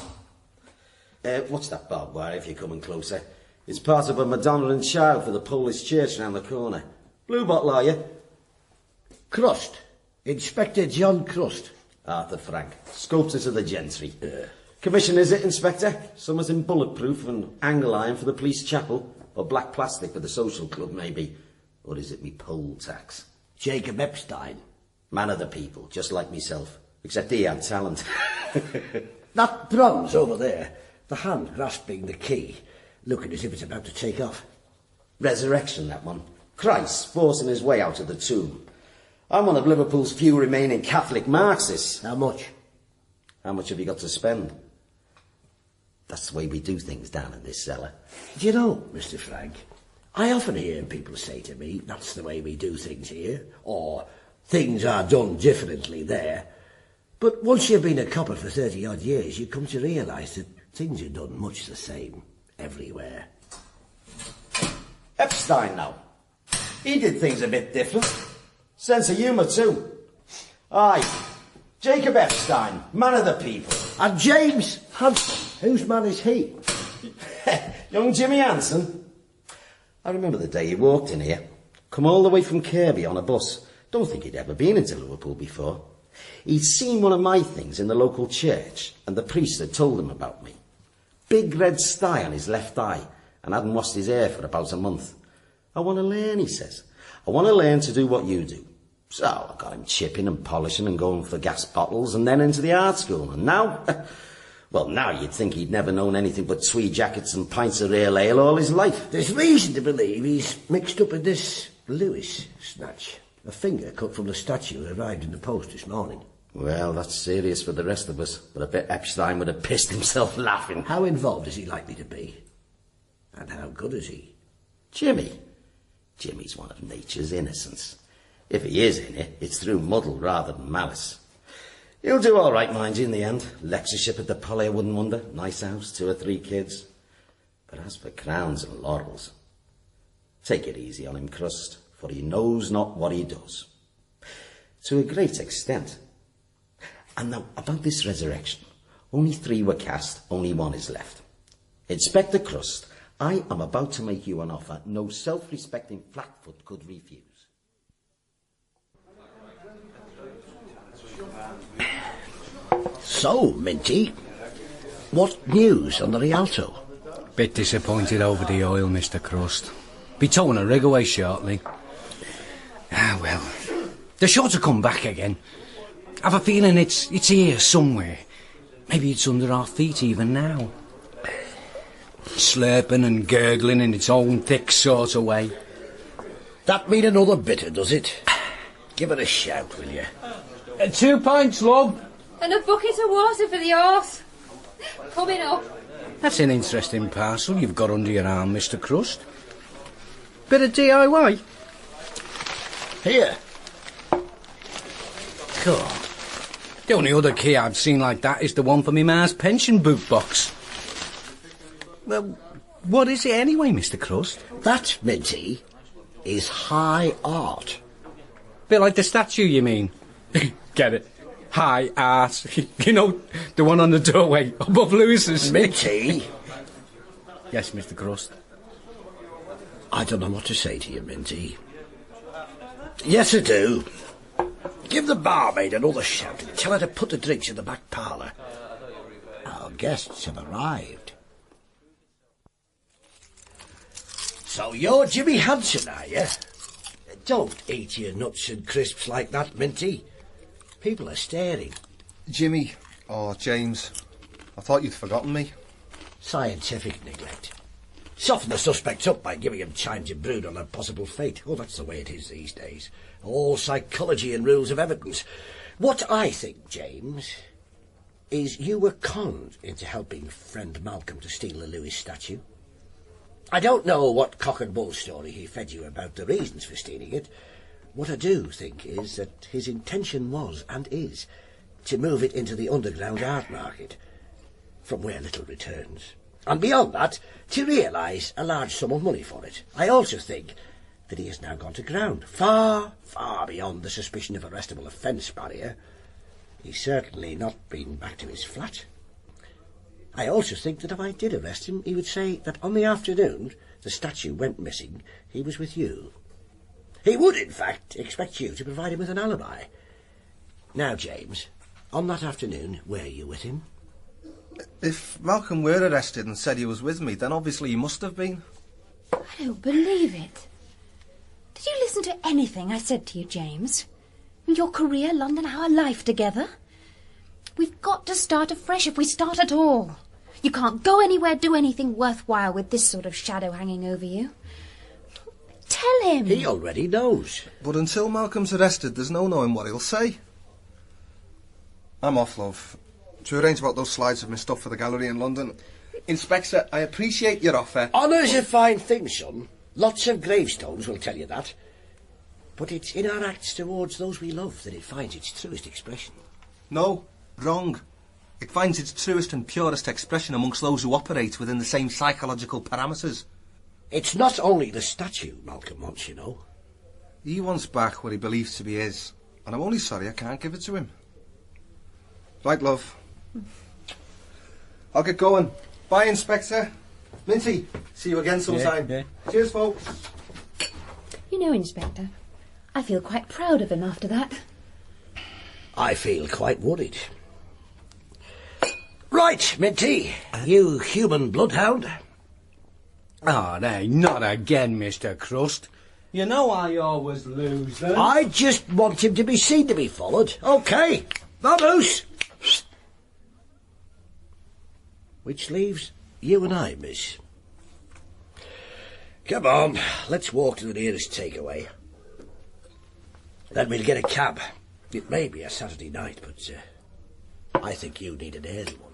What's that barbed wire if you're coming closer? It's part of a Madonna and Child for the Polish church round the corner. Blue bottle, are you? Crust. Inspector John Crust. Arthur Frank. Sculptor to the gentry. Commission, is it, Inspector? Some is in bulletproof and angle iron for the police chapel. Or black plastic for the social club, maybe. Or is it me poll tax? Jacob Epstein. Man of the people, just like myself. Except he had talent. That bronze over there, the hand grasping the key, looking as if it's about to take off. Resurrection, that one. Christ forcing his way out of the tomb. I'm one of Liverpool's few remaining Catholic Marxists. How much? How much have you got to spend? That's the way we do things down in this cellar. Do you know, Mr. Frank, I often hear people say to me, that's the way we do things here, or things are done differently there. But once you've been a copper for 30-odd years, you come to realise that things are done much the same everywhere. Epstein, now. He did things a bit different. Sense of humour, too. Aye. Jacob Epstein, man of the people. And James Hanson, whose man is he? Young Jimmy Hanson. I remember the day he walked in here. Come all the way from Kirby on a bus. Don't think he'd ever been into Liverpool before. He'd seen one of my things in the local church, and the priest had told him about me. Big red sty on his left eye, and hadn't washed his hair for about a month. I want to learn, he says. I want to learn to do what you do. So I got him chipping and polishing and going for gas bottles and then into the art school. And now, well, now you'd think he'd never known anything but tweed jackets and pints of real ale all his life. There's reason to believe he's mixed up in this Lewis snatch. A finger cut from the statue arrived in the post this morning. Well, that's serious for the rest of us, but I bet Epstein would have pissed himself laughing. How involved is he likely to be? And how good is he? Jimmy. Jimmy's one of nature's innocents. If he is in it, it's through muddle rather than malice. He'll do all right, mind you, in the end. Lectureship at the Poly, I wouldn't wonder. Nice house, 2 or 3 kids. But as for crowns and laurels, take it easy on him, Crust, for he knows not what he does. To a great extent. And now, about this resurrection. Only 3 were cast, only 1 is left. Inspector Crust, I am about to make you an offer no self-respecting flatfoot could refuse. So, Minty, what news on the Rialto? Bit disappointed over the oil, Mr. Crust. Be towing a rig away shortly. Ah, well, they're sure to come back again. I've a feeling it's here somewhere. Maybe it's under our feet even now. Slurping and gurgling in its own thick sort of way. That mean another bitter, does it? give it a shout, will you? 2 pints, love. And a bucket of water for the horse. Coming up. That's an interesting parcel you've got under your arm, Mr. Crust. Bit of DIY. Here. God. The only other key I've seen like that is the one for me ma's pension boot box. Well, what is it anyway, Mr. Crust? That, Minty, is high art. Bit like the statue, you mean? Get it? High art. You know, the one on the doorway above Lewis's. Minty? Yes, Mr. Crust. I don't know what to say to you, Minty. Yes, I do. Give the barmaid another shout and tell her to put the drinks in the back parlour. Our guests have arrived. So you're Jimmy Hanson, are you? Don't eat your nuts and crisps like that, Minty. People are staring. Jimmy, or James, I thought you'd forgotten me. Scientific neglect. Soften the suspects up by giving them time to brood on their possible fate. Oh, that's the way it is these days. All psychology and rules of evidence. What I think, James, is you were conned into helping friend Malcolm to steal the Lewis statue. I don't know what cock and bull story he fed you about the reasons for stealing it. What I do think is that his intention was, and is, to move it into the underground art market, from where little returns. And beyond that, to realise a large sum of money for it. I also think that he has now gone to ground, far, far beyond the suspicion of arrestable offence barrier. He's certainly not been back to his flat. I also think that if I did arrest him, he would say that on the afternoon the statue went missing, he was with you. He would, in fact, expect you to provide him with an alibi. Now, James, on that afternoon, were you with him? If Malcolm were arrested and said he was with me, then obviously he must have been. I don't believe it. Did you listen to anything I said to you, James? Your career, London, our life together? We've got to start afresh if we start at all. You can't go anywhere, do anything worthwhile with this sort of shadow hanging over you. Tell him. He already knows. But until Malcolm's arrested, there's no knowing what he'll say. I'm off, love. To arrange about those slides of my stuff for the gallery in London. Inspector, I appreciate your offer. Honour's a fine thing, son. Lots of gravestones will tell you that. But it's in our acts towards those we love that it finds its truest expression. No, wrong. It finds its truest and purest expression amongst those who operate within the same psychological parameters. It's not only the statue Malcolm wants, you know. He wants back what he believes to be his, and I'm only sorry I can't give it to him. Right, love. I'll get going. Bye, Inspector. Minty, see you again sometime. Yeah. Cheers, folks. You know, Inspector, I feel quite proud of him after that. I feel quite worried. Right, Minty, you human bloodhound. Oh, nay, not again, Mr. Crust. You know I always lose them. I just want him to be seen to be followed. OK, vamos. Which leaves you and I, miss. Come on, let's walk to the nearest takeaway. Then we'll get a cab. It may be a Saturday night, but I think you need an early one.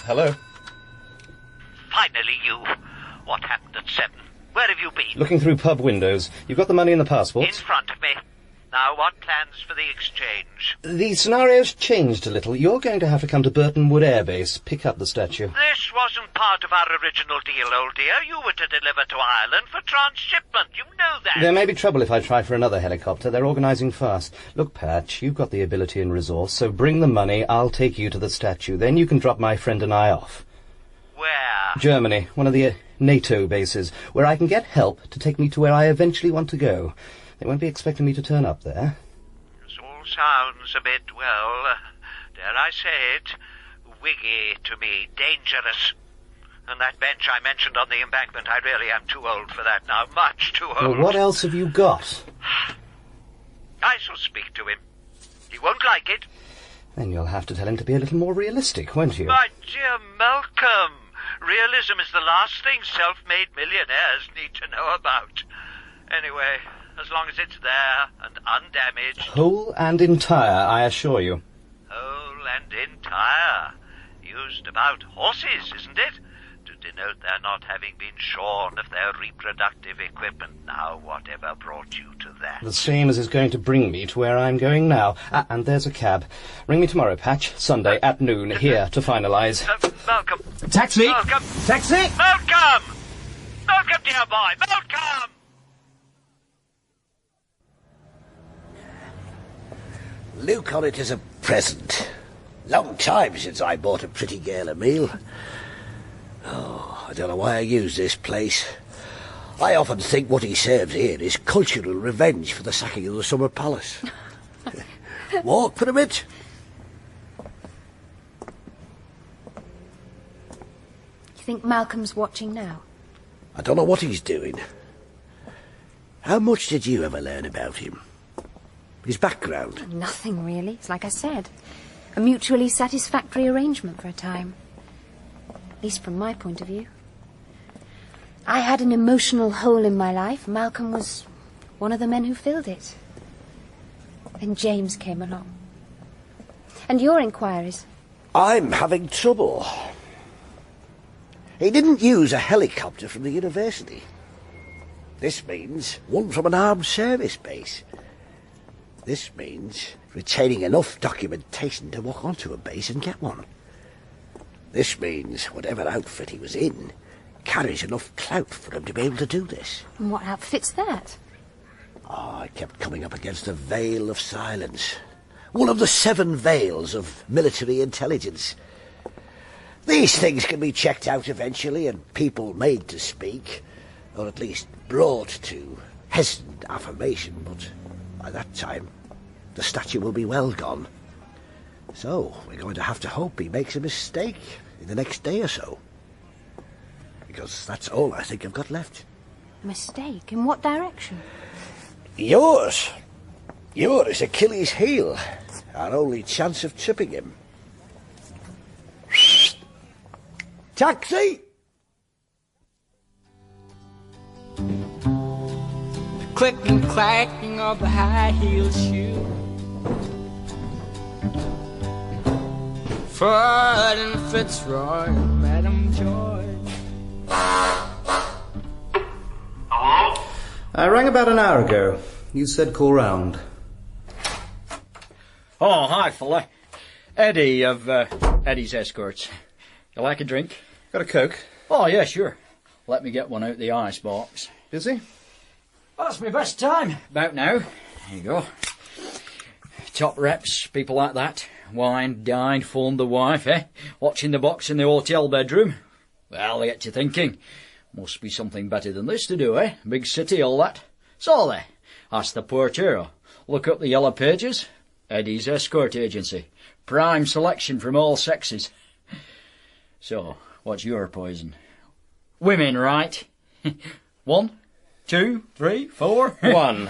Hello. Finally, you. What happened at 7? Where have you been? Looking through pub windows. You've got the money and the passports? In front of me. Now, what plans for the exchange? The scenario's changed a little. You're going to have to come to Burton Wood Air Base, pick up the statue. This wasn't part of our original deal, old dear. You were to deliver to Ireland for transshipment. You know that. There may be trouble if I try for another helicopter. They're organising fast. Look, Patch, you've got the ability and resource, so bring the money, I'll take you to the statue. Then you can drop my friend and I off. Where? Germany, one of the NATO bases, where I can get help to take me to where I eventually want to go. They won't be expecting me to turn up there. This all sounds a bit, well, dare I say it, wiggy to me, dangerous. And that bench I mentioned on the embankment, I really am too old for that now, much too old. Well, what else have you got? I I shall speak to him. He won't like it. Then you'll have to tell him to be a little more realistic, won't you? My dear Malcolm, realism is the last thing self-made millionaires need to know about. Anyway, as long as it's there and undamaged. Whole and entire, I assure you. Whole and entire. Used about horses, isn't it? To denote their not having been shorn of their reproductive equipment. Now, whatever brought you to that? The same as is going to bring me to where I'm going now. And there's a cab. Ring me tomorrow, Patch. Sunday at noon, here to finalise. Malcolm. Taxi! Malcolm! Taxi! Malcolm! Malcolm, dear boy! Malcolm! Luke on it as a present. Long time since I bought a pretty girl a meal. Oh, I don't know why I use this place. I often think what he serves here is cultural revenge for the sacking of the Summer Palace. Walk for a bit. You think Malcolm's watching now? I don't know what he's doing. How much did you ever learn about him? His background? Nothing, really. It's like I said. A mutually satisfactory arrangement for a time. At least from my point of view. I had an emotional hole in my life. Malcolm was one of the men who filled it. Then James came along. And your inquiries? I'm having trouble. He didn't use a helicopter from the university. This means one from an armed service base. This means retaining enough documentation to walk onto a base and get one. This means whatever outfit he was in carries enough clout for him to be able to do this. And what outfit's that? Oh, I kept coming up against a veil of silence. One of the 7 veils of military intelligence. These things can be checked out eventually and people made to speak, or at least brought to hesitant affirmation, but by that time the statue will be well gone. So we're going to have to hope he makes a mistake in the next day or so. Because that's all I think I've got left. A mistake? In what direction? Yours. You're his Achilles' heel. Our only chance of tripping him. Taxi! The click and clacking of the high-heeled shoe. Ford and Fitzroy, Madam Joy. Hello? I rang about an hour ago. You said call round. Oh, hi, fella. Eddie of Eddie's Escorts. You like a drink? Got a Coke? Oh, yeah, sure. Let me get one out the icebox. Busy? That's my best time. About now. There you go. Top reps, people like that. Wine, dine, phoned the wife, eh? Watching the box in the hotel bedroom. Well, they get you thinking. Must be something better than this to do, eh? Big city, all that. So there. Ask the portier. Look up the yellow pages. Eddie's Escort Agency. Prime selection from all sexes. So, what's your poison? Women, right? 1, 2, 3, 4. 1.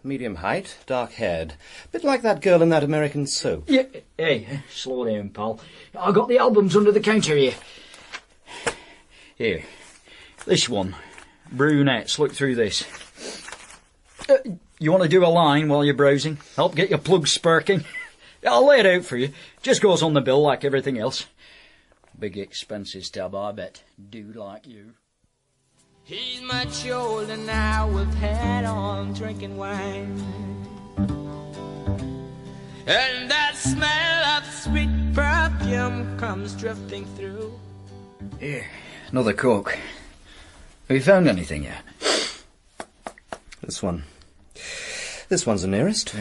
Medium height, dark haired. Bit like that girl in that American soap. Yeah, hey, slow down, pal. I got the albums under the counter here. Here, this one. Brunettes, look through this. You want to do a line while you're browsing? Help get your plugs sparking? I'll lay it out for you. Just goes on the bill like everything else. Big expenses tab, I bet. Dude like you. He's much older now, we've had on drinking wine. And that smell of sweet perfume comes drifting through. Here, another Coke. Have you found anything yet? This one. This one's the nearest.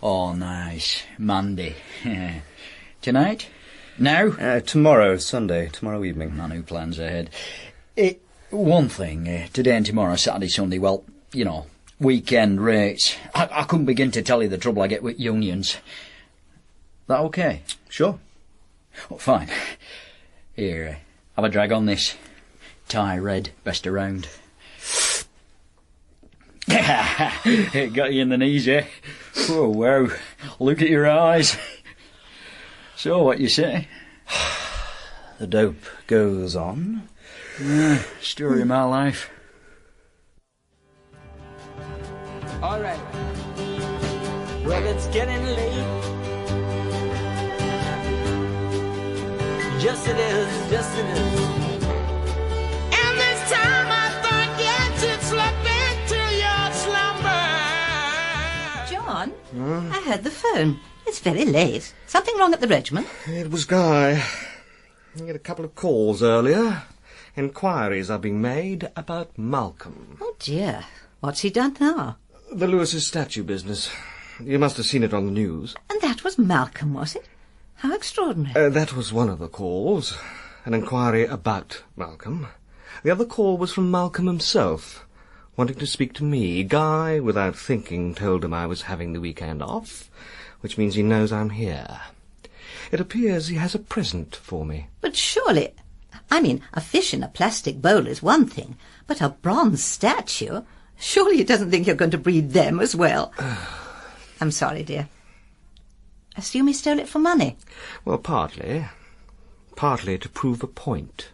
Oh, nice. Monday. Tonight? Now? Tomorrow, Sunday. Tomorrow evening. No new plans ahead. One thing, today and tomorrow, Saturday, Sunday, well, you know, weekend rates. I couldn't begin to tell you the trouble I get with unions. That okay? Sure. Oh, fine. Here, have a drag on this. Tie red, best around. It got you in the knees, eh? Oh, wow. Look at your eyes. So, what you say? The dope goes on. Story of my life. All right. Well, it's getting late. Just it is, just it is. And this time I thought you'd slip into your slumber. John, I heard the phone. It's very late. Something wrong at the regiment? It was Guy. I had a couple of calls earlier. Inquiries are being made about Malcolm. Oh, dear. What's he done now? The Lewis's statue business. You must have seen it on the news. And that was Malcolm, was it? How extraordinary. That was one of the calls. An inquiry about Malcolm. The other call was from Malcolm himself, wanting to speak to me. Guy, without thinking, told him I was having the weekend off, which means he knows I'm here. It appears he has a present for me. But surely... I mean, a fish in a plastic bowl is one thing, but a bronze statue... Surely he doesn't think you're going to breed them as well. I'm sorry, dear. Assume he stole it for money? Well, partly. Partly to prove a point.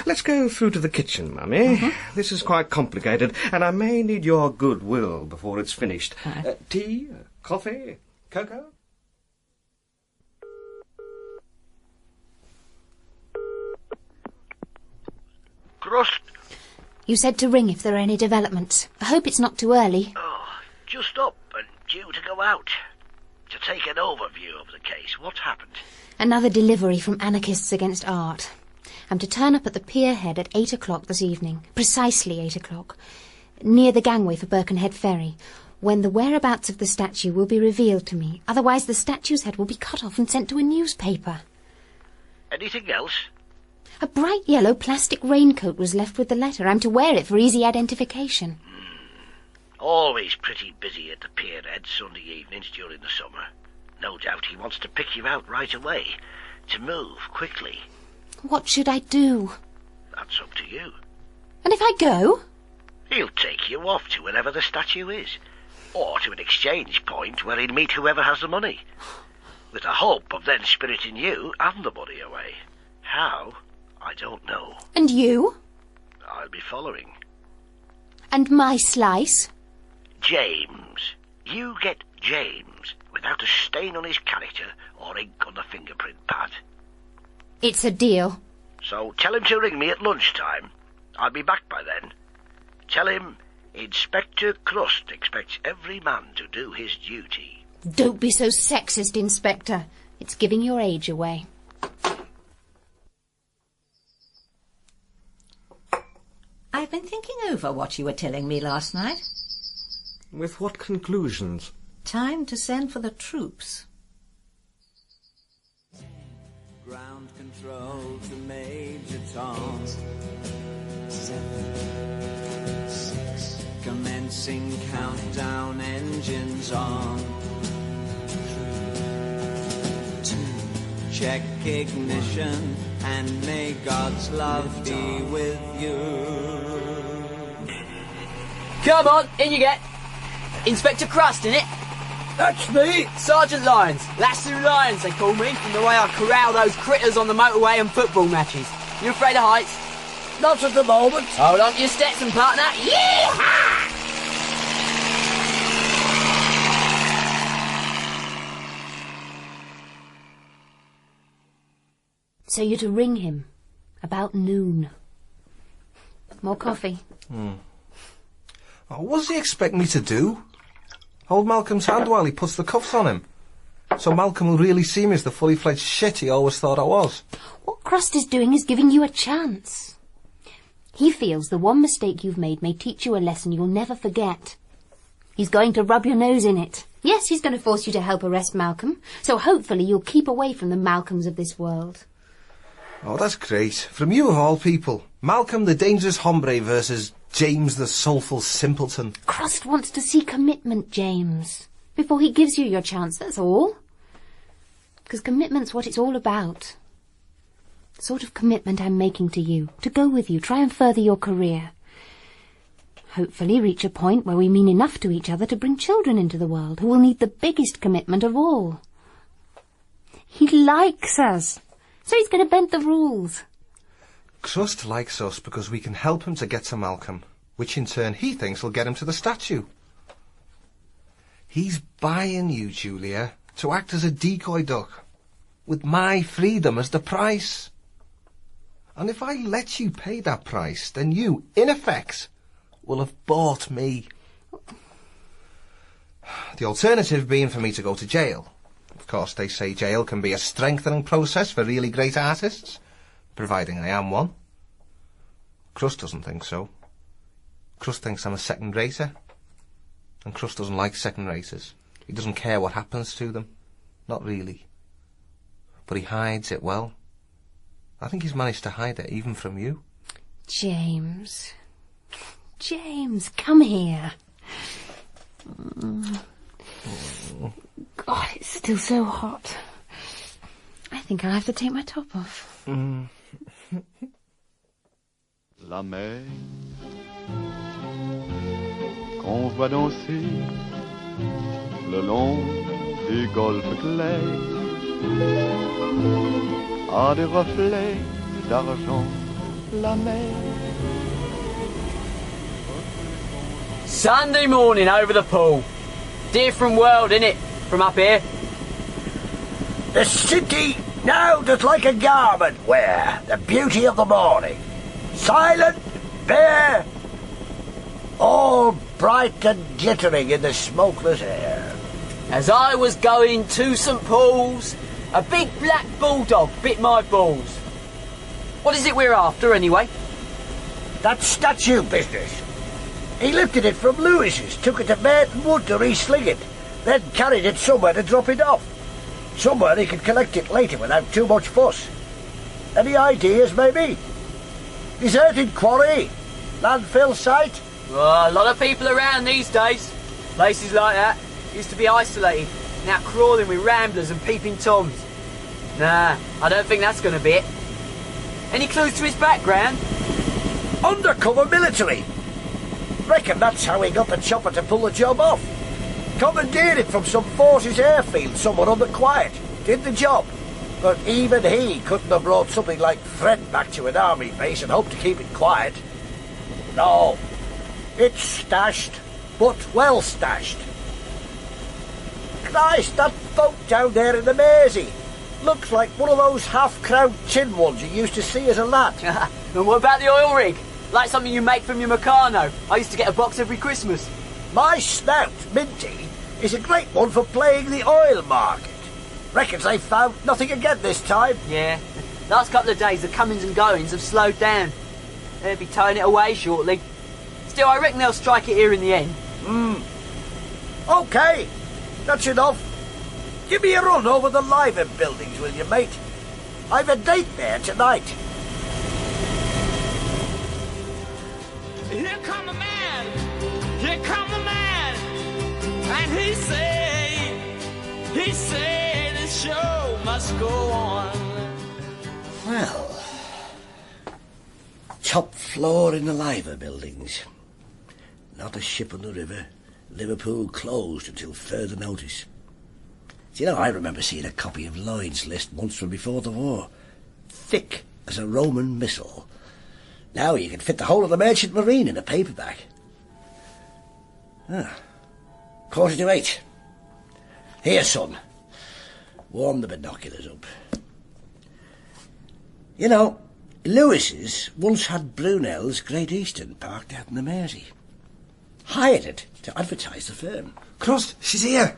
Let's go through to the kitchen, Mummy. Mm-hmm. This is quite complicated, and I may need your goodwill before it's finished. Tea? Coffee? Cocoa? Crust? You said to ring if there are any developments. I hope it's not too early. Oh, just up and due to go out. To take an overview of the case. What's happened? Another delivery from Anarchists Against Art. I'm to turn up at the pier head at 8 o'clock this evening. Precisely 8 o'clock. Near the gangway for Birkenhead Ferry. When the whereabouts of the statue will be revealed to me. Otherwise the statue's head will be cut off and sent to a newspaper. Anything else? A bright yellow plastic raincoat was left with the letter. I'm to wear it for easy identification. Always pretty busy at the pier head Sunday evenings during the summer. No doubt he wants to pick you out right away. To move quickly. What should I do? That's up to you. And if I go? He'll take you off to wherever the statue is. Or to an exchange point where he'll meet whoever has the money. With the hope of then spiriting you and the money away. How? I don't know. And you? I'll be following. And my slice? James. You get James without a stain on his character or ink on the fingerprint pad. It's a deal. So tell him to ring me at lunchtime. I'll be back by then. Tell him Inspector Crust expects every man to do his duty. Don't be so sexist, Inspector. It's giving your age away. I've been thinking over what you were telling me last night. With what conclusions? Time to send for the troops. Ground control to Major Tom. 7, 6. Commencing countdown, engines on. 3, 2. Check ignition, and may God's love be with you. Come on, in you get. Inspector Crust, innit? That's me. Sergeant Lyons. Lasso Lyons, they call me, from the way I corral those critters on the motorway and football matches. You afraid of heights? Not at the moment. Hold on to your Stetson, partner. Yeehaw! So you're to ring him about noon. More coffee. Oh, what does he expect me to do? Hold Malcolm's hand while he puts the cuffs on him? So Malcolm will really see me as the fully fledged shit he always thought I was. What Crust is doing is giving you a chance. He feels the one mistake you've made may teach you a lesson you'll never forget. He's going to rub your nose in it. Yes, he's going to force you to help arrest Malcolm, so hopefully you'll keep away from the Malcolms of this world. Oh, that's great. From you of all people. Malcolm the dangerous hombre versus James the soulful simpleton. Crust wants to see commitment, James. Before he gives you your chance, that's all. Because commitment's what it's all about. The sort of commitment I'm making to you. To go with you, try and further your career. hopefully reach a point where we mean enough to each other to bring children into the world who will need the biggest commitment of all. He likes us, so he's going to bend the rules. Crust likes us because we can help him to get to Malcolm, which in turn he thinks will get him to the statue. He's buying you, Julia, to act as a decoy duck, with my freedom as the price. And if I let you pay that price, then you, in effect, will have bought me. The alternative being for me to go to jail. Of course, they say jail can be a strengthening process for really great artists, providing I am one. Crust doesn't think so. Crust thinks I'm a second-rater. And Crust doesn't like second-raters. He doesn't care what happens to them. Not really. But he hides it well. I think he's managed to hide it even from you. James, come here. God, it's still so hot. I think I'll have to take my top off. La mer qu'on voit danser le long des golfes clairs a des reflets d'argent. La mer. Sunday morning over the pool. Different world, innit, from up here? The city now doth like a garment wear, the beauty of the morning. Silent, bare, all bright and glittering in the smokeless air. As I was going to St. Paul's, a big black bulldog bit my balls. What is it we're after, anyway? That statue business. He lifted it from Lewis's, took it to Merton Wood to re-sling it, then carried it somewhere to drop it off. Somewhere he could collect it later without too much fuss. Any ideas, maybe? Deserted quarry? Landfill site? Oh, a lot of people around these days. Places like that used to be isolated, now crawling with ramblers and peeping toms. Nah, I don't think that's going to be it. Any clues to his background? Undercover military. Reckon that's how he got the chopper to pull the job off. Commandeered it from some forces airfield somewhere on the quiet. Did the job. But even he couldn't have brought something like thread back to an army base and hoped to keep it quiet. No. It's stashed, but well stashed. Christ, that boat down there in the Mersey. Looks like one of those half-crown tin ones you used to see as a lad. And what about the oil rig? Like something you make from your Meccano. I used to get a box every Christmas. My snout, Minty, is a great one for playing the oil market. Reckons they've found nothing again this time. Yeah. Last couple of days the comings and goings have slowed down. They'll be towing it away shortly. Still, I reckon they'll strike it here in the end. OK. That's enough. Give me a run over the Liver buildings, will you, mate? I've a date there tonight. Here come the man, here come the man, and he said the show must go on. Well, top floor in the Liver buildings. Not a ship on the river. Liverpool closed until further notice. Do you know, I remember seeing a copy of Lloyd's list once from before the war. Thick as a Roman missile. Now you can fit the whole of the Merchant Marine in a paperback. 8:15. Here, son. Warm the binoculars up. You know, Lewis's once had Brunel's Great Eastern parked out in the Mersey. Hired it to advertise the firm. Crust, she's here.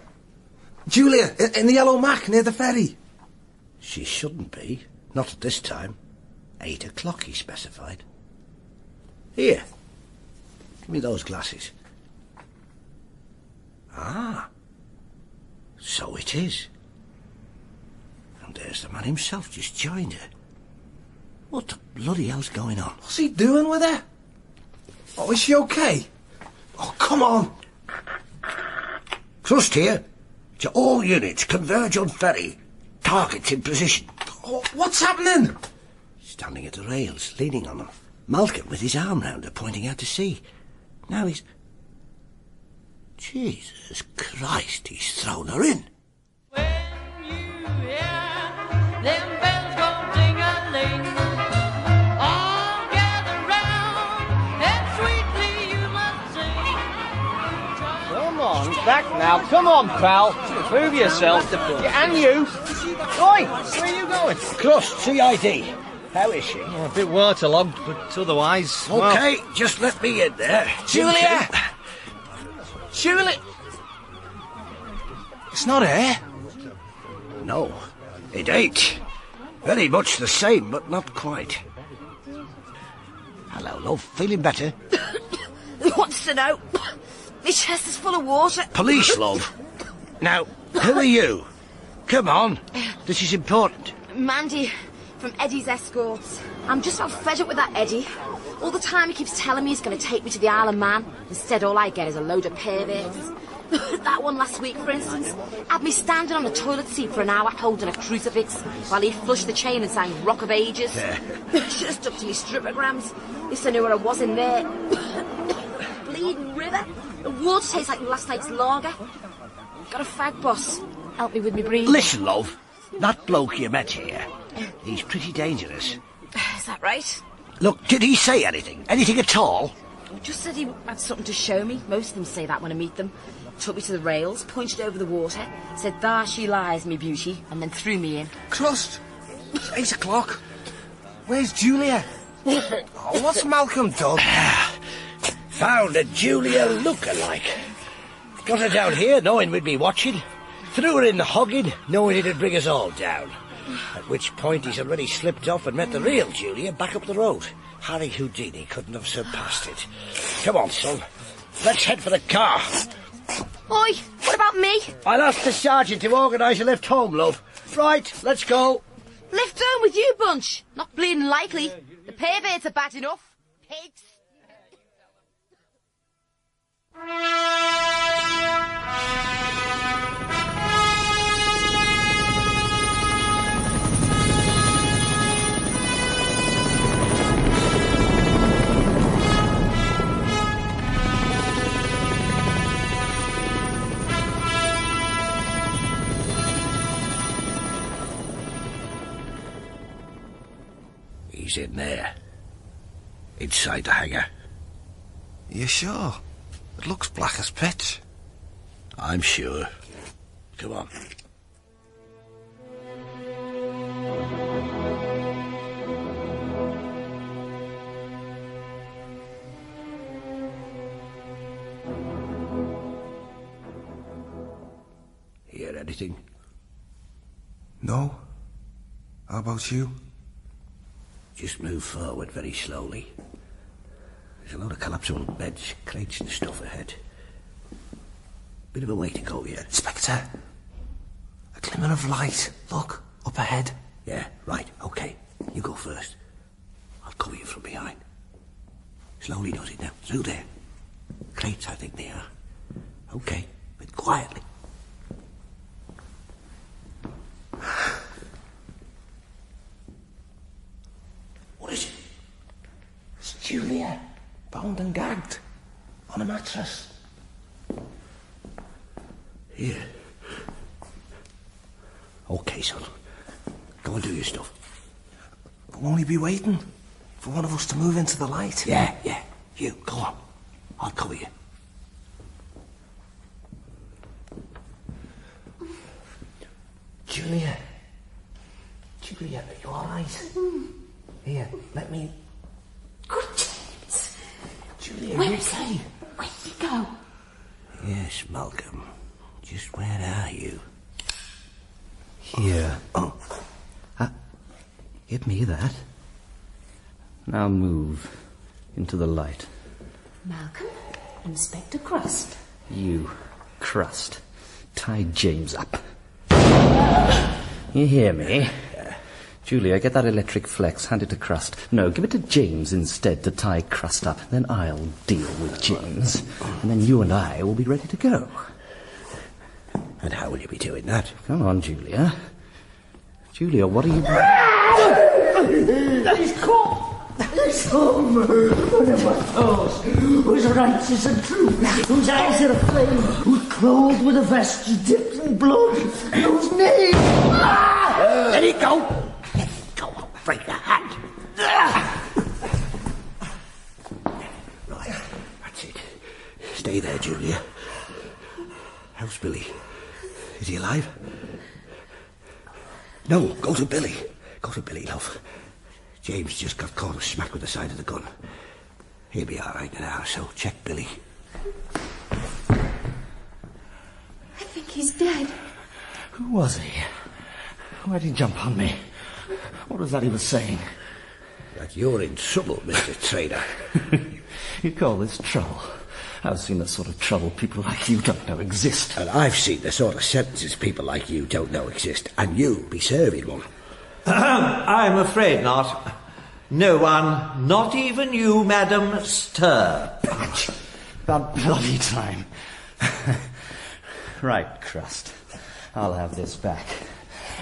Julia, in the yellow Mac near the ferry. She shouldn't be. Not at this time. 8 o'clock, he specified. Here. Give me those glasses. Ah. So it is. And there's the man himself just joined her. What the bloody hell's going on? What's he doing with her? Oh, is she okay? Oh, come on. Crust here. To all units, converge on ferry. Targets in position. Oh, what's happening? Standing at the rails, leaning on them. Malcolm with his arm round her, pointing out to sea. Now he's... Jesus Christ, he's thrown her in. Them bells go ting-a-ling. All gather round, and sweetly you must sing. Come on, back now. Come on, pal. Prove yourself. Yeah, and you. Oi, where are you going? Crust, CID. How is she? Oh, a bit waterlogged, but otherwise... OK, just let me in there. Julia! Julia! It's not her. No, it ain't. Very much the same, but not quite. Hello, love. Feeling better? Who wants to know? My chest is full of water. Police, love. Now, who are you? Come on. This is important. Mandy, from Eddie's Escorts. I'm just about fed up with that Eddie. All the time he keeps telling me he's going to take me to the Isle of Man. Instead, all I get is a load of perverts. That one last week, for instance, had me standing on the toilet seat for an hour holding a crucifix while he flushed the chain and sang Rock of Ages. Should have stuck to me stripograms. At least I knew where I was in there. Bleeding river. The water tastes like last night's lager. Got a fag, boss. Help me with me breathing. Listen, love. That bloke you met here, he's pretty dangerous. Is that right? Look, did he say anything? Anything at all? He just said he had something to show me. Most of them say that when I meet them. Took me to the rails, pointed over the water, said, "There she lies, me beauty," and then threw me in. Crust, it's 8 o'clock. Where's Julia? Oh, what's Malcolm done? Found a Julia look-alike. Got her down here knowing we'd be watching. Threw her in the hogging, knowing it'd bring us all down. At which point he's already slipped off and met the real Julia back up the road. Harry Houdini couldn't have surpassed it. Come on, son. Let's head for the car. Oi, what about me? I'll ask the sergeant to organise a lift home, love. Right, let's go. Lift home with you bunch. Not bleeding likely. The perverts are bad enough. Pigs. He's in there. Inside the hangar. You sure? It looks black as pitch. I'm sure. Come on. Hear anything? No. How about you? Just move forward very slowly. There's a load of collapsible beds, crates and stuff ahead. Bit of a way to go yet. Inspector, a glimmer of light. Look, up ahead. Yeah, right, OK. You go first. I'll cover you from behind. Slowly does it now. Through there. Crates, I think they are. OK, but quietly. What is it? It's Julia, bound and gagged, on a mattress. Here. OK, son. Go and do your stuff. But won't he be waiting for one of us to move into the light? Yeah. You, go on. I'll cover you. Julia, are you all right? Here, let me... Good James. Julia, Where you is okay? Where'd he go? Yes, Malcolm. Just where are you? Here. Oh. Give me that. Now move into the light. Malcolm, Inspector Crust. You, Crust, tie James up. You hear me? Julia, get that electric flex, hand it to Crust. No, give it to James instead to tie Crust up. Then I'll deal with James. And then you and I will be ready to go. And how will you be doing that? Come on, Julia. Julia, what are you... He's caught! This home, one of my foes, who's righteous and true, whose eyes are aflame, who's clothed with a vesture dipped in blood, whose name... Let it go! Let it go, I'll break your hand. Right, that's it. Stay there, Julia. How's Billy? Is he alive? No, go to Billy. Go to Billy, love. James just got caught smack with the side of the gun. He'll be all right now, so check Billy. I think he's dead. Who was he? Why'd he jump on me? What was that he was saying? That you're in trouble, Mr. Trader. You call this trouble? I've seen the sort of trouble people like you don't know exist. And I've seen the sort of sentences people like you don't know exist, and you'll be serving one. I'm afraid not. No one, not even you, madam, stir. About bloody time. Right, Crust. I'll have this back.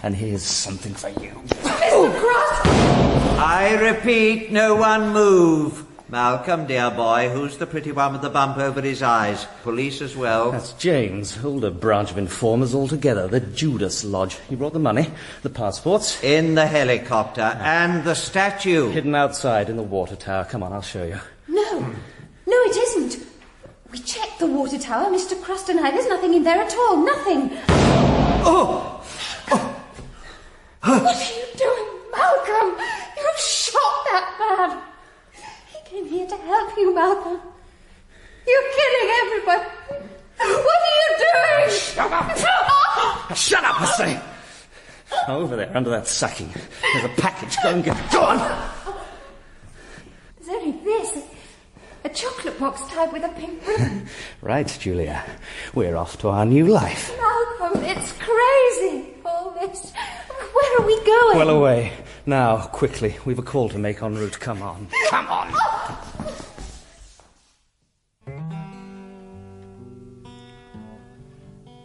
And here's something for you. Mr. Crust! I repeat, no one move. Malcolm, dear boy, who's the pretty one with the bump over his eyes? Police as well. That's James, older branch of informers altogether, the Judas Lodge. He brought the money, the passports. In the helicopter, and the statue. Hidden outside in the water tower. Come on, I'll show you. No, it isn't. We checked the water tower, Mr. Crust and I. There's nothing in there at all, nothing. What are you doing, Malcolm? You've shot that man. Came here to help you, Malcolm. You're killing everybody. What are you doing? Shut up! Shut up, I say! Over there, under that sacking. There's a package. Go and get it. Go on! There's only this. A chocolate box tied with a pink ribbon. Right, Julia. We're off to our new life. Malcolm, it's crazy, all this. Where are we going? Well away. Now, quickly. We've a call to make en route. Come on. Come on!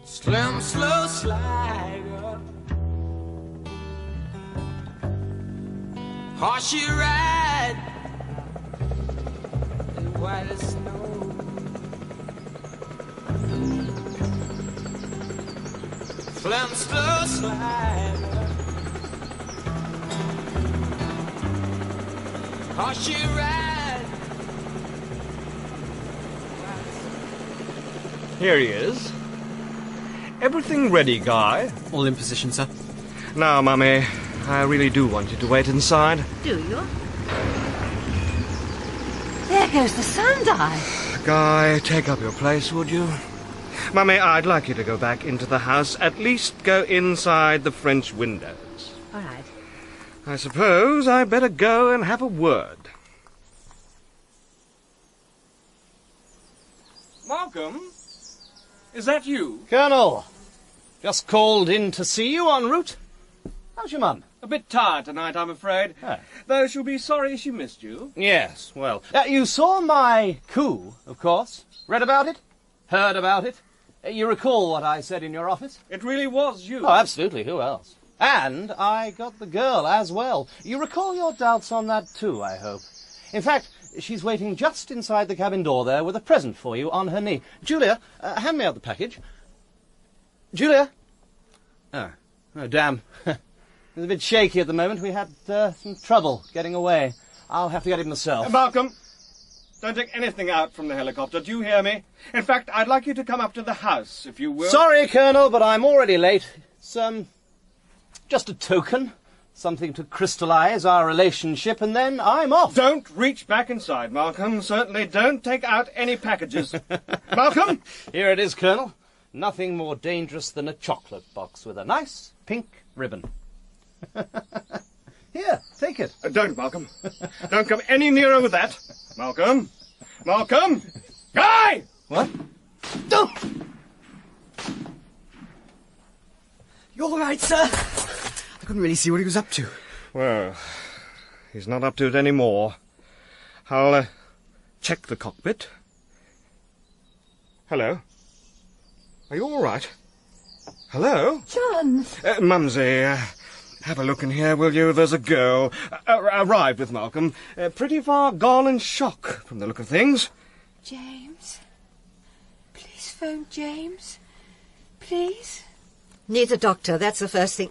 Slim, slow slide up. Horsey ride. As white as snow. Slim, slow slide up. Horsey ride. Here he is. Everything ready, Guy? All in position, sir. Now, Mummy, I really do want you to wait inside. Do you? There goes the sundial. Guy, take up your place, would you? Mummy, I'd like you to go back into the house. At least go inside the French windows. All right. I suppose I'd better go and have a word. Malcolm? Is that you? Colonel! Just called in to see you en route. How's your mum? A bit tired tonight, I'm afraid. Though she'll be sorry she missed you. Yes, well, you saw my coup, of course. Read about it? Heard about it? You recall what I said in your office? It really was you. Oh, absolutely. Who else? And I got the girl as well. You recall your doubts on that too, I hope. In fact, she's waiting just inside the cabin door there with a present for you on her knee. Julia, hand me out the package. Julia? Oh, damn. It's a bit shaky at the moment. We had some trouble getting away. I'll have to get it myself. Malcolm, don't take anything out from the helicopter. Do you hear me? In fact, I'd like you to come up to the house, if you will. Sorry, Colonel, but I'm already late. It's, just a token. Something to crystallize our relationship, and then I'm off. Don't reach back inside, Malcolm. Certainly don't take out any packages. Malcolm? Here it is, Colonel. Nothing more dangerous than a chocolate box with a nice pink ribbon. Here, take it. Don't, Malcolm. Don't come any nearer with that. Malcolm? Malcolm? Guy! What? Don't! You all right, sir? I couldn't really see what he was up to. Well, he's not up to it any more. I'll check the cockpit. Hello? Are you all right? Hello? John! Mumsy, Have a look in here, will you? There's a girl. Arrived with Malcolm. Pretty far gone in shock, from the look of things. James? Please phone James. Please? Need a doctor, that's the first thing.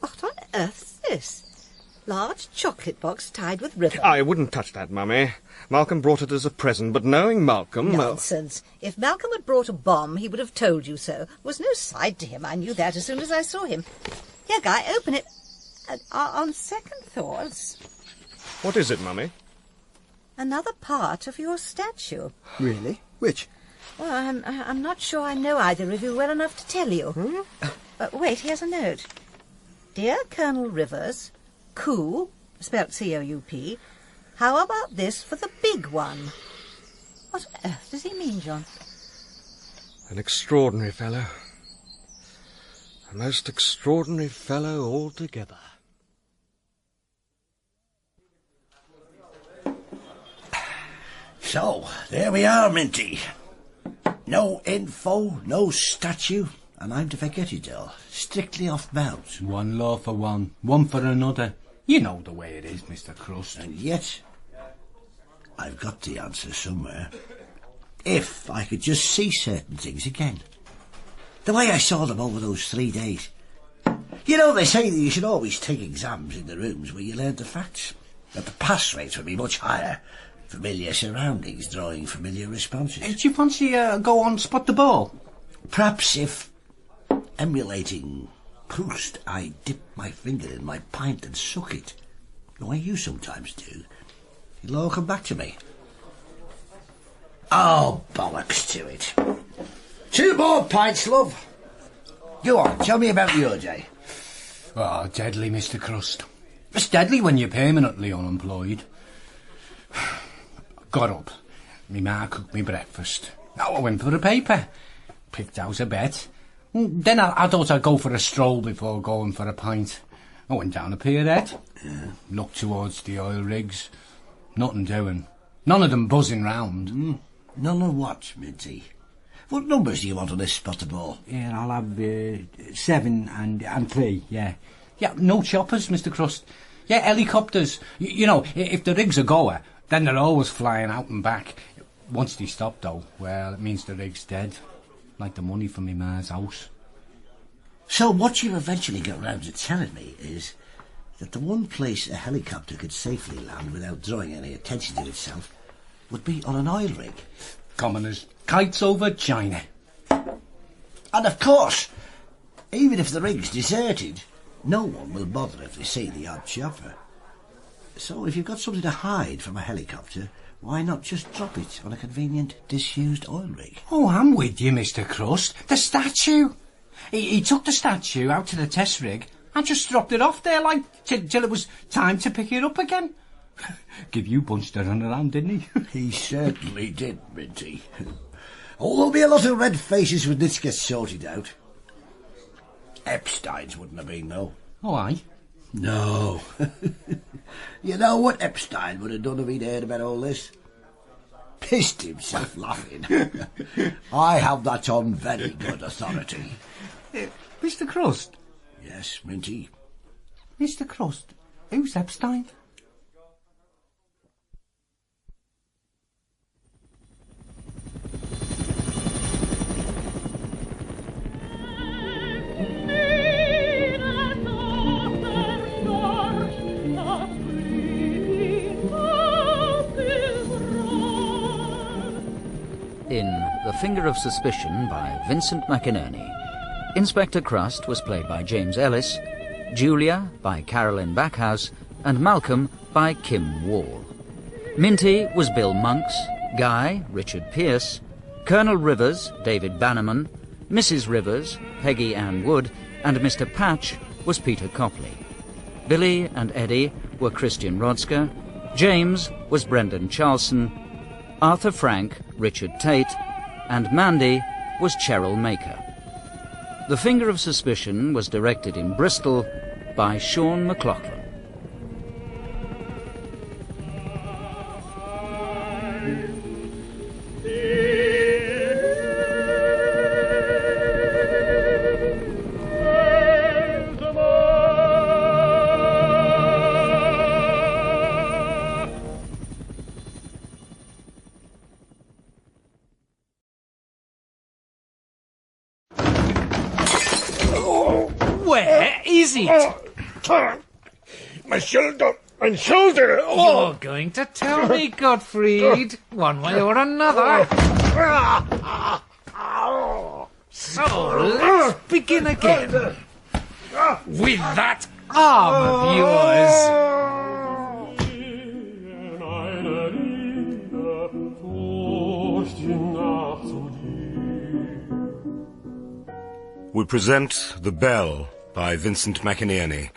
What on earth's this? Large chocolate box tied with ribbon. I wouldn't touch that, Mummy. Malcolm brought it as a present, but knowing Malcolm... Nonsense. If Malcolm had brought a bomb, he would have told you so. There was no side to him. I knew that as soon as I saw him. Here, Guy, open it. On second thoughts... What is it, Mummy? Another part of your statue. Really? Which? Well, I'm not sure I know either of you well enough to tell you. Wait, here's a note. Dear Colonel Rivers, Coup, spelt C-O-U-P, how about this for the big one? What on earth does he mean, John? An extraordinary fellow. A most extraordinary fellow altogether. So, there we are, Minty. No info, no statue, and I'm to forget it all. Strictly off bounds. One law for one, one for another. You know the way it is, Mr. Crust. And yet, I've got the answer somewhere. If I could just see certain things again. The way I saw them over those 3 days. You know, they say that you should always take exams in the rooms where you learn the facts. That the pass rates would be much higher. Familiar surroundings, drawing familiar responses. Do you fancy go on Spot the Ball? Perhaps if, emulating Proust, I dip my finger in my pint and suck it, the way you sometimes do, it'll all come back to me. Oh, bollocks to it. 2 more pints, love. Go on, tell me about your day. Oh, deadly, Mr. Crust. It's deadly when you're permanently unemployed. Got up. Me ma cooked me breakfast. Now I went for a paper. Picked out a bet. Then I thought I'd go for a stroll before going for a pint. I went down a pierhead. Looked towards the oil rigs. Nothing doing. None of them buzzing round. None of what, Minty? What numbers do you want on this Spot the Ball? Yeah, I'll have 7 and 3, yeah. Yeah, no choppers, Mr. Crust. Yeah, helicopters. You know, if the rig's a goer, then they're always flying out and back. Once they stop, though, well, it means the rig's dead. Like the money from me ma's house. So what you eventually got round to telling me is that the one place a helicopter could safely land without drawing any attention to itself would be on an oil rig. Common as kites over China. And of course, even if the rig's deserted, no one will bother if they see the odd chopper. So if you've got something to hide from a helicopter, why not just drop it on a convenient, disused oil rig? Oh, I'm with you, Mr. Crust. The statue. He took the statue out to the test rig and just dropped it off there, like, till it was time to pick it up again. Give you bunch to run around, didn't he? He certainly did, Minty. Oh, there'll be a lot of red faces when this gets sorted out. Epstein's wouldn't have been, though. Oh, aye? No. You know what Epstein would have done if he'd heard about all this? Pissed himself laughing. I have that on very good authority. Mr. Crust? Yes, Minty? Mr. Crust, who's Epstein? In The Finger of Suspicion by Vincent McInerney, Inspector Crust was played by James Ellis, Julia by Carolyn Backhouse, and Malcolm by Kim Wall. Minty was Bill Monks, Guy, Richard Pearce, Colonel Rivers, David Bannerman, Mrs. Rivers, Peggy Ann Wood, and Mr. Patch was Peter Copley. Billy and Eddie were Christian Rodsker, James was Brendan Charlson, Arthur Frank, Richard Tate, and Mandy was Cheryl Maker. The Finger of Suspicion was directed in Bristol by Sean McLaughlin. seat. My shoulder! My shoulder! You're going to tell me, Gottfried, one way or another. So, let's begin again. With that arm of yours. We present The Bell by Vincent McInerney,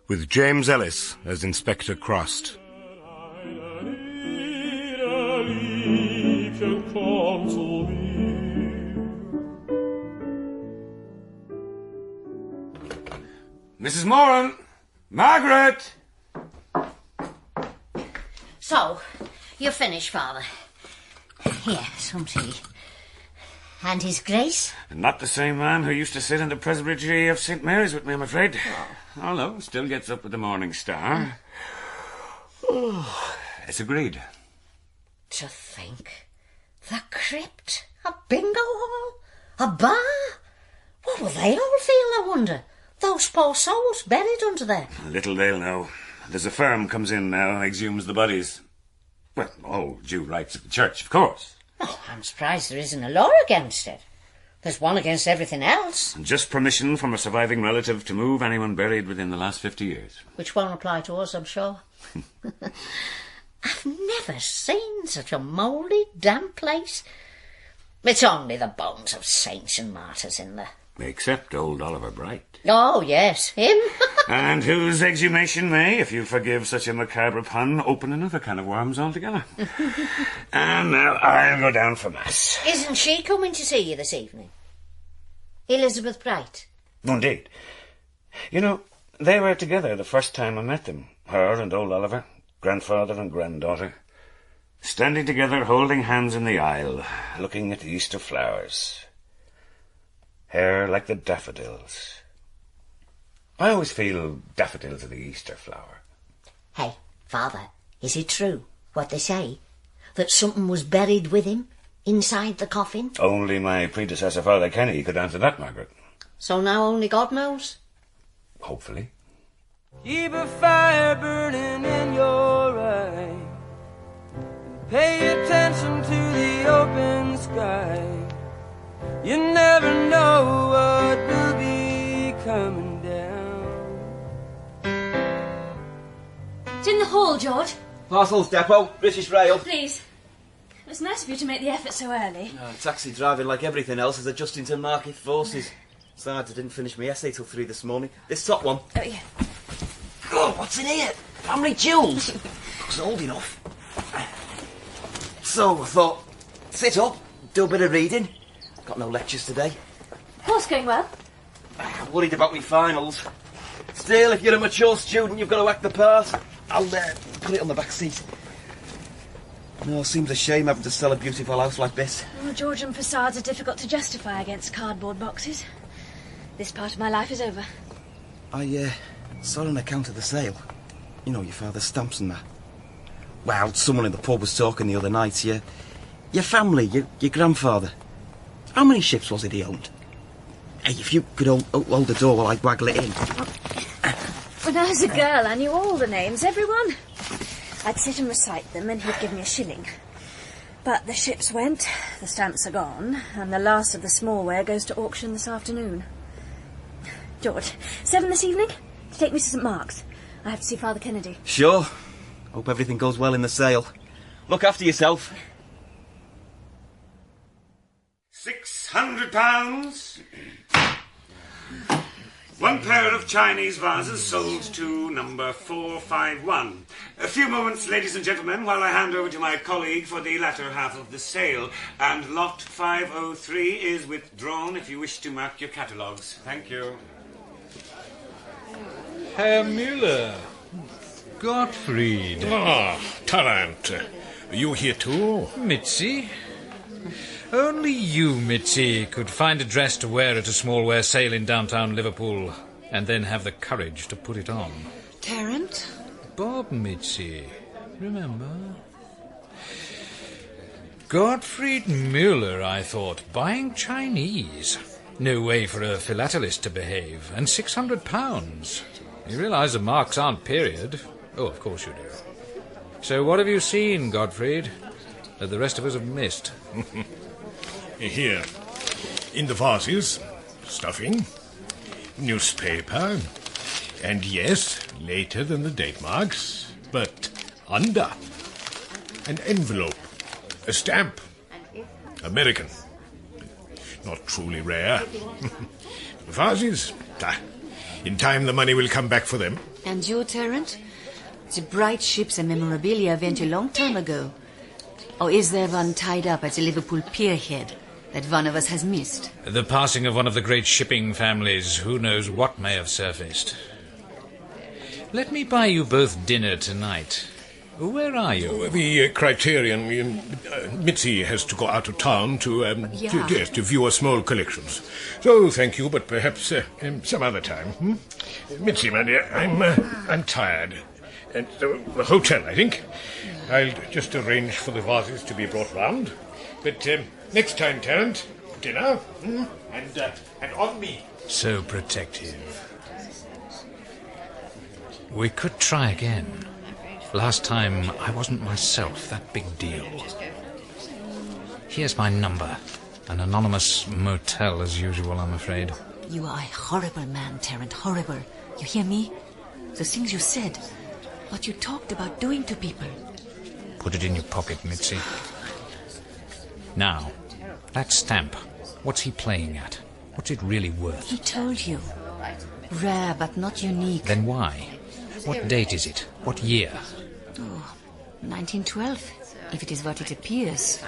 with James Ellis as Inspector Crust. Mrs. Moran! Margaret! So, you're finished, Father. Here, some tea. And His Grace? Not the same man who used to sit in the presbytery of St. Mary's with me, I'm afraid. Although, still gets up with the Morning Star. It's agreed. To think. The crypt, a bingo hall, a bar. What will they all feel, I wonder? Those poor souls buried under there. Little they'll know. There's a firm comes in now, exhumes the bodies. Well, all due rights of the church, of course. Oh, I'm surprised there isn't a law against it. There's one against everything else. And just permission from a surviving relative to move anyone buried within the last 50 years. Which won't apply to us, I'm sure. I've never seen such a mouldy, damp place. It's only the bones of saints and martyrs in there. Except old Oliver Bright. Oh, yes, him. And whose exhumation may, if you forgive such a macabre pun, open another can of worms altogether. And now I'll go down for Mass. Isn't she coming to see you this evening? Elizabeth Bright? Indeed. You know, they were together the first time I met them. Her and old Oliver, grandfather and granddaughter. Standing together, holding hands in the aisle, looking at the Easter flowers. Hair like the daffodils. I always feel daffodils are the Easter flower. Hey, Father, is it true, what they say? That something was buried with him, inside the coffin? Only my predecessor, Father Kennedy, could answer that, Margaret. So now only God knows? Hopefully. Keep a fire burning in your eye. Pay attention to the open sky. You never know what will be coming down. It's in the hall, George. Parcels depot, British Rail. Please. It was nice of you to make the effort so early. Taxi driving, like everything else, is adjusting to market forces. Besides, I didn't finish my essay till 3 this morning. This top one. Oh, yeah. God, what's in here? Family jewels. Looks old enough. So I thought, sit up, do a bit of reading. Got no lectures today. Course going well. I'm worried about me finals. Still, if you're a mature student, you've got to act the part. I'll put it on the back seat. No, seems a shame having to sell a beautiful house like this. Well, Georgian facades are difficult to justify against cardboard boxes. This part of my life is over. I saw an account of the sale. You know, your father's stamps and that. Well, someone in the pub was talking the other night. Your family, your grandfather. How many ships was it he owned? Hey, if you could hold the door while I waggle it in. When I was a girl, I knew all the names, everyone. I'd sit and recite them, and he'd give me a shilling. But the ships went, the stamps are gone, and the last of the smallware goes to auction this afternoon. George, 7 this evening? To take me to St. Mark's. I have to see Father Kennedy. Sure. Hope everything goes well in the sale. Look after yourself. £600. One pair of Chinese vases sold to number 451. A few moments, ladies and gentlemen, while I hand over to my colleague for the latter half of the sale. And lot 503 is withdrawn if you wish to mark your catalogues. Thank you. Herr Müller. Gottfried. Ah, Tarrant. You here too? Mitzi. Only you, Mitzi, could find a dress to wear at a smallware sale in downtown Liverpool, and then have the courage to put it on. Tarrant? Bob, Mitzi. Remember? Gottfried Müller, I thought, buying Chinese. No way for a philatelist to behave. And £600. You realise the marks aren't period? Oh, of course you do. So what have you seen, Gottfried, that the rest of us have missed? Here, in the vases, stuffing, newspaper, and yes, later than the date marks, but under. An envelope, a stamp, American. Not truly rare. The vases, in time the money will come back for them. And you, Terent? The bright ships and memorabilia went a long time ago. Or is there one tied up at the Liverpool pierhead that one of us has missed? The passing of one of the great shipping families. Who knows what may have surfaced. Let me buy you both dinner tonight. Where are you? The Criterion. Mitzi has to go out of town to view her small collections. So, thank you, but perhaps some other time. Mitzi, my dear, I'm tired. And the hotel, I think. I'll just arrange for the vases to be brought round. But next time, Terent, dinner, and on me. So protective. We could try again. Last time, I wasn't myself that big deal. Here's my number. An anonymous motel as usual, I'm afraid. You are a horrible man, Terent, horrible. You hear me? The things you said, what you talked about doing to people. Put it in your pocket, Mitzi. Now, that stamp, what's he playing at? What's it really worth? He told you. Rare, but not unique. Then why? What date is it? What year? Oh, 1912, if it is what it appears.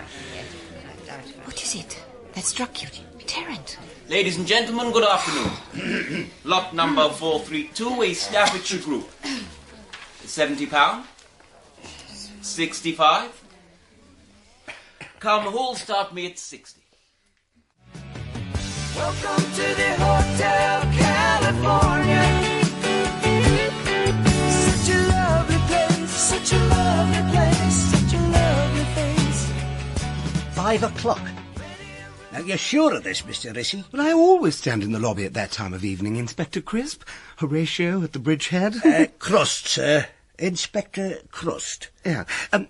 What is it that struck you, Terent? Ladies and gentlemen, good afternoon. Lot number 432, a Staffordshire group. £70. 65. Come, who'll start me at 60? Welcome to the Hotel California. Such a lovely place, such a lovely place, such a lovely face. 5 o'clock. Now, you're sure of this, Mr. Rissy? Well, I always stand in the lobby at that time of evening, Inspector Crisp. Horatio at the bridgehead. Crust, sir. Inspector Crust. Yeah.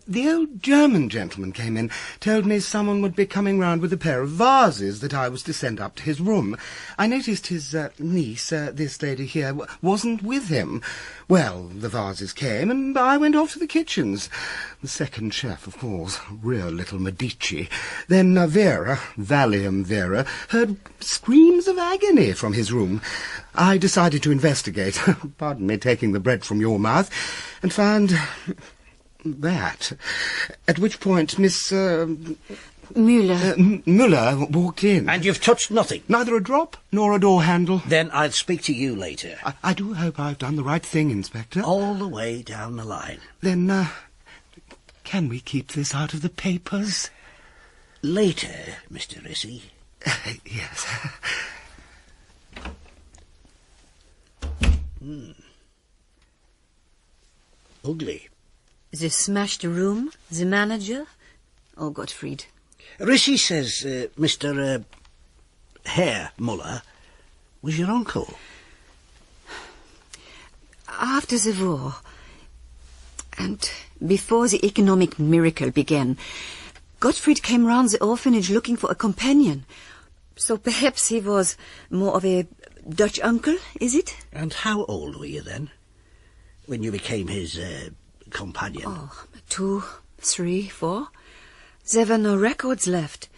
The old German gentleman came in, told me someone would be coming round with a pair of vases that I was to send up to his room. I noticed his niece, this lady here, wasn't with him. Well, the vases came, and I went off to the kitchens. The second chef, of course, real little Medici. Then Vera, Valium Vera, heard screams of agony from his room. I decided to investigate, pardon me taking the bread from your mouth, and found that. At which point Miss Müller walked in. And you've touched nothing? Neither a drop nor a door handle. Then I'll speak to you later. I do hope I've done the right thing, Inspector. All the way down the line. Then, can we keep this out of the papers? Later, Mr. Rissy. Yes. Ugly. The smashed room, the manager. Oh, Gottfried. Rissy says Mr. Herr Muller was your uncle. After the war, and before the economic miracle began, Gottfried came round the orphanage looking for a companion. So perhaps he was more of a Dutch uncle, is it? And how old were you then, when you became his companion? Oh, 2, 3, 4. There were no records left.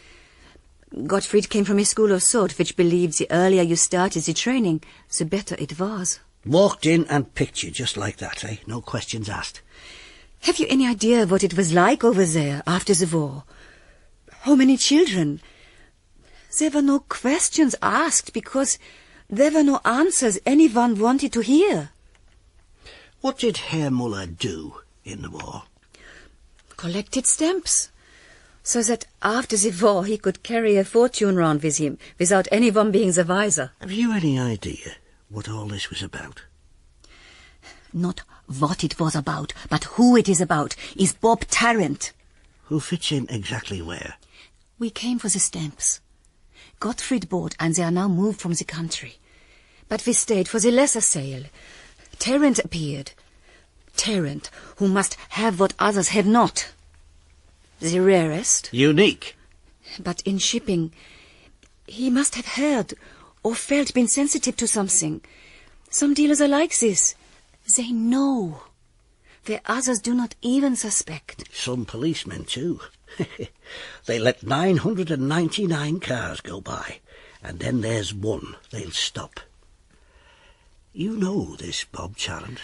Gottfried came from a school of thought which believed the earlier you started the training, the better it was. Walked in and picked you just like that, eh? No questions asked. Have you any idea what it was like over there after the war? How many children? There were no questions asked because there were no answers anyone wanted to hear. What did Herr Muller do in the war? Collected stamps, so that after the war he could carry a fortune round with him without anyone being the wiser. Have you any idea what all this was about? Not what it was about, but who it is about, is Bob Tarrant. Who fits in exactly where? We came for the stamps. Gottfried bought, and they are now moved from the country. But we stayed for the lesser sale. Tarrant appeared. Tarrant, who must have what others have not. The rarest. Unique. But in shipping, he must have heard or been sensitive to something. Some dealers are like this. They know, where others do not even suspect. Some policemen, too. They let 999 cars go by, and then there's one they'll stop. You know this, Bob Tarrant.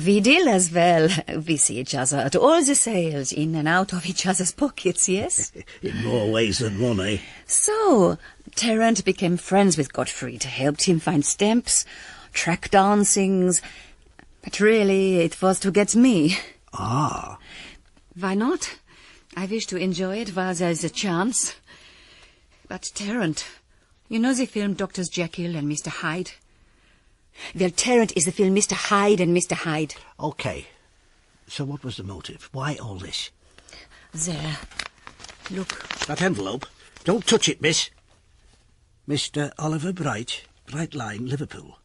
We deal as well. We see each other at all the sales, in and out of each other's pockets, yes? In more ways than one, eh? So, Tarrant became friends with Gottfried, helped him find stamps, track down things. But really, it was to get me. Ah. Why not? I wish to enjoy it while there's a chance. But Tarrant, you know the film Drs. Jekyll and Mr. Hyde? Well, Tarrant is the film Mr. Hyde and Mr. Hyde. OK. So what was the motive? Why all this? There. Look. That envelope. Don't touch it, miss. Mr. Oliver Bright, Bright Line, Liverpool.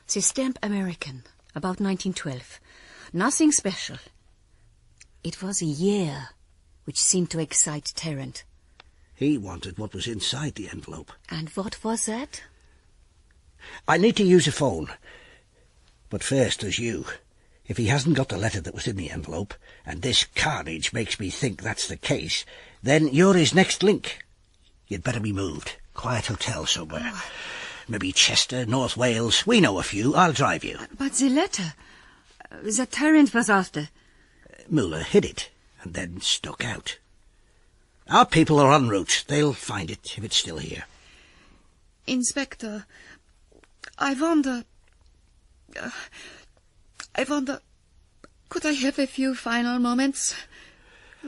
The stamp American, about 1912. Nothing special. It was a year which seemed to excite Tarrant. He wanted what was inside the envelope. And what was that? I need to use a phone. But first, there's you. If he hasn't got the letter that was in the envelope, and this carnage makes me think that's the case, then you're his next link. You'd better be moved. Quiet hotel somewhere. Oh. Maybe Chester, North Wales. We know a few. I'll drive you. But the letter that Tarrant was after. Muller hid it, and then stuck out. Our people are en route. They'll find it if it's still here. Inspector, I wonder, could I have a few final moments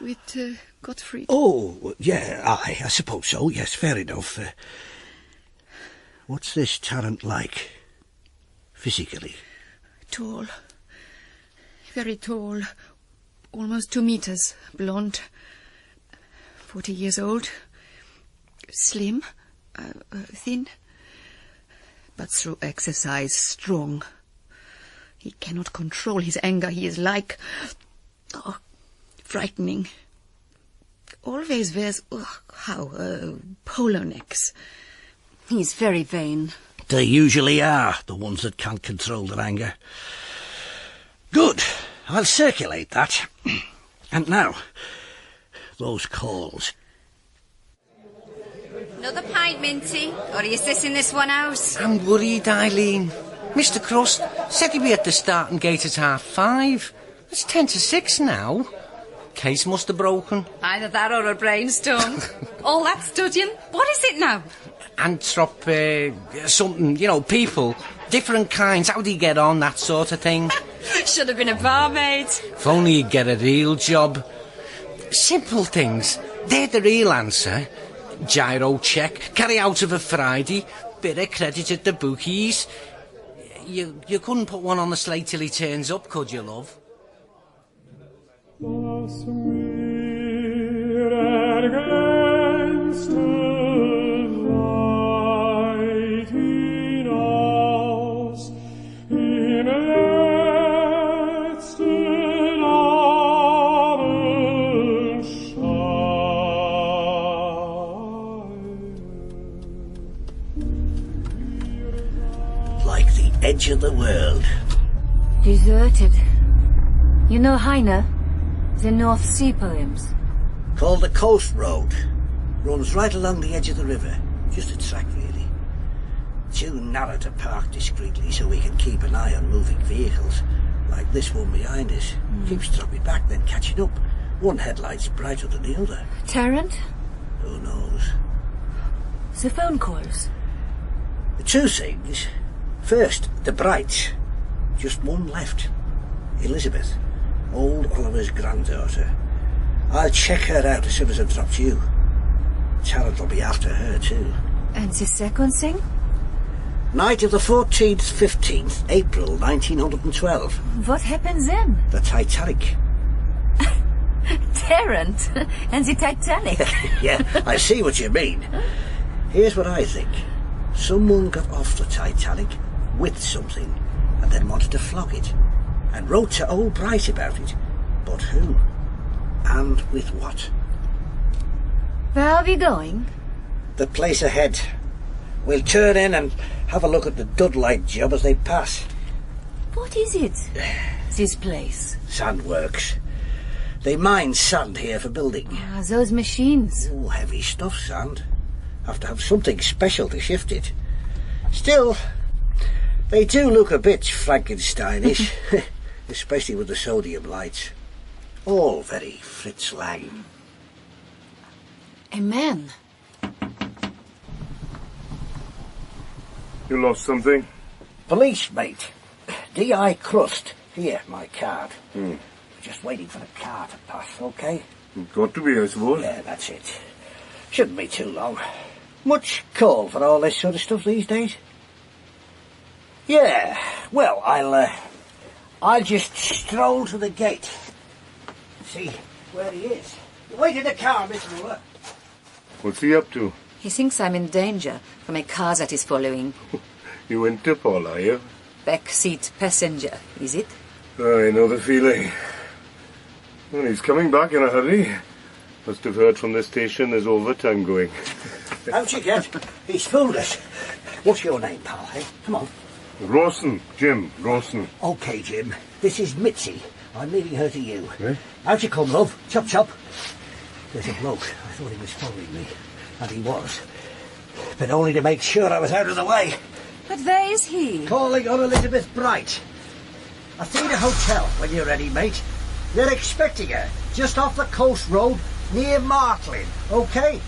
with Gottfried? Oh, yeah, I suppose so. Yes, fair enough. What's this Tarrant like, physically? Tall. Very tall. Almost 2 meters. Blonde. 40 years old. Slim. Thin. But through exercise, strong. He cannot control his anger. He is like... frightening. Always wears... polo necks. He's very vain. They usually are, the ones that can't control their anger. Good. I'll circulate that. And now, those calls. Another pint, Minty? Or are you sitting this one out? I'm worried, Eileen. Mr. Crust said he'd be at the starting gate at 5:30. It's 5:50 now. Case must have broken. Either that or a brainstorm. All that studying. What is it now? Something, people. Different kinds. How do you get on, that sort of thing? Should have been a barmaid. If only you'd get a real job. Simple things. They're the real answer. Gyro check, carry out of a Friday, bit of credit at the bookies. You couldn't put one on the slate till he turns up, could you, love? Edge of the world. Deserted. You know Heine? The North Sea poems. Called the Coast Road. Runs right along the edge of the river. Just a track, really. Too narrow to park discreetly so we can keep an eye on moving vehicles. Like this one behind us. Keeps dropping back, then catching up. One headlight's brighter than the other. Tarrant? Who knows? The phone calls. The 2 things. First, the Brights. Just one left. Elizabeth. Old Oliver's granddaughter. I'll check her out as soon as I've dropped you. Tarrant will be after her, too. And the second thing? Night of the 14th, 15th, April 1912. What happens then? The Titanic. Tarrant and the Titanic. Yeah, I see what you mean. Here's what I think. Someone got off the Titanic with something and then wanted to flog it and wrote to old Bright about it. But who? And with what? Where are we going? The place ahead. We'll turn in and have a look at the Dudlight job as they pass. What is it, this place? Sandworks. They mine sand here for building. Ah, those machines. Oh, heavy stuff, sand. Have to have something special to shift it. Still, they do look a bit Frankensteinish, especially with the sodium lights. All very Fritz Lang. A man. You lost something? Police, mate. D.I. Crust. Here, my card. We're just waiting for the car to pass, okay? Got to be, I suppose. Yeah, that's it. Shouldn't be too long. Much call for all this sort of stuff these days? Yeah, well, I'll just stroll to the gate. See where he is. Wait in the car, Miss Muller. What's he up to? He thinks I'm in danger from a car that is following. You Interpol, are you? Back seat passenger, is it? I know the feeling. Well, he's coming back in a hurry. Must have heard from the station there's overtime going. How'd you get? He's fooled us. What's your name, pal, eh? Come on. Rawson, Jim, Rawson. Okay, Jim. This is Mitzi. I'm leaving her to you. Eh? How'd you come, love? Chop, chop. There's a bloke. I thought he was following me. And he was. But only to make sure I was out of the way. But where is he? Calling on Elizabeth Bright. Athena Hotel, when you're ready, mate. They're expecting her. Just off the coast road, near Martlin. Okay?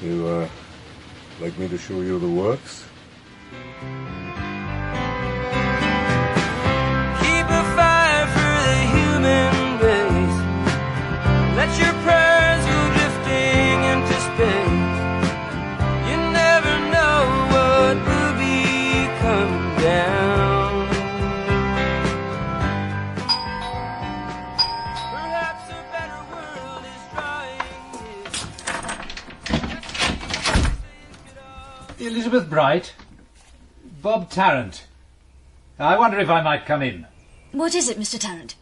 You, like me to show you the works? Keep a fire for the human race. Let your prayers go drifting into space. You never know what will be coming down. Perhaps a better world is drawing near. Elizabeth Bright. Bob Tarrant. I wonder if I might come in. What is it, Mr. Tarrant?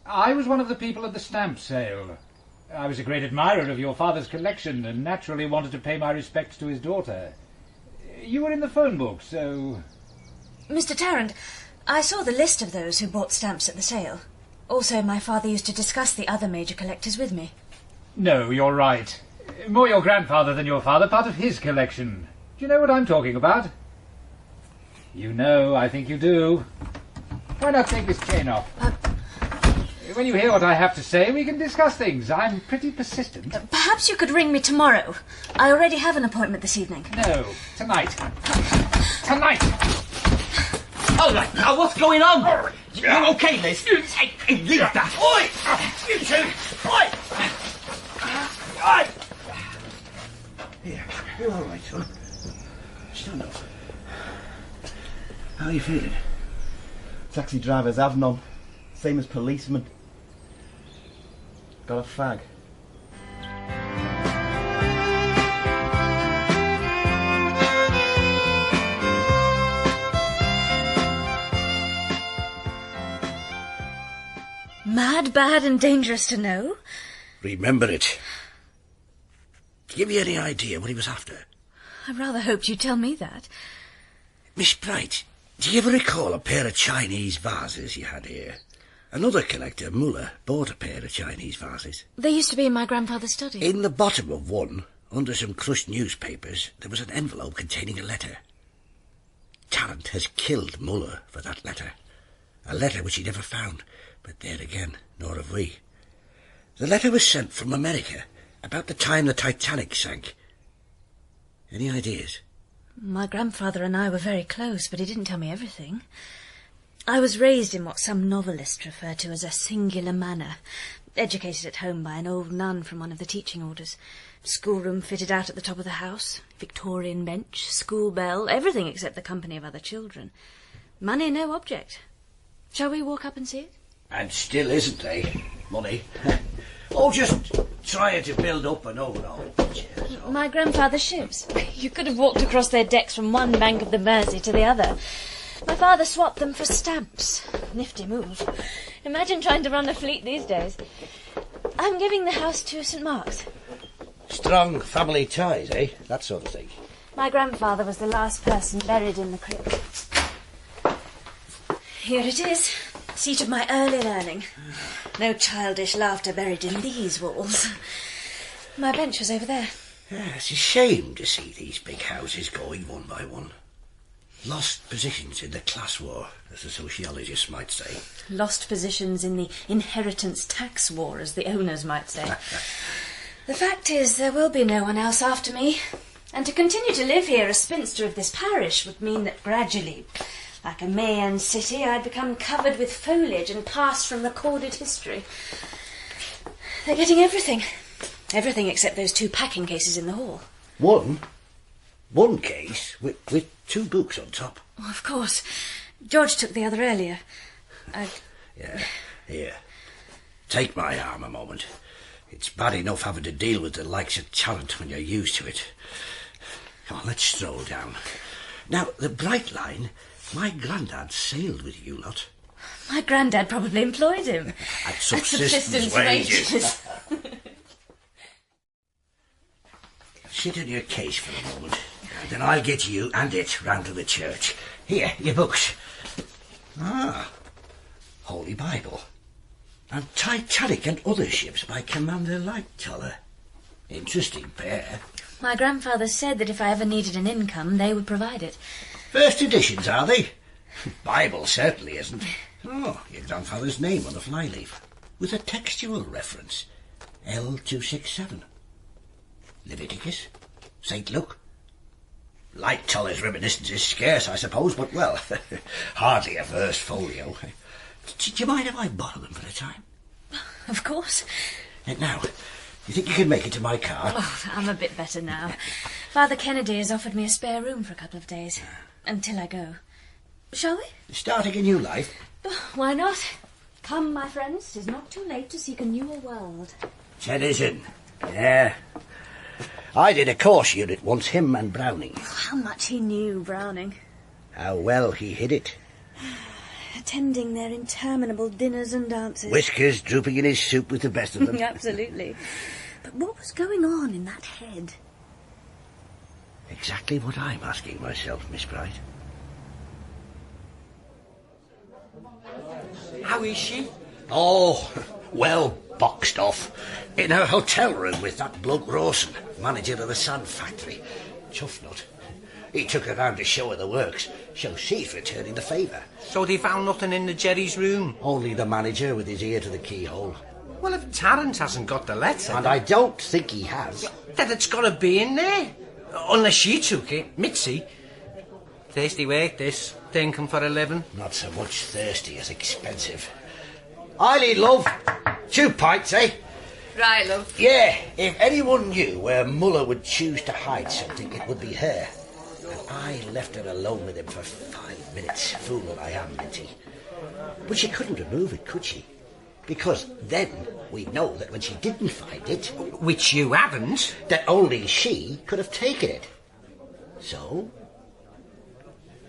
I was one of the people at the stamp sale. I was a great admirer of your father's collection and naturally wanted to pay my respects to his daughter. You were in the phone book, so... Mr. Tarrant, I saw the list of those who bought stamps at the sale. Also, my father used to discuss the other major collectors with me. No, you're right. More your grandfather than your father, part of his collection. Do you know what I'm talking about? You know, I think you do. Why not take this chain off? When you hear what I have to say, we can discuss things. I'm pretty persistent. Perhaps you could ring me tomorrow. I already have an appointment this evening. No, tonight. Tonight! All right, now what's going on? You okay, Liz? Hey, leave that. Oi! You two! Oi! Oi! Here, you're all right, son. Stand up. How are you feeling? Taxi drivers have none. Same as policemen. Got a fag. Mad, bad and dangerous to know? Remember it. To give you any idea what he was after? I rather hoped you'd tell me that. Miss Bright, do you ever recall a pair of Chinese vases you had here? Another collector, Muller, bought a pair of Chinese vases. They used to be in my grandfather's study. In the bottom of one, under some crushed newspapers, there was an envelope containing a letter. Tarrant has killed Muller for that letter. A letter which he never found, but there again, nor have we. The letter was sent from America, about the time the Titanic sank. Any ideas? My grandfather and I were very close, but he didn't tell me everything. I was raised in what some novelists refer to as a singular manner, educated at home by an old nun from one of the teaching orders. Schoolroom fitted out at the top of the house, Victorian bench, school bell, everything except the company of other children. Money no object. Shall we walk up and see it? And still isn't, eh? Money. Oh, just trying to build up an overall picture. My grandfather's ships. You could have walked across their decks from one bank of the Mersey to the other. My father swapped them for stamps. Nifty move. Imagine trying to run a fleet these days. I'm giving the house to St. Mark's. Strong family ties, eh? That sort of thing. My grandfather was the last person buried in the crypt. Here it is. Seat of my early learning. No childish laughter buried in these walls. My bench was over there. It's a shame to see these big houses going one by one. Lost positions in the class war, as the sociologists might say. Lost positions in the inheritance tax war, as the owners might say. The fact is, there will be no one else after me. And to continue to live here, a spinster of this parish, would mean that gradually, like a Mayan city, I'd become covered with foliage and passed from recorded history. They're getting everything. Everything except those 2 packing cases in the hall. One? One case with 2 books on top? Oh, of course. George took the other earlier. Yeah, here. Take my arm a moment. It's bad enough having to deal with the likes of talent when you're used to it. Come on, let's stroll down. Now, the Bright Line, my grandad sailed with you lot. My granddad probably employed him. At subsistence wages. Sit in your case for a moment. Then I'll get you and it round to the church. Here, your books. Ah, Holy Bible. And Titanic and Other Ships by Commander Lightoller. Interesting pair. My grandfather said that if I ever needed an income, they would provide it. First editions, are they? Bible certainly isn't. Oh, your grandfather's name on the flyleaf, with a textual reference. L267. Leviticus. St. Luke. Lighttoller's reminiscence is scarce, I suppose, but, well, hardly a first folio. Do you mind if I borrow them for a time? Of course. Now, you think you can make it to my car? Oh, I'm a bit better now. Father Kennedy has offered me a spare room for a couple of days, until I go. Shall we? Starting a new life? Why not? Come, my friends, 'tis not too late to seek a newer world. Tennyson. Yeah. I did a course unit once, him and Browning. How much he knew, Browning. How well he hid it. Attending their interminable dinners and dances. Whiskers drooping in his soup with the best of them. Absolutely. But what was going on in that head? Exactly what I'm asking myself, Miss Bright. How is she? Oh, well boxed off. In her hotel room with that bloke Rawson, manager of the sand factory. Tough nut. He took her round to show her the works, so she's returning the favour. So they found nothing in the Jerry's room? Only the manager with his ear to the keyhole. Well, if Tarrant hasn't got the letter... And I don't think he has. Then it's got to be in there. Unless she took it, Mitzi. Thirsty work, this. Thinking for a living. Not so much thirsty as expensive. Eileen, love. 2 pints, eh? Right, love. Yeah, if anyone knew where Muller would choose to hide something, it would be her. And I left her alone with him for 5 minutes. Fool that I am, Minty. But she couldn't remove it, could she? Because then we'd know that when she didn't find it... Which you haven't. That only she could have taken it. So?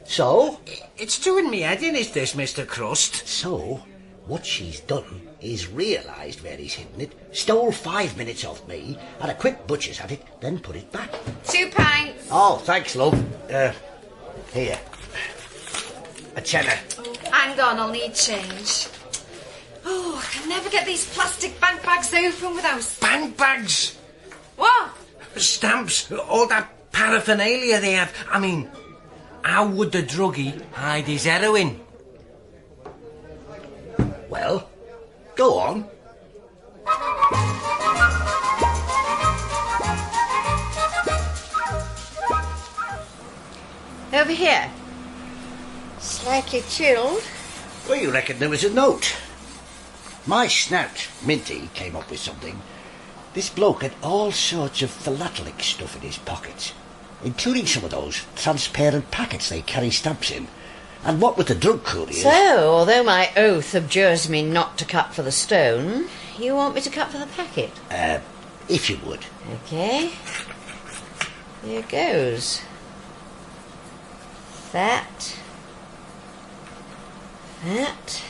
So? It's doing me head in, is this, Mr. Crust? So, what she's done is realised where he's hidden it, stole 5 minutes off me, had a quick butcher's at it, then put it back. 2 pints. Oh, thanks, love. Here. A tenner. Hang on, I'll need change. Oh, I can never get these plastic bank bags open without... Bank bags? What? Stamps, all that paraphernalia they have. I mean, how would the druggie hide his heroin? Well, go on. Over here. Slightly chilled. Well, you reckon there was a note? My snout, Minty, came up with something. This bloke had all sorts of philatelic stuff in his pockets, including some of those transparent packets they carry stamps in. And what with the drug couriers? So, although my oath abjures me not to cut for the stone, you want me to cut for the packet? If you would. Okay. Here goes. Fat. Fat.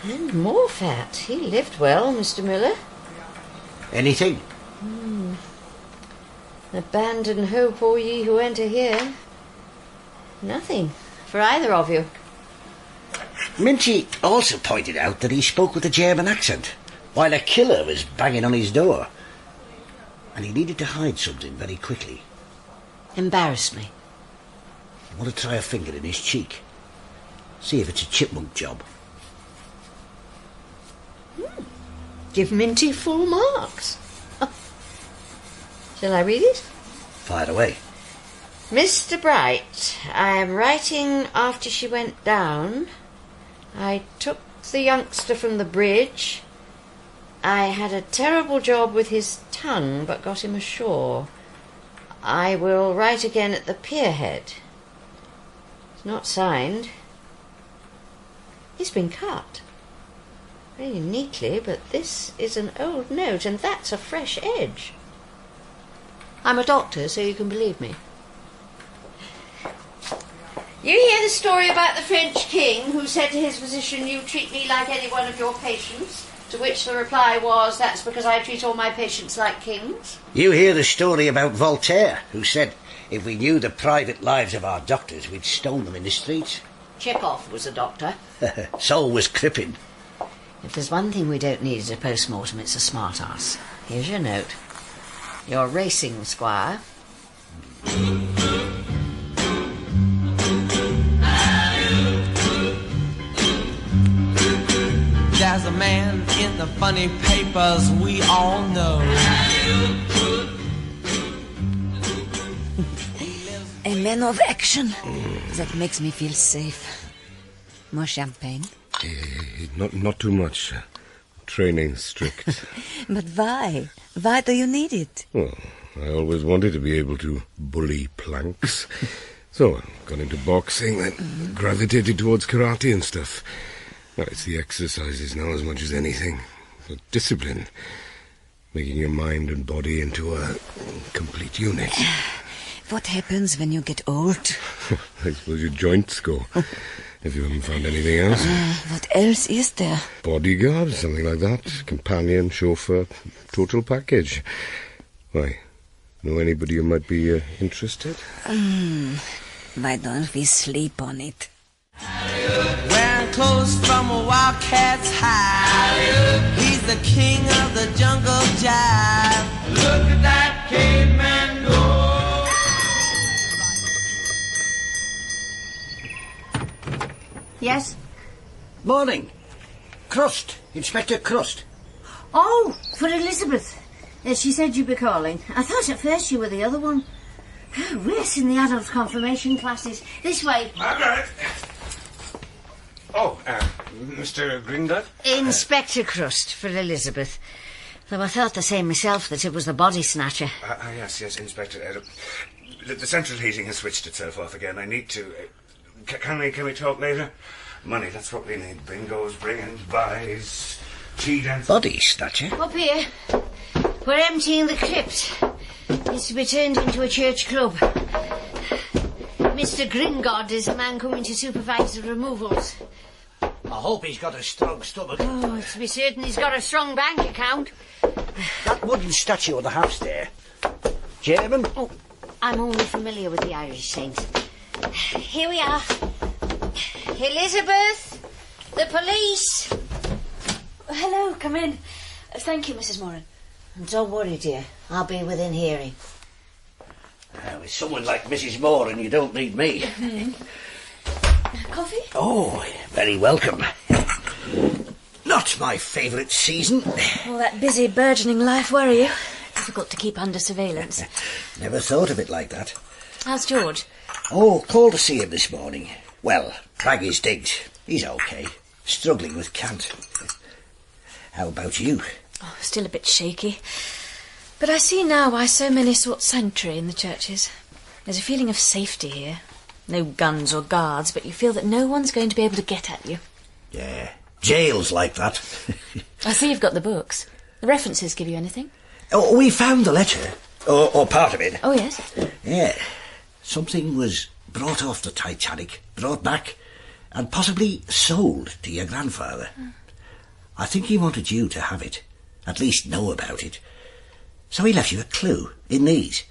And more fat. He lived well, Mr. Miller. Anything? Abandon hope, all ye who enter here. Nothing for either of you. Minty also pointed out that he spoke with a German accent, while a killer was banging on his door. And he needed to hide something very quickly. Embarrassed me. I want to try a finger in his cheek. See if it's a chipmunk job. Give Minty full marks. Shall I read it? Fire away. Mr. Bright, I am writing after she went down. I took the youngster from the bridge. I had a terrible job with his tongue, but got him ashore. I will write again at the pierhead. It's not signed. He's been cut. Very neatly, but this is an old note, and that's a fresh edge. I'm a doctor, so you can believe me. You hear the story about the French king who said to his physician, "You treat me like any one of your patients," to which the reply was, "That's because I treat all my patients like kings." You hear the story about Voltaire, who said if we knew the private lives of our doctors, we'd stone them in the streets. Chekhov was a doctor. So was Crippen. If there's one thing we don't need at a post-mortem, it's a smart-ass. Here's your note. Your racing squire. There's a man in the funny papers we all know. A man of action. That makes me feel safe. More champagne? Not too much. Training's strict. But why? Why do you need it? Well, I always wanted to be able to bully planks. So I got into boxing, then gravitated towards karate and stuff. Well, it's the exercises now as much as anything. The discipline. Making your mind and body into a complete unit. What happens when you get old? I suppose your joints go. If you haven't found anything else. What else is there? Bodyguard, something like that. Companion, chauffeur, total package. Why? Know anybody who might be interested? Why don't we sleep on it? Wearing clothes from a wildcat's hide. He's the king of the jungle jive. Look at that caveman go. Yes? Morning. Crust. Inspector Crust. Oh, for Elizabeth. She said you'd be calling. I thought at first you were the other one. Race in the adult confirmation classes. This way. Margaret! Oh, Mr. Gringotts? Inspector Crust for Elizabeth. Though I thought the same myself, that it was the body snatcher. Yes, Inspector. The central heating has switched itself off again. I need to... Can we talk later? Money, that's what we need. Bingos, bring-ins, buys, tea dance... Body snatcher? Up here. We're emptying the crypt. It's to be turned into a church club. Mr. Gringotts is the man coming to supervise the removals. I hope he's got a strong stomach. Oh, it's to be certain he's got a strong bank account. That wooden statue on the house there. German? Oh, I'm only familiar with the Irish saints. Here we are. Elizabeth! The police! Hello, come in. Thank you, Mrs. Moran. Don't worry, dear. I'll be within hearing. With someone like Mrs. Moran, you don't need me. Coffee? Oh, very welcome. Not my favourite season. Will that busy, burgeoning life worry you? Difficult to keep under surveillance. Never thought of it like that. How's George? Oh, called to see him this morning. Well, drag his digs. He's okay. Struggling with cant. How about you? Oh, still a bit shaky. But I see now why so many sought sanctuary in the churches. There's a feeling of safety here. No guns or guards, but you feel that no one's going to be able to get at you. Yeah, jail's like that. I see you've got the books. The references give you anything? Oh, we found the letter, or part of it. Oh, yes? Yeah, something was brought off the Titanic, brought back, and possibly sold to your grandfather. I think he wanted you to have it, at least know about it. So he left you a clue in these.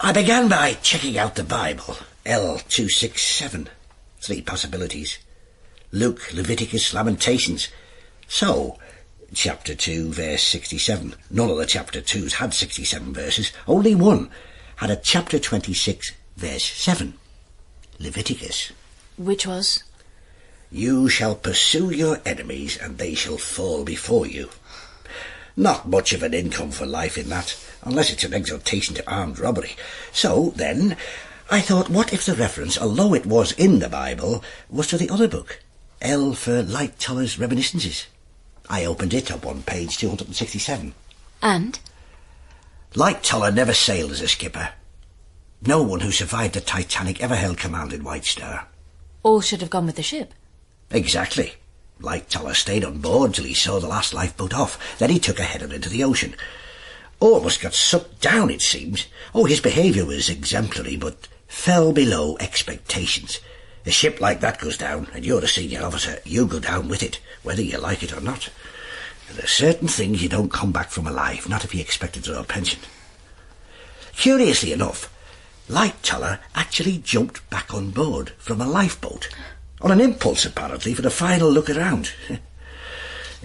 I began by checking out the Bible, L267. 3 possibilities. Luke, Leviticus, Lamentations. So, chapter 2, verse 67. None of the chapter 2s had 67 verses. Only one had a chapter 26, verse 7. Leviticus. Which was? You shall pursue your enemies, and they shall fall before you. Not much of an income for life in that, unless it's an exhortation to armed robbery. So, then, I thought, what if the reference, although it was in the Bible, was to the other book, L for Light Toller's Reminiscences. I opened it up on page 267. And? Light Toller never sailed as a skipper. No one who survived the Titanic ever held command in White Star. All should have gone with the ship. Exactly. Light Toller stayed on board till he saw the last lifeboat off. Then he took a header into the ocean. Almost got sucked down, it seems. Oh, his behaviour was exemplary, but fell below expectations. A ship like that goes down, and you're a senior officer. You go down with it, whether you like it or not. And there's certain things you don't come back from alive, not if you expect to draw a pension. Curiously enough, Light Toller actually jumped back on board from a lifeboat. On an impulse, apparently, for the final look around.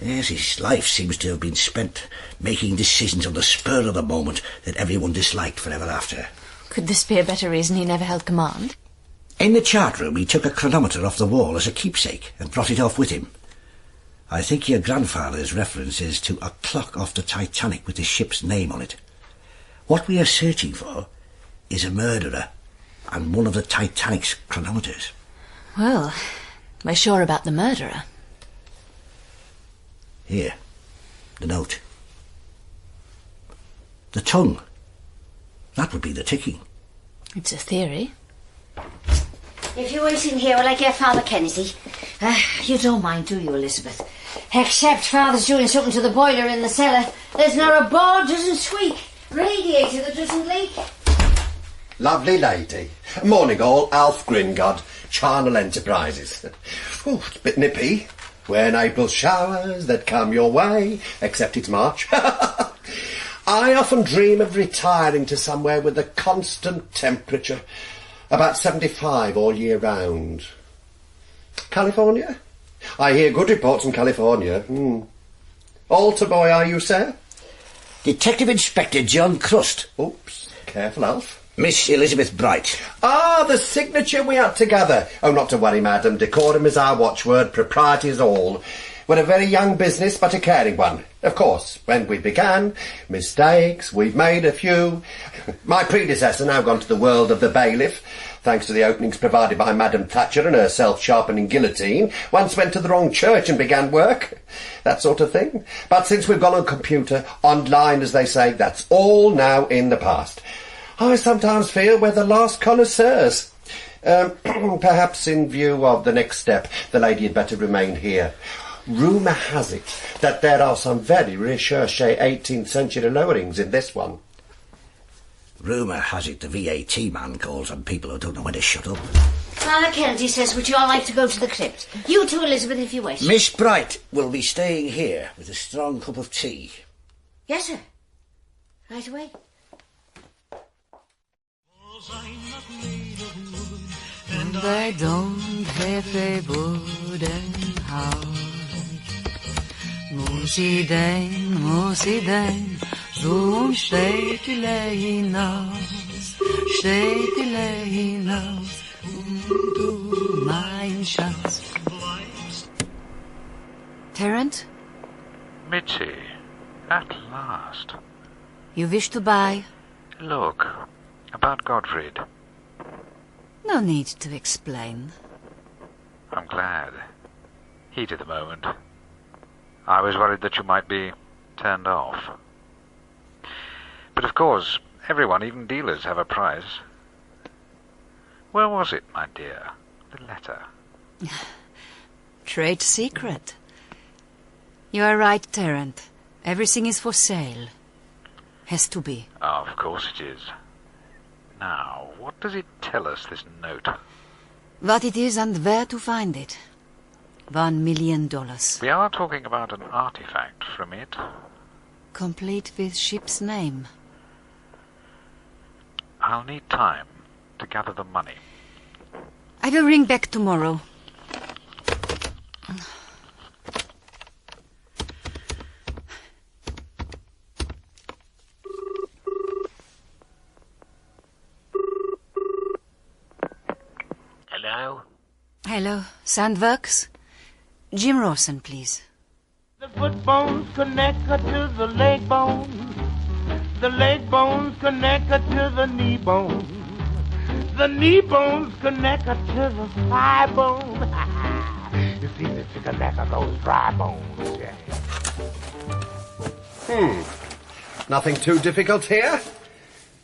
Yes, his life seems to have been spent making decisions on the spur of the moment that everyone disliked forever after. Could this be a better reason he never held command? In the chart room, he took a chronometer off the wall as a keepsake and brought it off with him. I think your grandfather's reference is to a clock off the Titanic with the ship's name on it. What we are searching for is a murderer and one of the Titanic's chronometers. Well, we're sure about the murderer. Here, the note. The tongue. That would be the ticking. It's a theory. If you're waiting here, will I get Father Kennedy? You don't mind, do you, Elizabeth? Except Father's doing something to the boiler in the cellar. There's not a board doesn't squeak, radiator that doesn't leak. Lovely lady. Morning all, Alf Gringod, Charnel Enterprises. Oh, it's a bit nippy. When April showers that come your way, except it's March. I often dream of retiring to somewhere with a constant temperature, about 75 all year round. California? I hear good reports from California. Altar boy, are you, sir? Detective Inspector John Crust. Oops, careful, Alf. Miss Elizabeth Bright. Ah, the signature we had together. Oh, not to worry, madam. Decorum is our watchword, propriety is all. We're a very young business, but a caring one. Of course, when we began, mistakes, we've made a few. My predecessor, now gone to the world of the bailiff, thanks to the openings provided by Madam Thatcher and her self-sharpening guillotine, once went to the wrong church and began work. That sort of thing. But since we've gone on computer, online, as they say, that's all now in the past. I sometimes feel we're the last connoisseurs. Perhaps in view of the next step, the lady had better remain here. Rumour has it that there are some very recherché 18th century lowerings in this one. Rumour has it the VAT man calls on people who don't know when to shut up. Father Kennedy says, would you all like to go to the crypt? You too, Elizabeth, if you wish. Miss Bright will be staying here with a strong cup of tea. Yes, sir. Right away. And I don't have a wooden house. Muss ich denn, so Städtele hinaus, du mein Schatz. Terence? Mitty, at last. You wish to buy? Look, about Godfrey. No need to explain. I'm glad. Heat of the moment. I was worried that you might be turned off. But of course, everyone, even dealers, have a price. Where was it, my dear? The letter? Trade secret. You are right, Terrant. Everything is for sale. Has to be. Oh, of course it is. Now, what does it tell us, this note? What it is and where to find it. $1 million. We are talking about an artifact from it. Complete with ship's name. I'll need time to gather the money. I will ring back tomorrow. Hello? Hello, Sandworks? Jim Rawson, please. The foot bones connect her to the leg bone. The leg bones connect her to the knee bone. The knee bones connect her to the thigh bone. It's easy to connect her those dry bones. Yeah. Nothing too difficult here.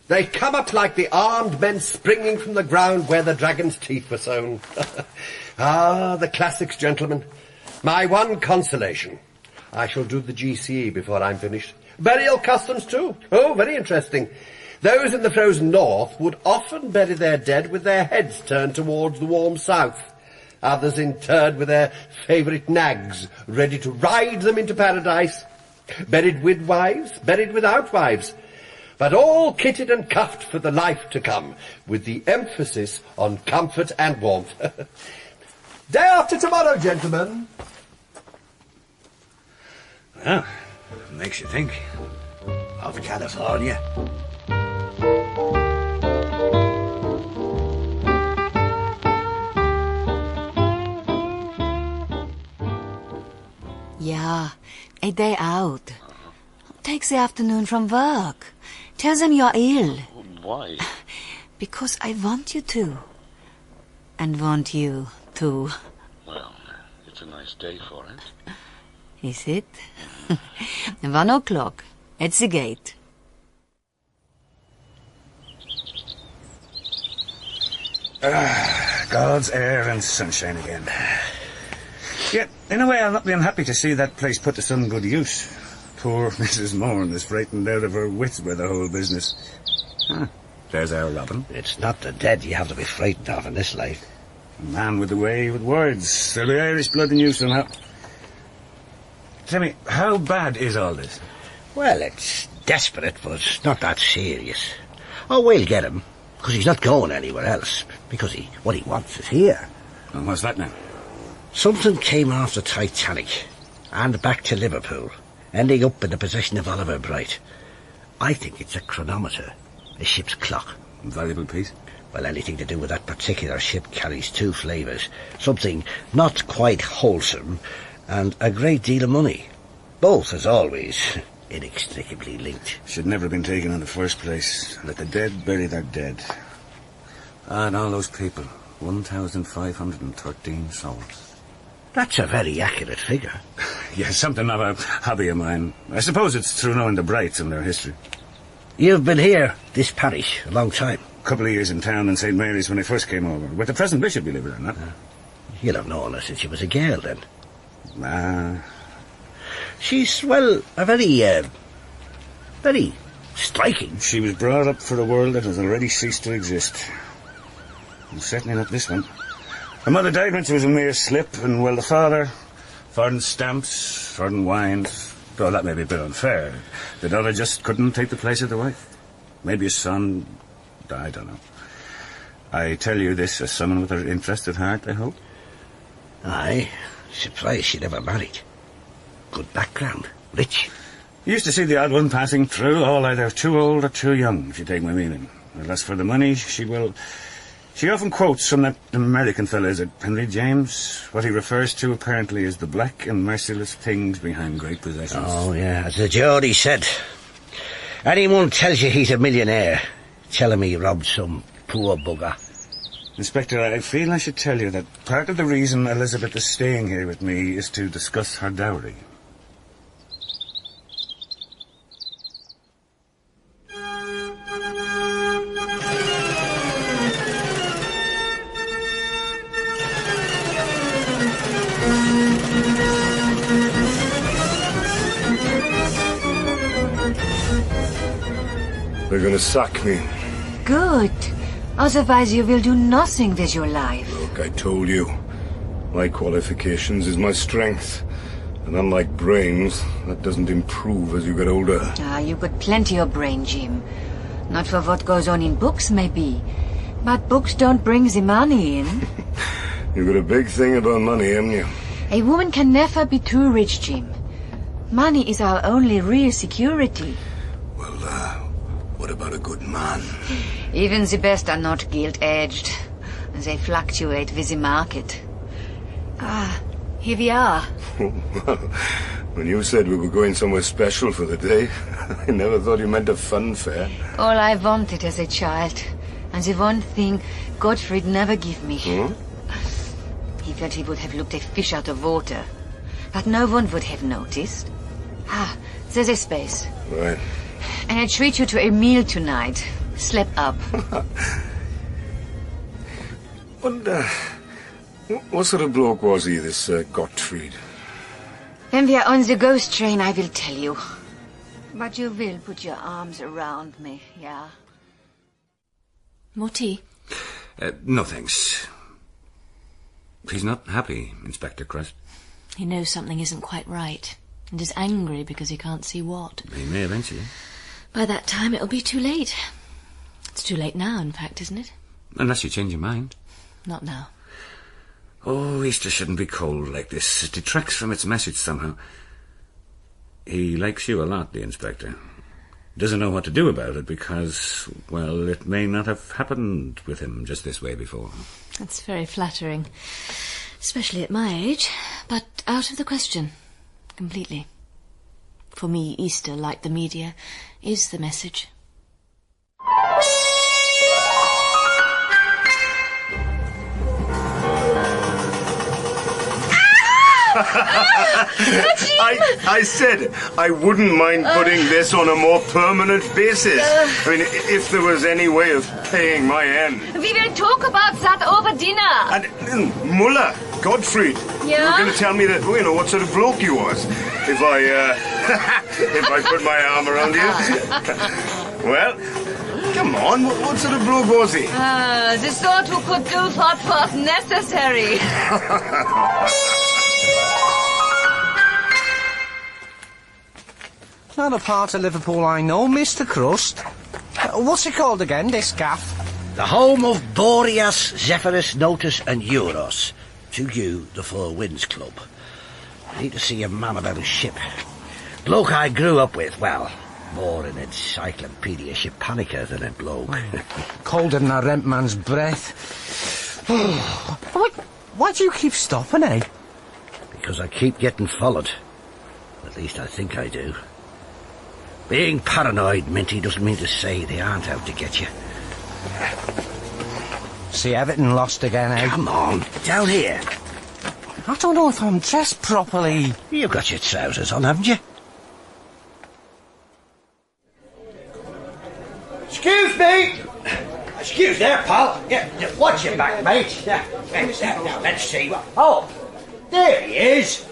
They come up like the armed men springing from the ground where the dragon's teeth were sown. Ah, the classics, gentlemen. My one consolation. I shall do the GCE before I'm finished. Burial customs, too. Oh, very interesting. Those in the frozen north would often bury their dead with their heads turned towards the warm south. Others interred with their favourite nags, ready to ride them into paradise. Buried with wives, buried without wives. But all kitted and cuffed for the life to come, with the emphasis on comfort and warmth. Day after tomorrow, gentlemen. Well, makes you think. Of California. Yeah, a day out. Take the afternoon from work. Tell them you're ill. Why? Because I want you to. And want you too. Well, it's a nice day for it. Is it? 1 o'clock. At the gate. God's air and sunshine again. Yet, in a way, I'll not be unhappy to see that place put to some good use. Poor Mrs. Mourne is frightened out of her wits by the whole business. There's our Robin. It's not the dead you have to be frightened of in this life. A man with the way with words. There'll be Irish blood in you somehow. Tell me, how bad is all this? Well, it's desperate, but it's not that serious. Oh, we'll get him, because he's not going anywhere else, because what he wants is here. And what's that now? Something came off the Titanic, and back to Liverpool, ending up in the possession of Oliver Bright. I think it's a chronometer, a ship's clock. A valuable piece? Well, anything to do with that particular ship carries two flavours. Something not quite wholesome, and a great deal of money. Both, as always, inextricably linked. Should never have been taken in the first place. Let the dead bury their dead. And all those people, 1,513 souls. That's a very accurate figure. Yes, something of a hobby of mine. I suppose it's through knowing the Brights and their history. You've been here, this parish, a long time. A couple of years in town in St. Mary's when I first came over. With the present bishop, believe it or not. You'll have known her since she was a girl, then. Ah. She's, well, a very striking. She was brought up for a world that has already ceased to exist. And certainly not this one. Her mother died when she was a mere slip, and, well, the father, foreign stamps, foreign wines. Though that may be a bit unfair. The daughter just couldn't take the place of the wife. Maybe a son, I don't know. I tell you this as someone with an interested heart, I hope. Aye. Surprised she never married. Good background. Rich. Used to see the odd one passing through, all either too old or too young, if you take my meaning. And as for the money, she often quotes from that American fellow, is it Henry James? What he refers to, apparently, is the black and merciless things behind great possessions. Oh, yeah, as the Geordie said. Anyone tells you he's a millionaire, tell him he robbed some poor bugger. Inspector, I feel I should tell you that part of the reason Elizabeth is staying here with me is to discuss her dowry. They're going to sack me. Good. Otherwise you will do nothing with your life. Look, I told you. My qualifications is my strength. And unlike brains, that doesn't improve as you get older. Ah, you got plenty of brain, Jim. Not for what goes on in books, maybe. But books don't bring the money in. You got a big thing about money, haven't you? A woman can never be too rich, Jim. Money is our only real security. Well, what about a good man? Even the best are not gilt-edged. They fluctuate with the market. Ah, here we are. When you said we were going somewhere special for the day, I never thought you meant a fun fair. All I wanted as a child. And the one thing Gottfried never gave me. Hmm? He felt he would have looked a fish out of water. But no one would have noticed. Ah, there's a space. Right. And I treat you to a meal tonight. Slap up. What sort of bloke was he, this Gottfried? When we are on the ghost train, I will tell you. But you will put your arms around me, yeah? More tea? No, thanks. He's not happy, Inspector Crust. He knows something isn't quite right, and is angry because he can't see what. He may eventually. By that time, it'll be too late. It's too late now, in fact, isn't it? Unless you change your mind. Not now. Oh, Easter shouldn't be cold like this. It detracts from its message somehow. He likes you a lot, the Inspector. Doesn't know what to do about it because, well, it may not have happened with him just this way before. That's very flattering. Especially at my age. But out of the question. Completely. For me, Easter, like the media, is the message. I said I wouldn't mind putting this on a more permanent basis. I mean, if there was any way of paying my end. We will talk about that over dinner. And Muller, Gottfried, you were going to tell me that, you know, what sort of bloke you was. If I put my arm around you. Well, come on, what sort of bloke was he? The sort who could do what was necessary. Not a part of Liverpool I know, Mr. Crust. What's it called again, this gaff? The home of Boreas, Zephyrus, Notus and Euros. To you, the Four Winds Club. Need to see a man about a ship. Bloke I grew up with, well, more an encyclopedia shipanica than a bloke. Colder than a rent man's breath. Why do you keep stopping, eh? Because I keep getting followed. At least I think I do. Being paranoid, Minty, doesn't mean to say they aren't out to get you. See everything lost again, eh? Come on, down here. I don't know if I'm dressed properly. You've got your trousers on, haven't you? Excuse me! Excuse there, pal. Yeah, watch your back, mate. Now, let's see. Oh, there he is.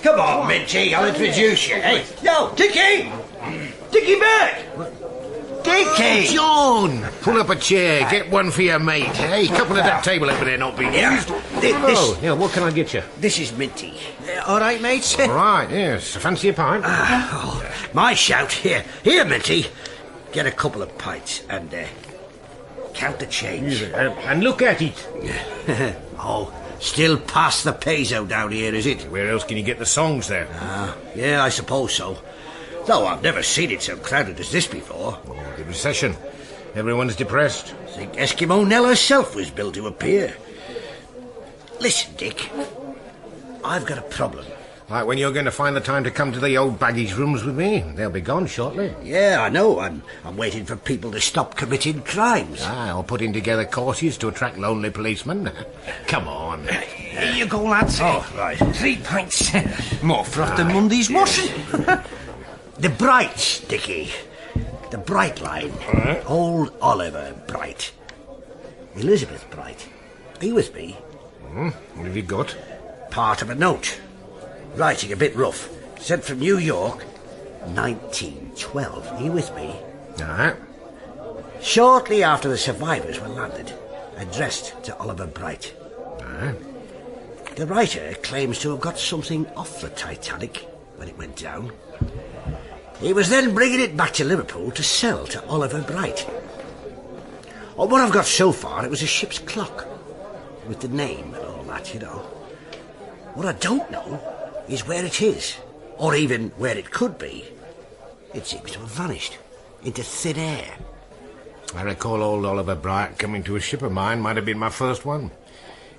Come on, Minty, I'll introduce you. Hey, yo, Dickie! Dickie back! Dickie! John! Pull up a chair, get one for your mate. Hey, couple of that table over there not being used. Hello, yeah, what can I get you? This is Minty. All right, mates? All right, yes. Fancy a pint? My shout. Here, Minty. Get a couple of pints and count the change. And look at it. Oh, still past the peso down here, is it? Where else can you get the songs then? Yeah, I suppose so. Though I've never seen it so crowded as this before. The recession. Everyone's depressed. I think Eskimo Nell herself was billed to appear. Listen, Dick. I've got a problem. Like when you're going to find the time to come to the old baggage rooms with me. They'll be gone shortly. Yeah, I know. I'm waiting for people to stop committing crimes. Or putting together courses to attract lonely policemen. Come on. Here you go, lads. Oh, right. 3 pints. More froth than Monday's washing. The Brights, Dickie. The Bright line. Old Oliver Bright. Elizabeth Bright. Are you with me? What have you got? Part of a note. Writing a bit rough. Sent from New York, 1912. Are you with me? Shortly after the survivors were landed, addressed to Oliver Bright. The writer claims to have got something off the Titanic when it went down. He was then bringing it back to Liverpool to sell to Oliver Bright. On what I've got so far, it was a ship's clock, with the name and all that, you know. What I don't know is where it is, or even where it could be. It seems to have vanished into thin air. I recall old Oliver Bright coming to a ship of mine. Might have been my first one.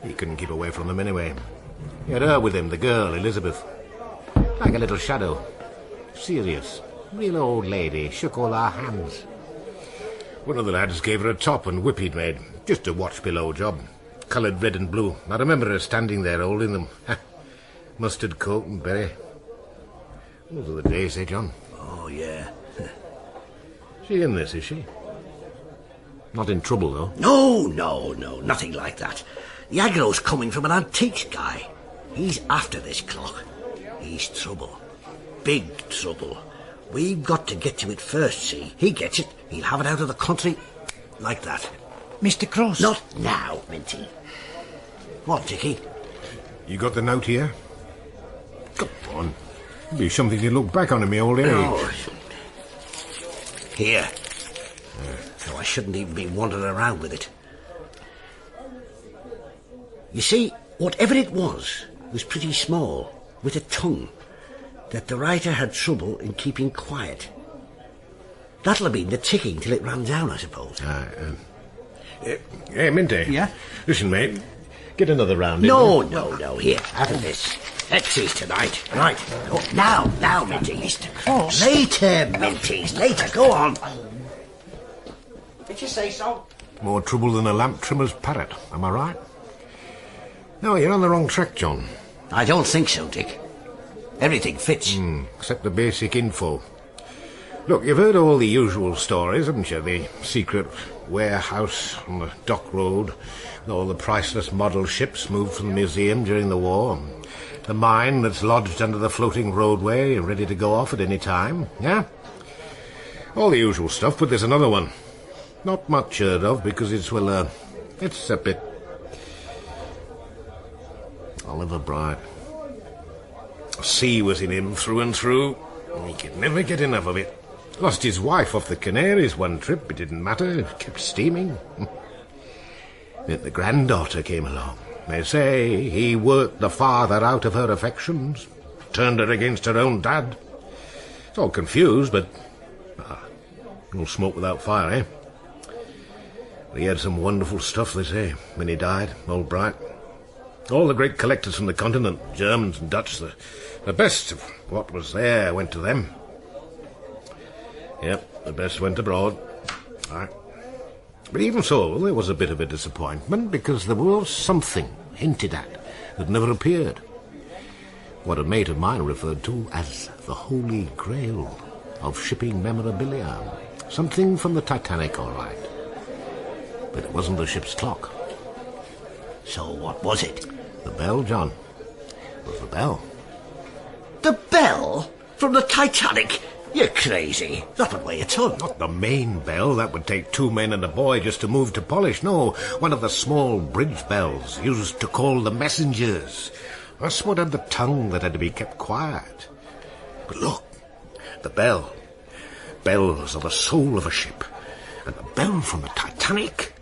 He couldn't keep away from them anyway. He had her with him, the girl, Elizabeth. Like a little shadow. Serious. Real old lady. Shook all our hands. One of the lads gave her a top and whip he'd made. Just a watch below job. Coloured red and blue. I remember her standing there holding them. Mustard coat and berry. Those are the days, eh, John? Oh, yeah. She in this, is she? Not in trouble, though? No, nothing like that. The aggro's coming from an antiques guy. He's after this clock. He's trouble. Big trouble. We've got to get to it first, see? He gets it, he'll have it out of the country like that. Mr. Crust? Not now, Minty. What, Dickie? You got the note here? Come on. It'll be something to look back on in my old age. No. Here. So I shouldn't even be wandering around with it. You see, whatever it was pretty small, with a tongue, that the writer had trouble in keeping quiet. That'll have been the ticking till it ran down, I suppose. Hey, Minty. Yeah? Listen, mate. Get another round in. No. Here, have this. X's tonight. Right. Oh, now, Minty. Mr. Crust. Later, Minties. Later. Go on. Did you say so? More trouble than a lamp trimmer's parrot. Am I right? No, you're on the wrong track, John. I don't think so, Dick. Everything fits. Except the basic info. Look, you've heard all the usual stories, haven't you? The secret warehouse on the dock road, all the priceless model ships moved from the museum during the war, the mine that's lodged under the floating roadway and ready to go off at any time, yeah? All the usual stuff, but there's another one. Not much heard of, because it's, well, it's a bit... Oliver Bright. Sea was in him through and through. He could never get enough of it. Lost his wife off the Canaries one trip. It didn't matter. It kept steaming. Then the granddaughter came along. They say he worked the father out of her affections, turned her against her own dad. It's all confused, but... no smoke without fire, eh? He had some wonderful stuff, they say, when he died, old Bright. All the great collectors from the continent, Germans and Dutch, the best of what was there went to them. Yep, the best went abroad. Aye. But even so, there was a bit of a disappointment, because there was something hinted at that never appeared. What a mate of mine referred to as the Holy Grail of shipping memorabilia. Something from the Titanic, all right. But it wasn't the ship's clock. So what was it? The bell, John. It was the bell. The bell? From the Titanic? You're crazy. That would weigh a ton. Not the main bell. That would take 2 men and a boy just to move to polish. No, one of the small bridge bells used to call the messengers. That's what had the tongue that had to be kept quiet. But look, the bell. Bells are the soul of a ship. And the bell from the Titanic?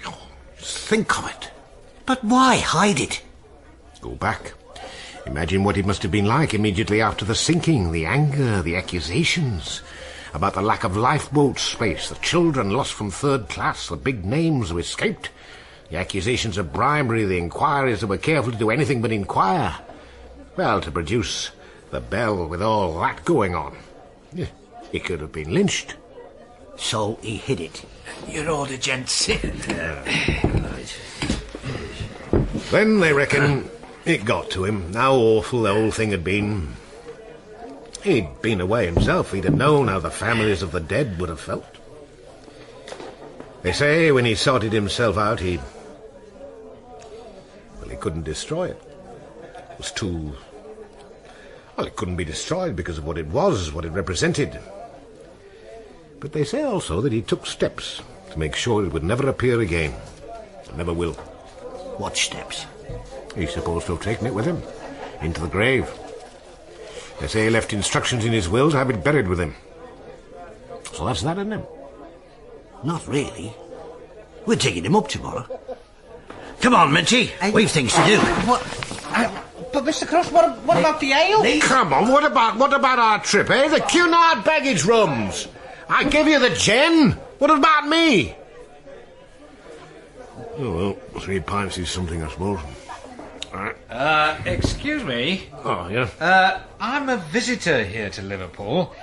Oh, just think of it. But why hide it? Go back. Imagine what it must have been like immediately after the sinking, the anger, the accusations about the lack of lifeboat space, the children lost from third class, the big names who escaped, the accusations of bribery, the inquiries that were careful to do anything but inquire. Well, to produce the bell with all that going on, he could have been lynched. So he hid it. You're all the gents. Right. Then they reckon it got to him, how awful the whole thing had been. He'd been away himself. He'd have known how the families of the dead would have felt. They say when he sorted himself out, he couldn't destroy it. It was too... Well, it couldn't be destroyed because of what it was, what it represented. But they say also that he took steps to make sure it would never appear again. It never will. What steps? He's supposed to have taken it with him. Into the grave. They say he left instructions in his will to have it buried with him. So that's that, isn't it? Not really. We're digging him up tomorrow. Come on, Minty. We've things to do. What? But Mr. Crust, what about the ale? Come on, what about our trip, eh? The Cunard baggage rooms. I gave you the gin. What about me? Oh, well, 3 pints is something, I suppose. All right. Excuse me. Oh, yeah? I'm a visitor here to Liverpool.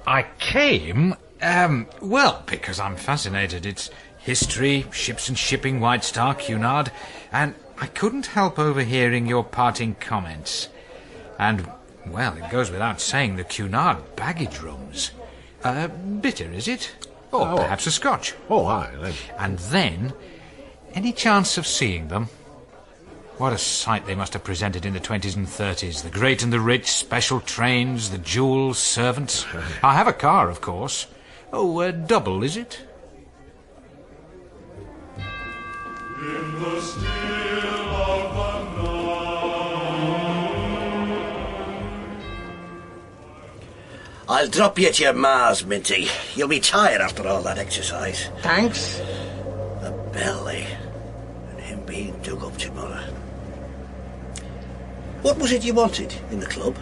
I came, well, because I'm fascinated. It's history, ships and shipping, White Star, Cunard, and I couldn't help overhearing your parting comments. And, well, it goes without saying, the Cunard baggage rooms. Bitter, is it? Or perhaps a scotch. Oh, aye. And then, any chance of seeing them? What a sight they must have presented in the 20s and 30s. The great and the rich, special trains, the jewels, servants. I have a car, of course. Oh, double, is it? In the still of the night. I'll drop you at your ma's, Minty. You'll be tired after all that exercise. Thanks. The belly. And him being dug up tomorrow. What was it you wanted in the club?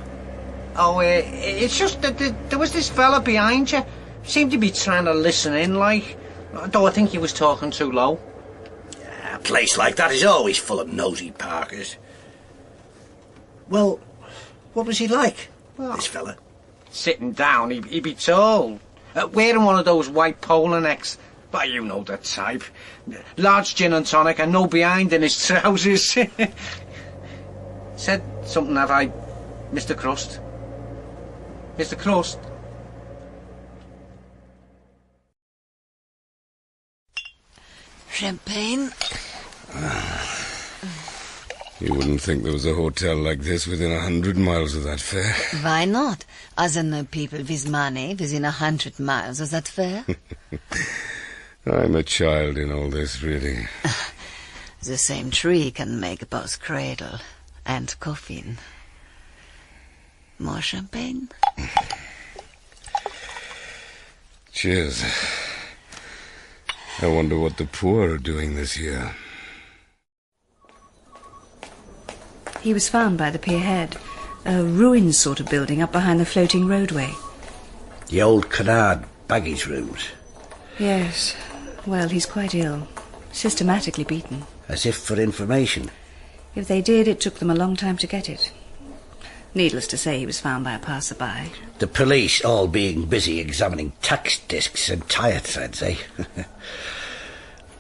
Oh, it's just that there was this fella behind you. Seemed to be trying to listen in, like. Though I think he was talking too low. A place like that is always full of nosy parkers. Well, what was he like, this fella? Sitting down, he'd be tall. Wearing one of those white polo necks. But you know the type. Large gin and tonic and no behind in his trousers. Said something, have I, Mr. Crust? Mr. Crust? Champagne? You wouldn't think there was a hotel like this within 100 miles of that fair. Why not? Are there no people with money within 100 miles of that fair? I'm a child in all this, really. The same tree can make both cradle and coffin. More champagne? Cheers. I wonder what the poor are doing this year. He was found by the pier head, a ruined sort of building up behind the floating roadway. The old Cunard baggage rooms. Yes. Well, he's quite ill. Systematically beaten. As if for information. If they did, it took them a long time to get it. Needless to say, he was found by a passer-by. The police all being busy examining tax discs and tyre threads, eh?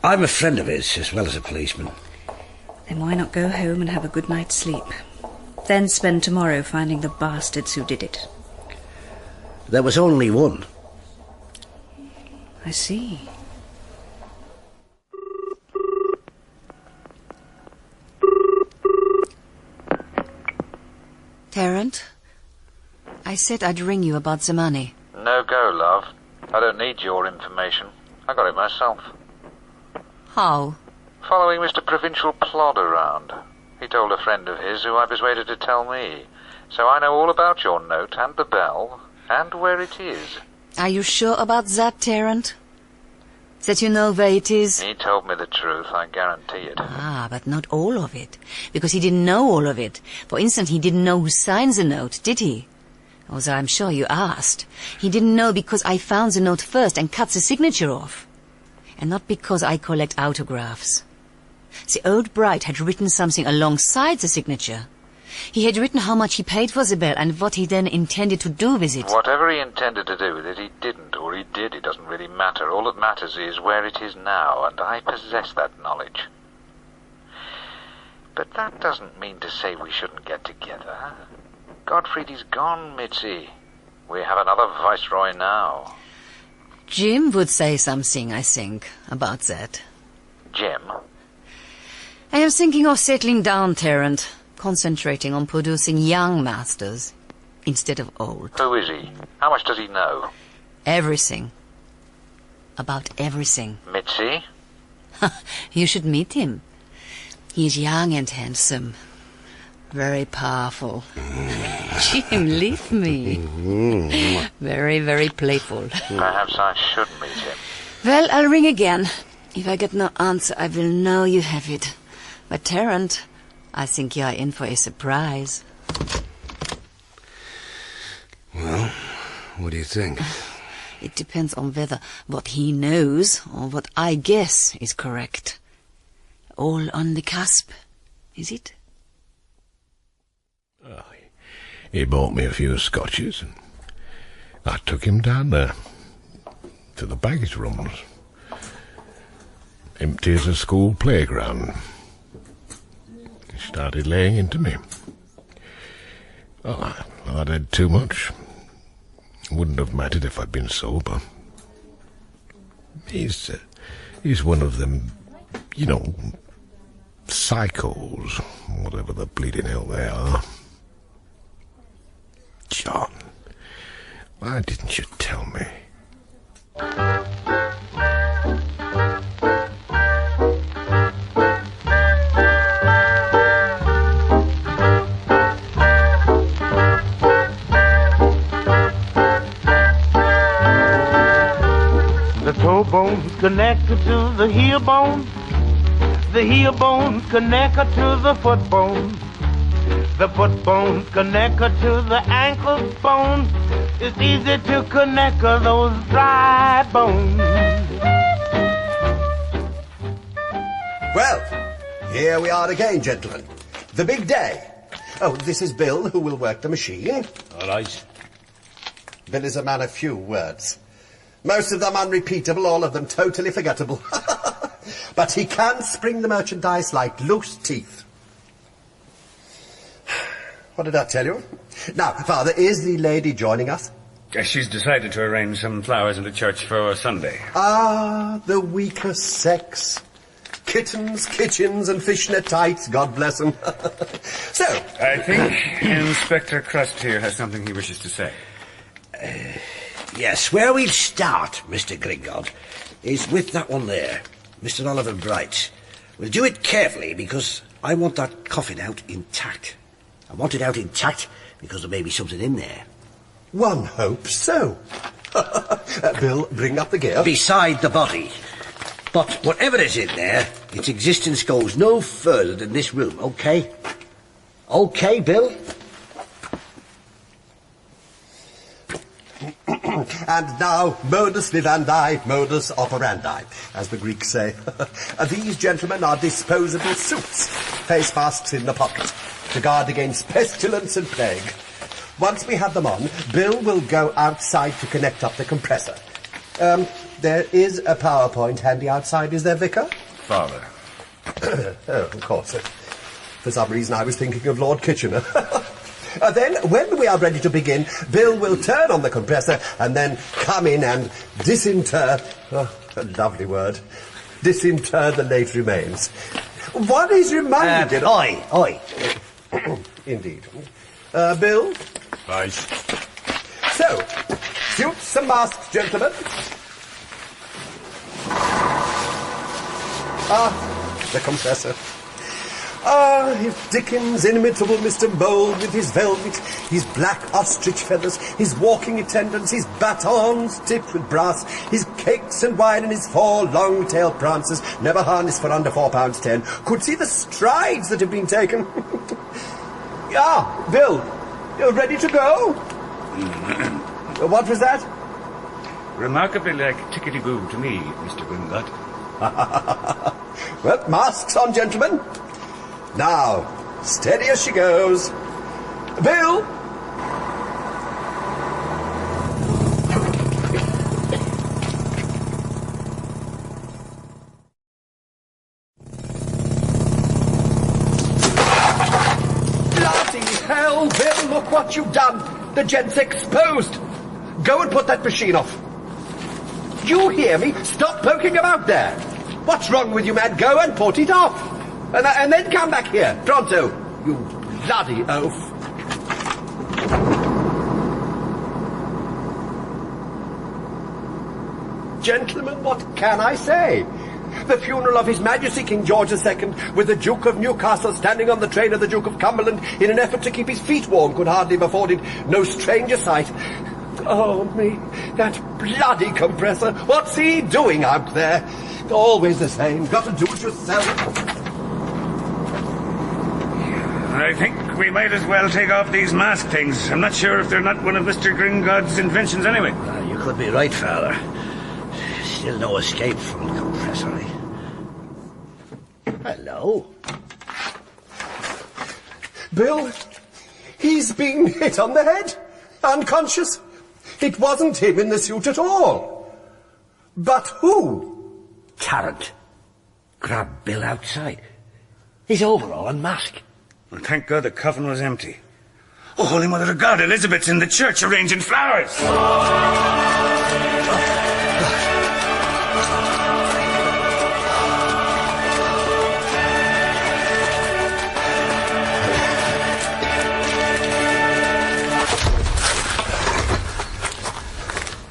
I'm a friend of his, as well as a policeman. Then why not go home and have a good night's sleep? Then spend tomorrow finding the bastards who did it. There was only one. I see. Tarrant, I said I'd ring you about the money. No go, love. I don't need your information. I got it myself. How? Following Mr. Provincial Plod around. He told a friend of his who I persuaded to tell me. So I know all about your note and the bell and where it is. Are you sure about that, Tarrant? That you know where it is? He told me the truth, I guarantee it. Ah, but not all of it. Because he didn't know all of it. For instance, he didn't know who signed the note, did he? Although I'm sure you asked. He didn't know because I found the note first and cut the signature off. And not because I collect autographs. The old bride had written something alongside the signature. He had written how much he paid for the bell and what he then intended to do with it. Whatever he intended to do with it, he didn't, or he did. It doesn't really matter. All that matters is where it is now, and I possess that knowledge. But that doesn't mean to say we shouldn't get together. Godfried is gone, Mitzi. We have another viceroy now. Jim would say something, I think, about that. Jim? I am thinking of settling down, Tarrant. Concentrating on producing young masters instead of old. Who is he? How much does he know? Everything. about everything. Mitzi? You should meet him. He's young and handsome. Very powerful. Jim, leave me. Very, very playful. Perhaps I should meet him. Well, I'll ring again. If I get no answer, I will know you have it. But Tarrant, I think you are in for a surprise. Well, what do you think? It depends on whether what he knows or what I guess is correct. All on the cusp, is it? He bought me a few scotches, and I took him down there to the baggage rooms. Empty as a school playground. He started laying into me. Oh, I'd had too much. Wouldn't have mattered if I'd been sober. He's one of them, you know, psychos, whatever the bleeding hell they are. John, why didn't you tell me? The toe bone's connected to the heel bone. The heel bone's connected to the foot bone. The foot bone's connected to the ankle bone. It's easy to connect those dry bones. Well, here we are again, gentlemen. The big day. Oh, this is Bill, who will work the machine. All right. Bill is a man of few words. Most of them unrepeatable, all of them totally forgettable. But he can spring the merchandise like loose teeth. What did I tell you? Now, Father, is the lady joining us? She's decided to arrange some flowers in the church for Sunday. Ah, the weaker sex. Kittens, kitchens, and fishnet tights, God bless them. So... I think Inspector Crust here has something he wishes to say. Yes, where we'll start, Mr. Gringotts, is with that one there, Mr. Oliver Bright. We'll do it carefully because I want that coffin out intact. I want it out intact because there may be something in there. One hopes so. Bill, bring up the gear. Beside the body. But whatever is in there, its existence goes no further than this room, okay? Okay, Bill? And now, modus vivendi, modus operandi, as the Greeks say. These gentlemen are disposable suits, face masks in the pocket, to guard against pestilence and plague. Once we have them on, Bill will go outside to connect up the compressor. There is a PowerPoint handy outside, is there, Vicar? Father. Oh, of course. For some reason I was thinking of Lord Kitchener. Then, when we are ready to begin, Bill will turn on the compressor and then come in and disinter... Oh, a lovely word. Disinter the late remains. One is reminded... Oi. Indeed. Bill? Right. So, suits and masks, gentlemen. Ah, the compressor. Ah, if Dickens' inimitable Mr. Mole with his velvet, his black ostrich feathers, his walking attendants, his batons tipped with brass, his cakes and wine and his 4 long-tailed prancers, never harnessed for under £4.10, could see the strides that have been taken. Bill, you're ready to go? What was that? Remarkably like tickety-boo to me, Mr. Gringotts. Well, masks on, gentlemen. Now, steady as she goes. Bill! Bloody hell, Bill, look what you've done. The gent's exposed. Go and put that machine off. You hear me? Stop poking about there. What's wrong with you, man? Go and put it off. And then come back here, pronto, you bloody oaf. gentlemen, what can I say? The funeral of His Majesty King George II, with the Duke of Newcastle standing on the train of the Duke of Cumberland in an effort to keep his feet warm, could hardly have afforded no stranger sight. Oh, me, that bloody compressor. What's he doing out there? Always the same. Got to do it yourself. I think we might as well take off these mask things. I'm not sure if they're not one of Mr. Gringod's inventions anyway. You could be right, Father. Still no escape from the compressor, eh? Hello. Bill, he's been hit on the head. Unconscious. It wasn't him in the suit at all. But who? Tarrant. Grab Bill outside. His overall and mask. Well, thank God the coffin was empty. Oh, Holy Mother of God, Elizabeth's in the church arranging flowers.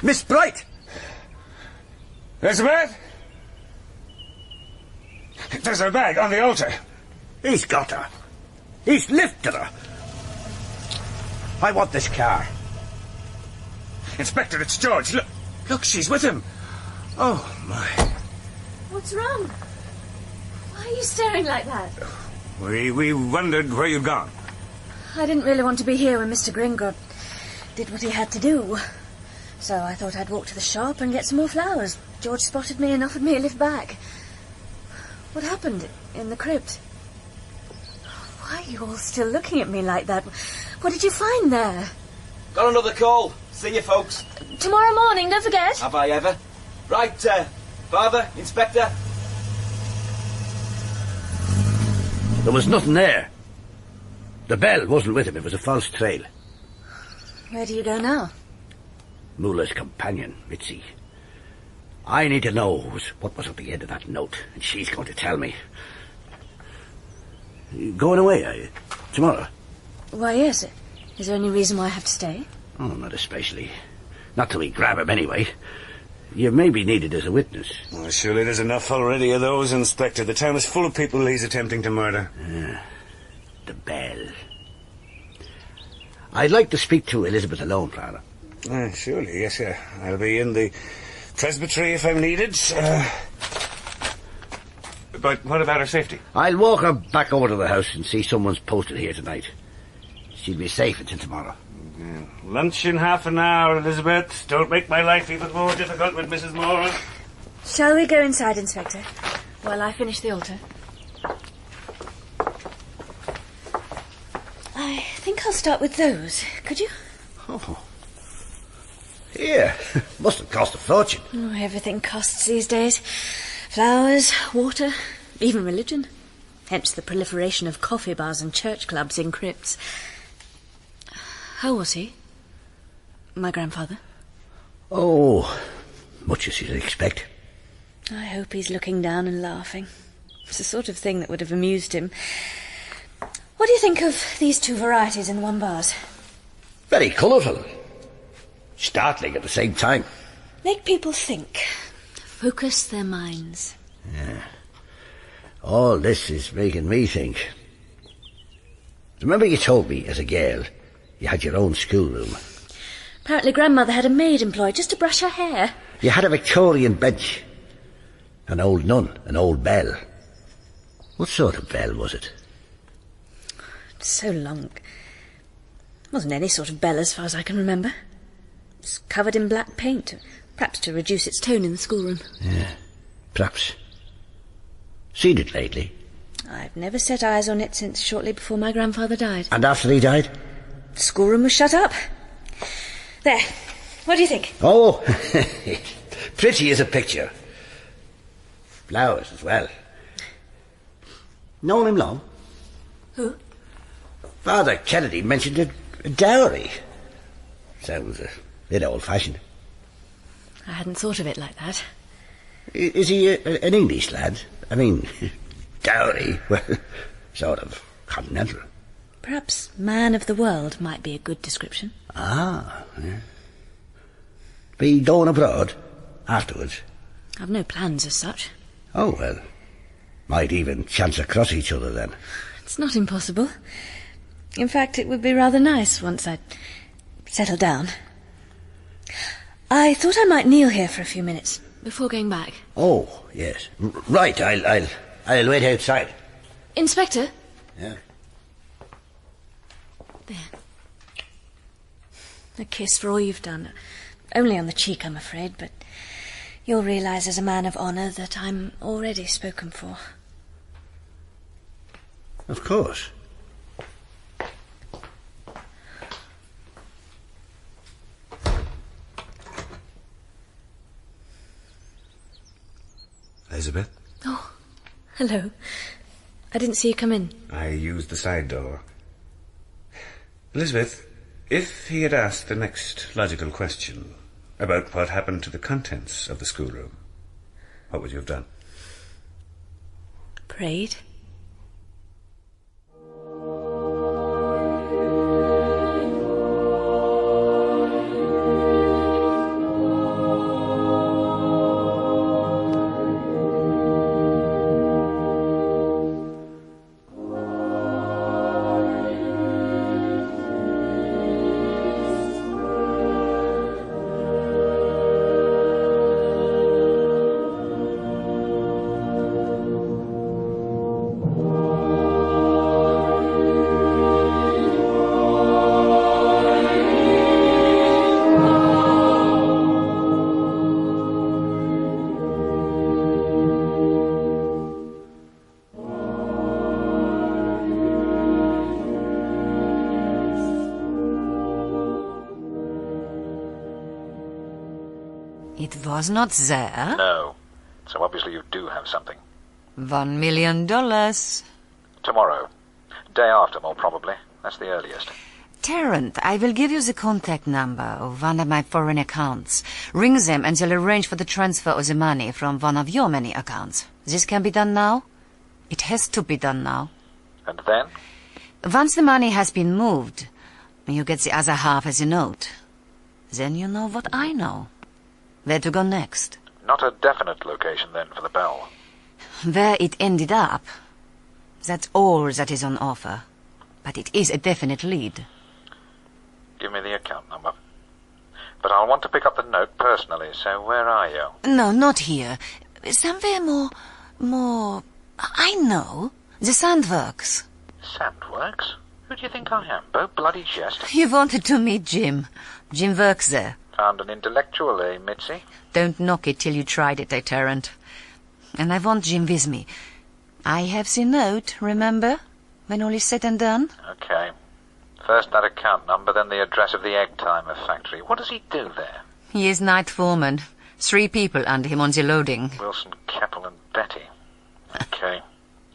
Miss Bright! Elizabeth? There's her bag on the altar. He's got her. He's lifted her. I want this car. Inspector, it's George. Look, she's with him. Oh, my. What's wrong? Why are you staring like that? We wondered where you'd gone. I didn't really want to be here when Mr. Gringod did what he had to do. So I thought I'd walk to the shop and get some more flowers. George spotted me and offered me a lift back. What happened in the crypt? Why are you all still looking at me like that? What did you find there? Got another call. See you, folks. Tomorrow morning, don't forget. Have I ever? Right, Father, Inspector. There was nothing there. The bell wasn't with him. It was a false trail. Where do you go now? Mullah's companion, Mitzi. I need to know what was at the end of that note, and she's going to tell me. You going away, are you? Tomorrow? Why, yes. Is there any reason why I have to stay? Oh, not especially. Not till we grab him, anyway. You may be needed as a witness. Well, surely there's enough already of those, Inspector. The town is full of people he's attempting to murder. The bell. I'd like to speak to Elizabeth alone, Father. Surely, yes, sir. I'll be in the presbytery if I'm needed. But what about her safety? I'll walk her back over to the house and see someone's posted here tonight. She'll be safe until tomorrow. Lunch in half an hour, Elizabeth. Don't make my life even more difficult with Mrs. Moran. Shall we go inside, Inspector, while I finish the altar? I think I'll start with those. Could you? Oh. Here. Must have cost a fortune. Oh, everything costs these days. Flowers, water, even religion. Hence the proliferation of coffee bars and church clubs in crypts. How was he? My grandfather? Oh, much as you'd expect. I hope he's looking down and laughing. It's the sort of thing that would have amused him. What do you think of these two varieties in the one vase? Very colourful. Startling at the same time. Make people think. Focus their minds. Yeah. All this is making me think. Remember you told me, as a girl, you had your own schoolroom? Apparently Grandmother had a maid employed just to brush her hair. You had a Victorian bench. An old nun, an old bell. What sort of bell was it? It's so long. It wasn't any sort of bell as far as I can remember. It's covered in black paint, perhaps to reduce its tone in the schoolroom. Yeah, perhaps. Seen it lately? I've never set eyes on it since shortly before my grandfather died. And after he died? The schoolroom was shut up. There. What do you think? Oh, pretty as a picture. Flowers as well. Known him long? Who? Father Kennedy mentioned a dowry. Sounds a bit old-fashioned. I hadn't thought of it like that. Is he an English lad? I mean, dowry, well, sort of continental. Perhaps man of the world might be a good description. Ah, yeah. Be going abroad? Afterwards? I've no plans as such. Oh, well. Might even chance across each other then. It's not impossible. In fact, it would be rather nice once I'd settled down. I thought I might kneel here for a few minutes before going back. Oh, yes. Right, I'll wait outside. Inspector? Yeah? There. A kiss for all you've done. Only on the cheek, I'm afraid, but you'll realise as a man of honour that I'm already spoken for. Of course. Elizabeth? Oh, hello. I didn't see you come in. I used the side door. Elizabeth, if he had asked the next logical question about what happened to the contents of the schoolroom, what would you have done? Prayed. It was not there. No. So obviously you do have something. $1 million. Tomorrow. Day after, more probably. That's the earliest. Tarrant, I will give you the contact number of one of my foreign accounts. Ring them and they'll arrange for the transfer of the money from one of your many accounts. This can be done now? It has to be done now. And then? Once the money has been moved, you get the other half as a note. Then you know what I know. Where to go next. Not a definite location, then, for the bell. Where it ended up. That's all that is on offer. But it is a definite lead. Give me the account number. But I'll want to pick up the note personally, so where are you? No, not here. Somewhere more... I know. The Sandworks. Sandworks? Who do you think I am? Bo bloody jest? You wanted to meet Jim. Jim works there. Found an intellectual, eh, Mitzi? Don't knock it till you tried it, Tarrant. And I want Jim with me. I have the note, remember? When all is said and done? Okay. First that account number, then the address of the egg timer factory. What does he do there? He is night foreman. 3 people under him on the loading. Wilson, Keppel and Betty. Okay.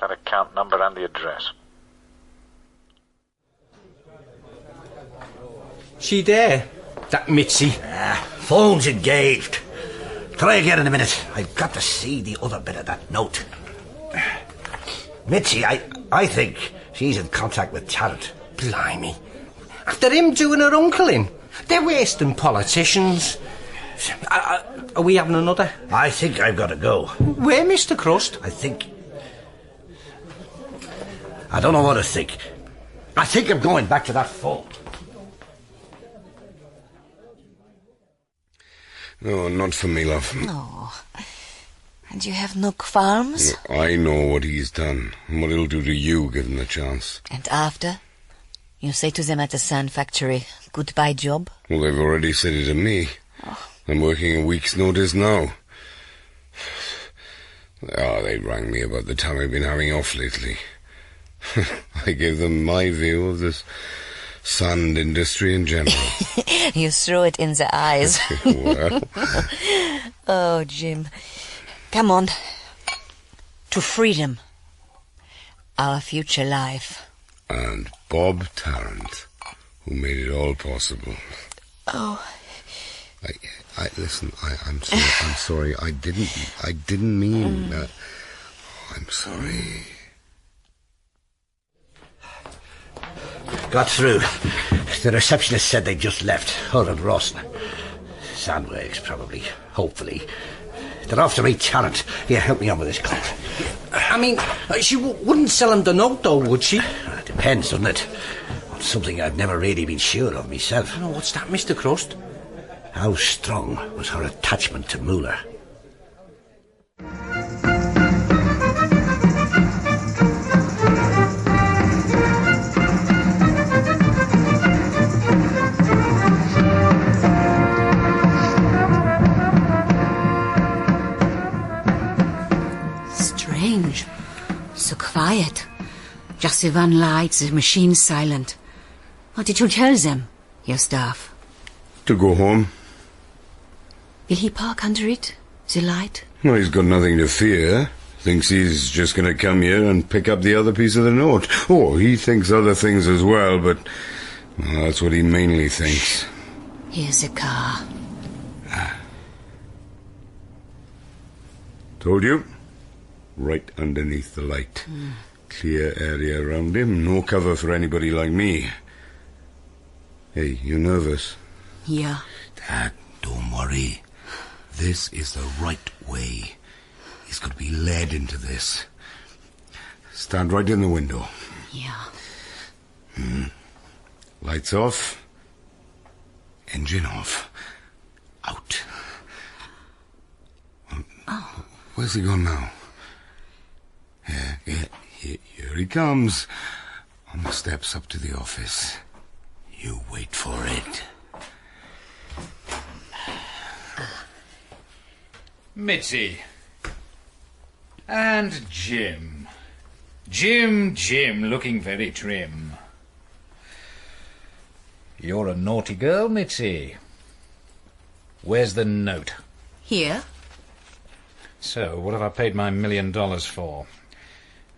That account number and the address. She there? That Mitzi? Phone's engaged. Try again in a minute. I've got to see the other bit of that note. Mitzi, I think she's in contact with Tarrant. Blimey. After him doing her uncle in. They're wasting politicians. Are we having another? I think I've got to go. Where, Mr. Crust? I don't know what to think. I think I'm going back to that phone. No, not for me, love. No. And you have Nook Farms? No, I know what he's done, and what he'll do to you, given the chance. And after? You say to them at the sand factory, goodbye job? Well, they've already said it to me. I'm working a week's notice now. They rang me about the time I've been having off lately. I gave them my view of this sand industry in general. You threw it in the eyes. Well. Oh, Jim. Come on. To freedom. Our future life. And Bob Tarrant, who made it all possible. Oh. Listen, I'm sorry. I didn't mean that. I'm sorry. Got through. The receptionist said they just left. Hull and Rawson. Sandworks, probably. hopefully. They're after me talent. Here, help me on with this coat. I mean, she wouldn't sell him the note, though, would she? It depends, doesn't it? On something I've never really been sure of myself. Oh, what's that, Mr. Crust? How strong was her attachment to Muller? Strange. So quiet. Just the one light, the machine silent. What did you tell them, your staff? To go home. Will he park under it, the light? No, he's got nothing to fear. Thinks he's just going to come here and pick up the other piece of the note. Oh, he thinks other things as well, but that's what he mainly thinks. Here's the car. Told you. Right underneath the light. Clear area around him. No cover for anybody like me. Hey, you nervous? Yeah. Dad, don't worry. This is the right way. He's going to be led into this. Stand right in the window. Yeah. Lights off. Engine off. Out. Oh. Where's he gone now? Yeah, here he comes. On the steps up to the office. You wait for it. Mitzi. And Jim. Jim, looking very trim. You're a naughty girl, Mitzi. Where's the note? Here. So, what have I paid my $1 million for?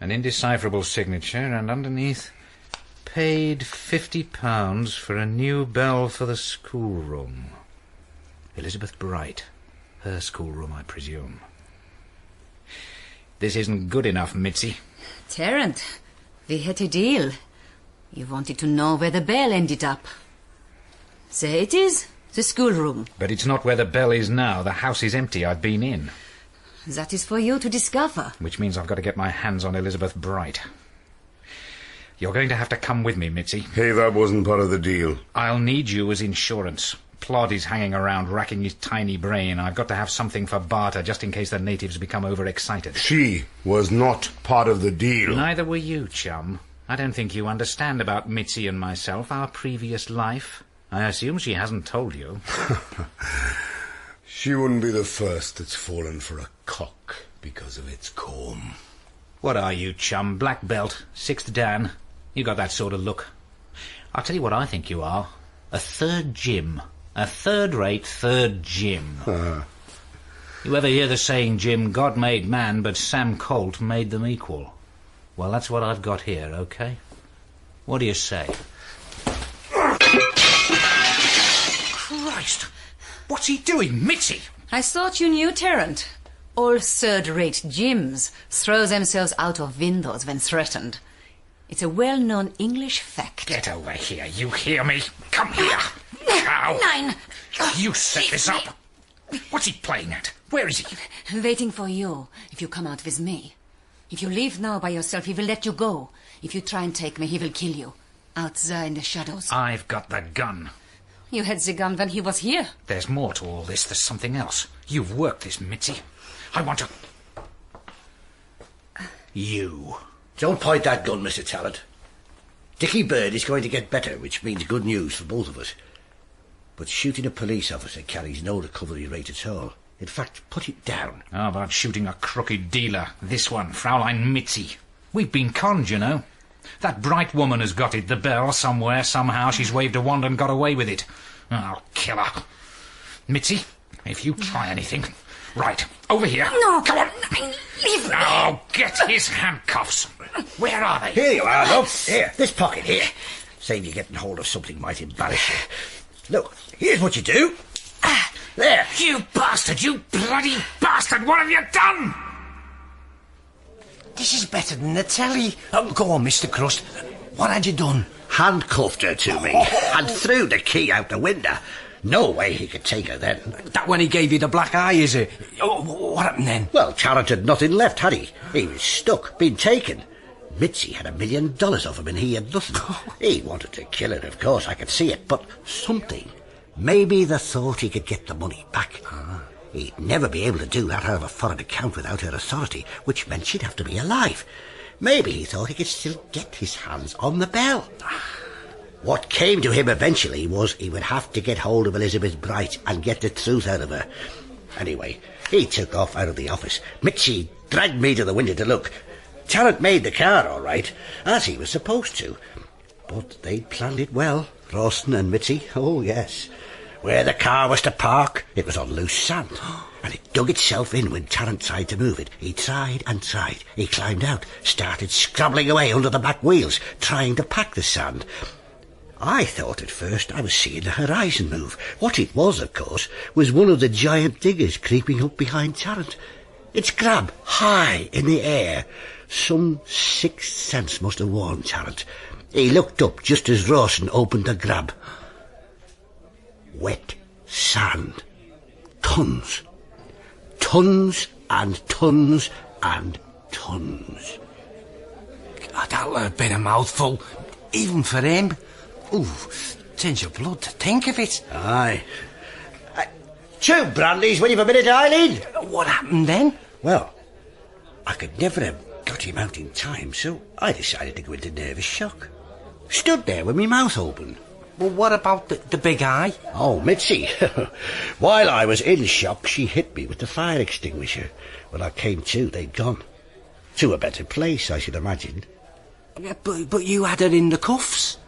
An indecipherable signature, and underneath, paid £50 for a new bell for the schoolroom. Elizabeth Bright. Her schoolroom, I presume. This isn't good enough, Mitzi. Terrence, we had a deal. You wanted to know where the bell ended up. There it is, the schoolroom. But it's not where the bell is now. The house is empty. I've been in. That is for you to discover. Which means I've got to get my hands on Elizabeth Bright. You're going to have to come with me, Mitzi. Hey, that wasn't part of the deal. I'll need you as insurance. Plod is hanging around, racking his tiny brain. I've got to have something for barter, just in case the natives become overexcited. She was not part of the deal. Neither were you, chum. I don't think you understand about Mitzi and myself, our previous life. I assume she hasn't told you. She wouldn't be the first that's fallen for a cock because of its comb. What are you, chum? Black belt, 6th Dan. You got that sort of look. I'll tell you what I think you are. A third Jim. A third-rate third Jim. You ever hear the saying, Jim, God made man, but Sam Colt made them equal? Well, that's what I've got here, okay? What do you say? Christ! What's he doing, Mitzi? I thought you knew, Terrence. All third-rate Jims throw themselves out of windows when threatened. It's a well-known English fact. Get over here, you hear me? Come here, cow! Nine! You set this up. What's he playing at? Where is he? Waiting for you, if you come out with me. If you leave now by yourself, he will let you go. If you try and take me, he will kill you. Out there in the shadows. I've got the gun. You had the gun when he was here. There's more to all this. There's something else. You've worked this, Mitzi. I want to... You. Don't point that gun, Mr. Talent. Dickie Bird is going to get better, which means good news for both of us. But shooting a police officer carries no recovery rate at all. In fact, put it down. How about shooting a crooked dealer? This one, Fraulein Mitzi. We've been conned, you know. That bright woman has got it, the bell, somewhere, somehow. She's waved a wand and got away with it. I'll kill her. Mitzi, if you try anything... Right, over here. No. Come on. Leave me. Now, get his handcuffs. Where are they? Here you are, look. Here, this pocket here. Save you getting hold of something might embarrass you. Look, here's what you do. There. You bastard, you bloody bastard. What have you done? This is better than the telly. Oh, go on, Mr. Crust. What had you done? Handcuffed her to me and threw the key out the window. No way he could take her then. That when he gave you the black eye, is it? Oh, what happened then? Well, Tarrant had nothing left, had he? He was stuck, been taken. Mitzi had $1 million off him and he had nothing. He wanted to kill her, of course, I could see it, but something. Maybe the thought he could get the money back. He'd never be able to do that out of a foreign account without her authority, which meant she'd have to be alive. Maybe he thought he could still get his hands on the bell. What came to him eventually was he would have to get hold of Elizabeth Bright and get the truth out of her. Anyway, he took off out of the office. Mitzi dragged me to the window to look. Tarrant made the car all right, as he was supposed to. But they'd planned it well, Rawson and Mitzi. Oh, yes. Where the car was to park, it was on loose sand. And it dug itself in when Tarrant tried to move it. He tried and tried. He climbed out, started scrabbling away under the back wheels, trying to pack the sand. I thought at first I was seeing the horizon move. What it was, of course, was one of the giant diggers creeping up behind Tarrant. Its grab high in the air. Some sixth sense must have warned Tarrant. He looked up just as Rawson opened the grab. Wet sand. Tons. Tons and tons and tons. God, that'll have been a mouthful, even for him. Ooh, turns your blood to think of it. Aye. 2 brandies when you've a minute, Eileen. What happened then? Well, I could never have got him out in time, so I decided to go into nervous shock. Stood there with my mouth open. Well, what about the big eye? Oh, Mitzi. While I was in shock, she hit me with the fire extinguisher. When I came to, they'd gone. To a better place, I should imagine. Yeah, but you had her in the cuffs.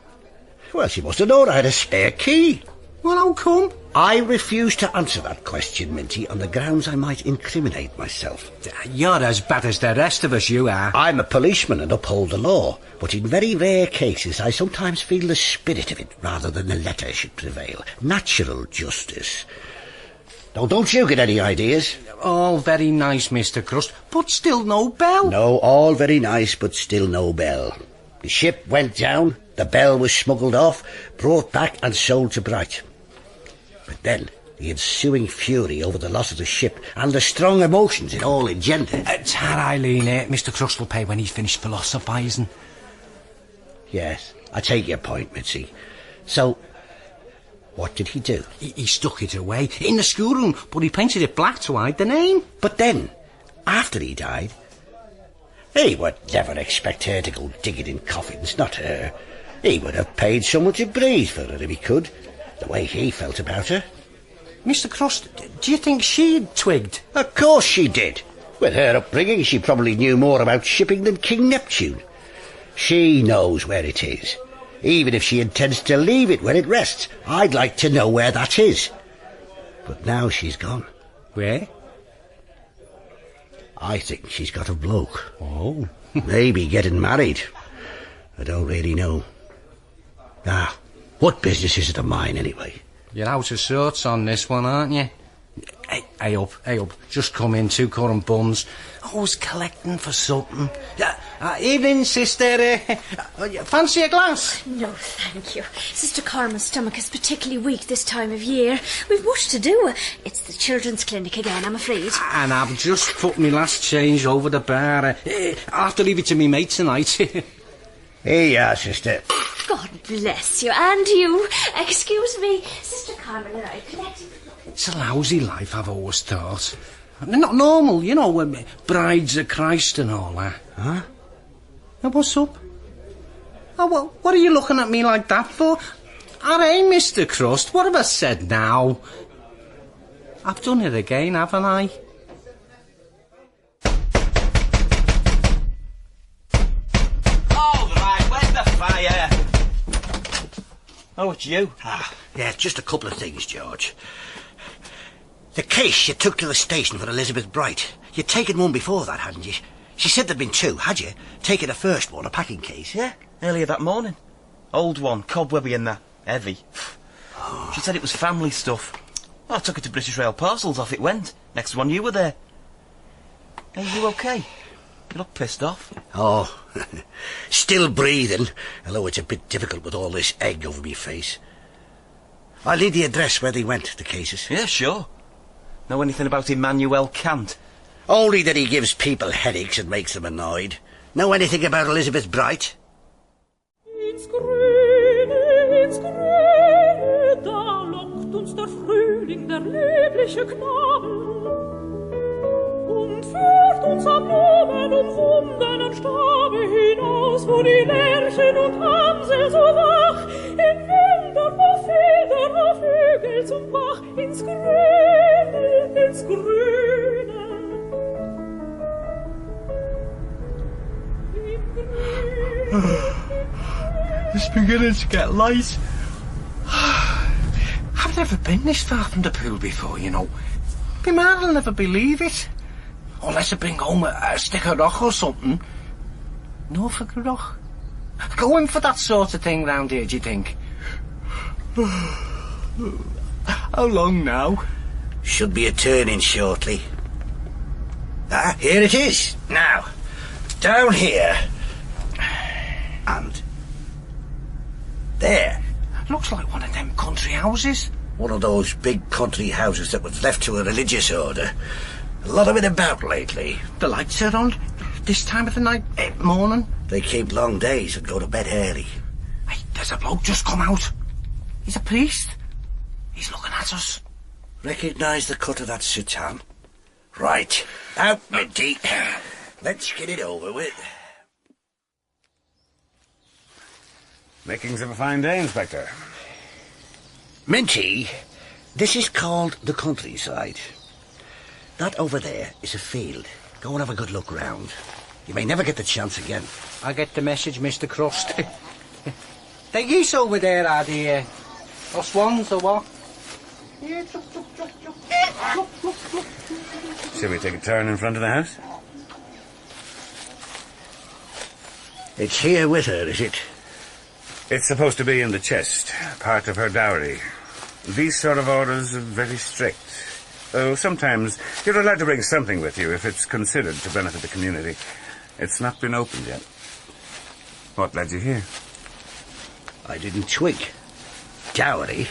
Well, she must have known I had a spare key. Well, how come? I refuse to answer that question, Minty, on the grounds I might incriminate myself. You're as bad as the rest of us, you are. I'm a policeman and uphold the law, but in very rare cases I sometimes feel the spirit of it rather than the letter should prevail. Natural justice. Now, don't you get any ideas? All very nice, Mr. Crust, but still no bell. No, all very nice, but still no bell. The ship went down, the bell was smuggled off, brought back and sold to Bright. But then, the ensuing fury over the loss of the ship and the strong emotions it all engendered... Tar Eileen, Mr. Crust will pay when he's finished philosophising. Yes, I take your point, Mitzi. So, what did he do? He stuck it away in the schoolroom, but he painted it black to hide the name. But then, after he died, he would never expect her to go digging in coffins, not her. He would have paid someone to breathe for her if he could, the way he felt about her. Mr. Crust, do you think she'd twigged? Of course she did. With her upbringing, she probably knew more about shipping than King Neptune. She knows where it is. Even if she intends to leave it where it rests, I'd like to know where that is. But now she's gone. Where? I think she's got a bloke. Oh. Maybe getting married. I don't really know. What business is it of mine, anyway? You're out of sorts on this one, aren't you? Hey up. Just come in, 2 currant buns. Always collecting for something. Evening, sister. Fancy a glass? No, thank you. Sister Karma's stomach is particularly weak this time of year. We've much to do. It's the children's clinic again, I'm afraid. And I've just put my last change over the bar. I'll have to leave it to me mate tonight. Here you are, sister. God bless you, and you. Excuse me, Sister Carmen and I collected... It's a lousy life, I've always thought. Not normal, you know, brides of Christ and all that. Huh? Now, what's up? Oh, what are you looking at me like that for? Alright, Mr. Crust, what have I said now? I've done it again, haven't I? All right, where's the fire? Oh, it's you. Yeah, just a couple of things, George. The case you took to the station for Elizabeth Bright. You'd taken one before that, hadn't you? She said there'd been 2, had you? Taken the first one, a packing case. Yeah, earlier that morning. Old one, cobwebby and that. Heavy. She said it was family stuff. Well, I took it to British Rail Parcels, off it went. Next one you were there. Hey, you okay? You look pissed off. Oh, still breathing, although it's a bit difficult with all this egg over me face. I'll leave the address where they went, the cases. Yeah, sure. Know anything about Emmanuel Kant? Only that he gives people headaches and makes them annoyed. Know anything about Elizabeth Bright? Ins Grüne, da lockt uns der Frühling, der liebliche Knabe, und führt uns am Blumen umwundenen Stabe hinaus, wo die Lerchen und Amsel so wach, in Wälder, wo Felder, wo Vögel zum Bach, ins Grüne, ins Grüne. It's beginning to get late. I've never been this far from the pool before, you know. My man will never believe it. Unless I bring home a stick of rock or something. Norfolk rock. Going for that sort of thing round here, do you think? How long now? Should be a turning shortly. Ah, here it is. Now, down here. And there. Looks like one of them country houses. One of those big country houses that was left to a religious order. A lot of it about lately. The lights are on this time of the night, morning. They keep long days and go to bed early. Hey, there's a bloke just come out. He's a priest. He's looking at us. Recognise the cut of that soutane? Right. Out, Minty. Let's get it over with. Makings of a fine day, Inspector. Minty, this is called the countryside. That over there is a field. Go and have a good look round. You may never get the chance again. I get the message, Mr. Crust. The geese over there are the or swans or what? Shall we take a turn in front of the house? It's here with her, is it? It's supposed to be in the chest, part of her dowry. These sort of orders are very strict. Though sometimes you're allowed to bring something with you if it's considered to benefit the community. It's not been opened yet. What led you here? I didn't twig. Dowry?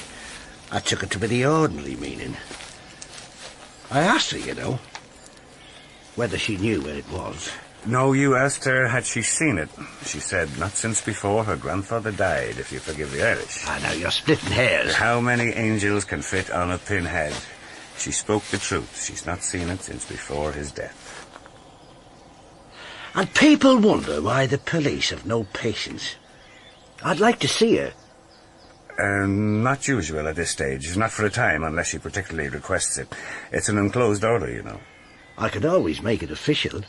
I took it to be the ordinary meaning. I asked her, you know, whether she knew where it was. No, you asked her had she seen it. She said not since before her grandfather died, if you forgive the Irish. Ah, now you're splitting hairs. How many angels can fit on a pinhead? She spoke the truth. She's not seen it since before his death. And people wonder why the police have no patience. I'd like to see her. Not usual at this stage. Not for a time, unless she particularly requests it. It's an enclosed order, you know. I could always make it official.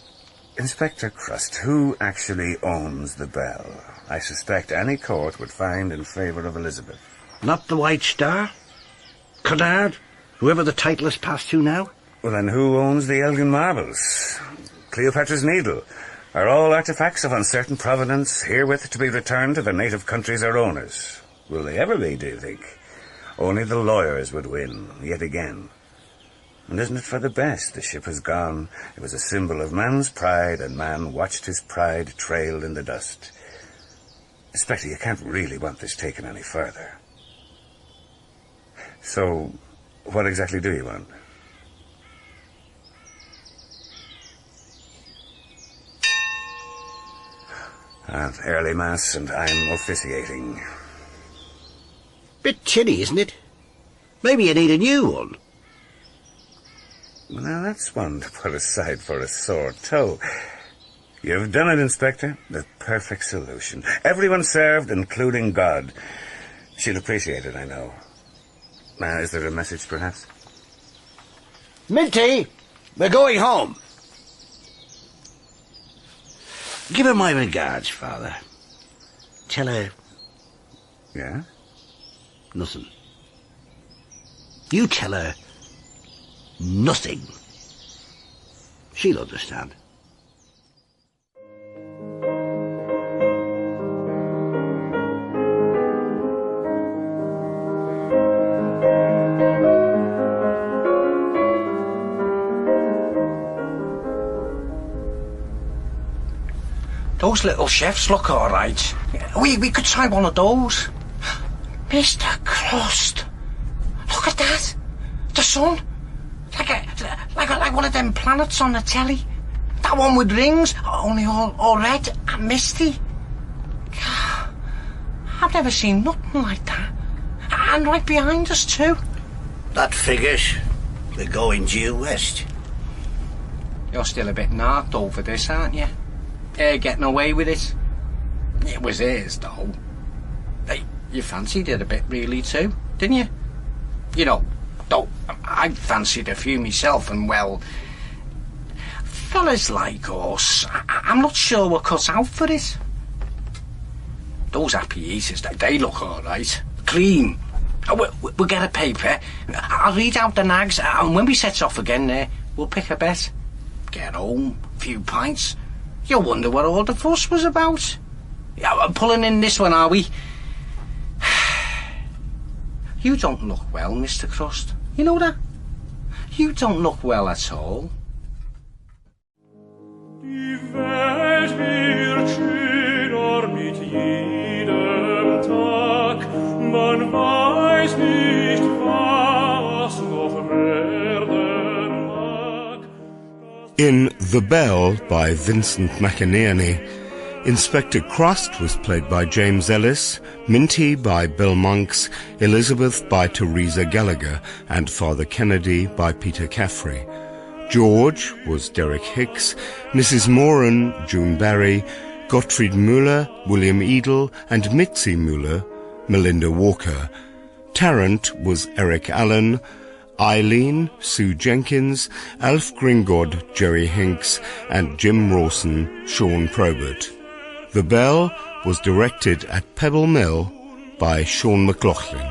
Inspector Crust, who actually owns the bell? I suspect any court would find in favour of Elizabeth. Not the White Star? Cunard? Whoever the title is passed to now? Well, then who owns the Elgin marbles? Cleopatra's Needle? Are all artefacts of uncertain provenance herewith to be returned to the native countries or owners? Will they ever be, do you think? Only the lawyers would win, yet again. And isn't it for the best the ship has gone? It was a symbol of man's pride, and man watched his pride trailed in the dust. Inspector, you can't really want this taken any further. So, what exactly do you want? Early mass, and I'm officiating. Bit tinny, isn't it? Maybe you need a new one. Now, that's one to put aside for a sore toe. You've done it, Inspector. The perfect solution. Everyone served, including God. She'll appreciate it, I know. Now, is there a message, perhaps? Minty, we're going home. Give her my regards, Father. Tell her... Yeah? Nothing. You tell her... nothing. She'll understand. Those little chefs look all right. We could try one of those. Mr. Crust, that? The sun? Like one of them planets on the telly. That one with rings, only all red and misty. I've never seen nothing like that. And right behind us too. That figures. We're going due west. You're still a bit narked over this, aren't you? Getting away with it. It was his, though. Hey, you fancied it a bit, really, too, didn't you? You know, though, I fancied a few myself, and, well, fellas like us, I'm not sure we're cut out for it. Those happy eaters, they look all right. Clean. We'll get a paper. I'll read out the nags, and when we set off again, we'll pick a bet. Get home, few pints. You'll wonder what all the fuss was about. Yeah, we're pulling in this one, are we? You don't look well, Mr. Crust. You know that? You don't look well at all. Die Welt wird schöner mit jedem Tag. Man weiß nicht, was noch werden mag. In The Bell by Vincent McInerney, Inspector Crust was played by James Ellis, Minty by Bill Monks, Elizabeth by Teresa Gallagher, and Father Kennedy by Peter Caffrey. George was Derek Hicks, Mrs. Maureen, June Barrie, Gottfried Müller, William Edel, and Mitzi Müller, Melinda Walker. Tarrant was Eric Allan, Eileen, Sue Jenkins, Alf Gringod, Jerry Hinks, and Jim Rawson, Sean Probert. The Bell was directed at Pebble Mill by Sean McLaughlin.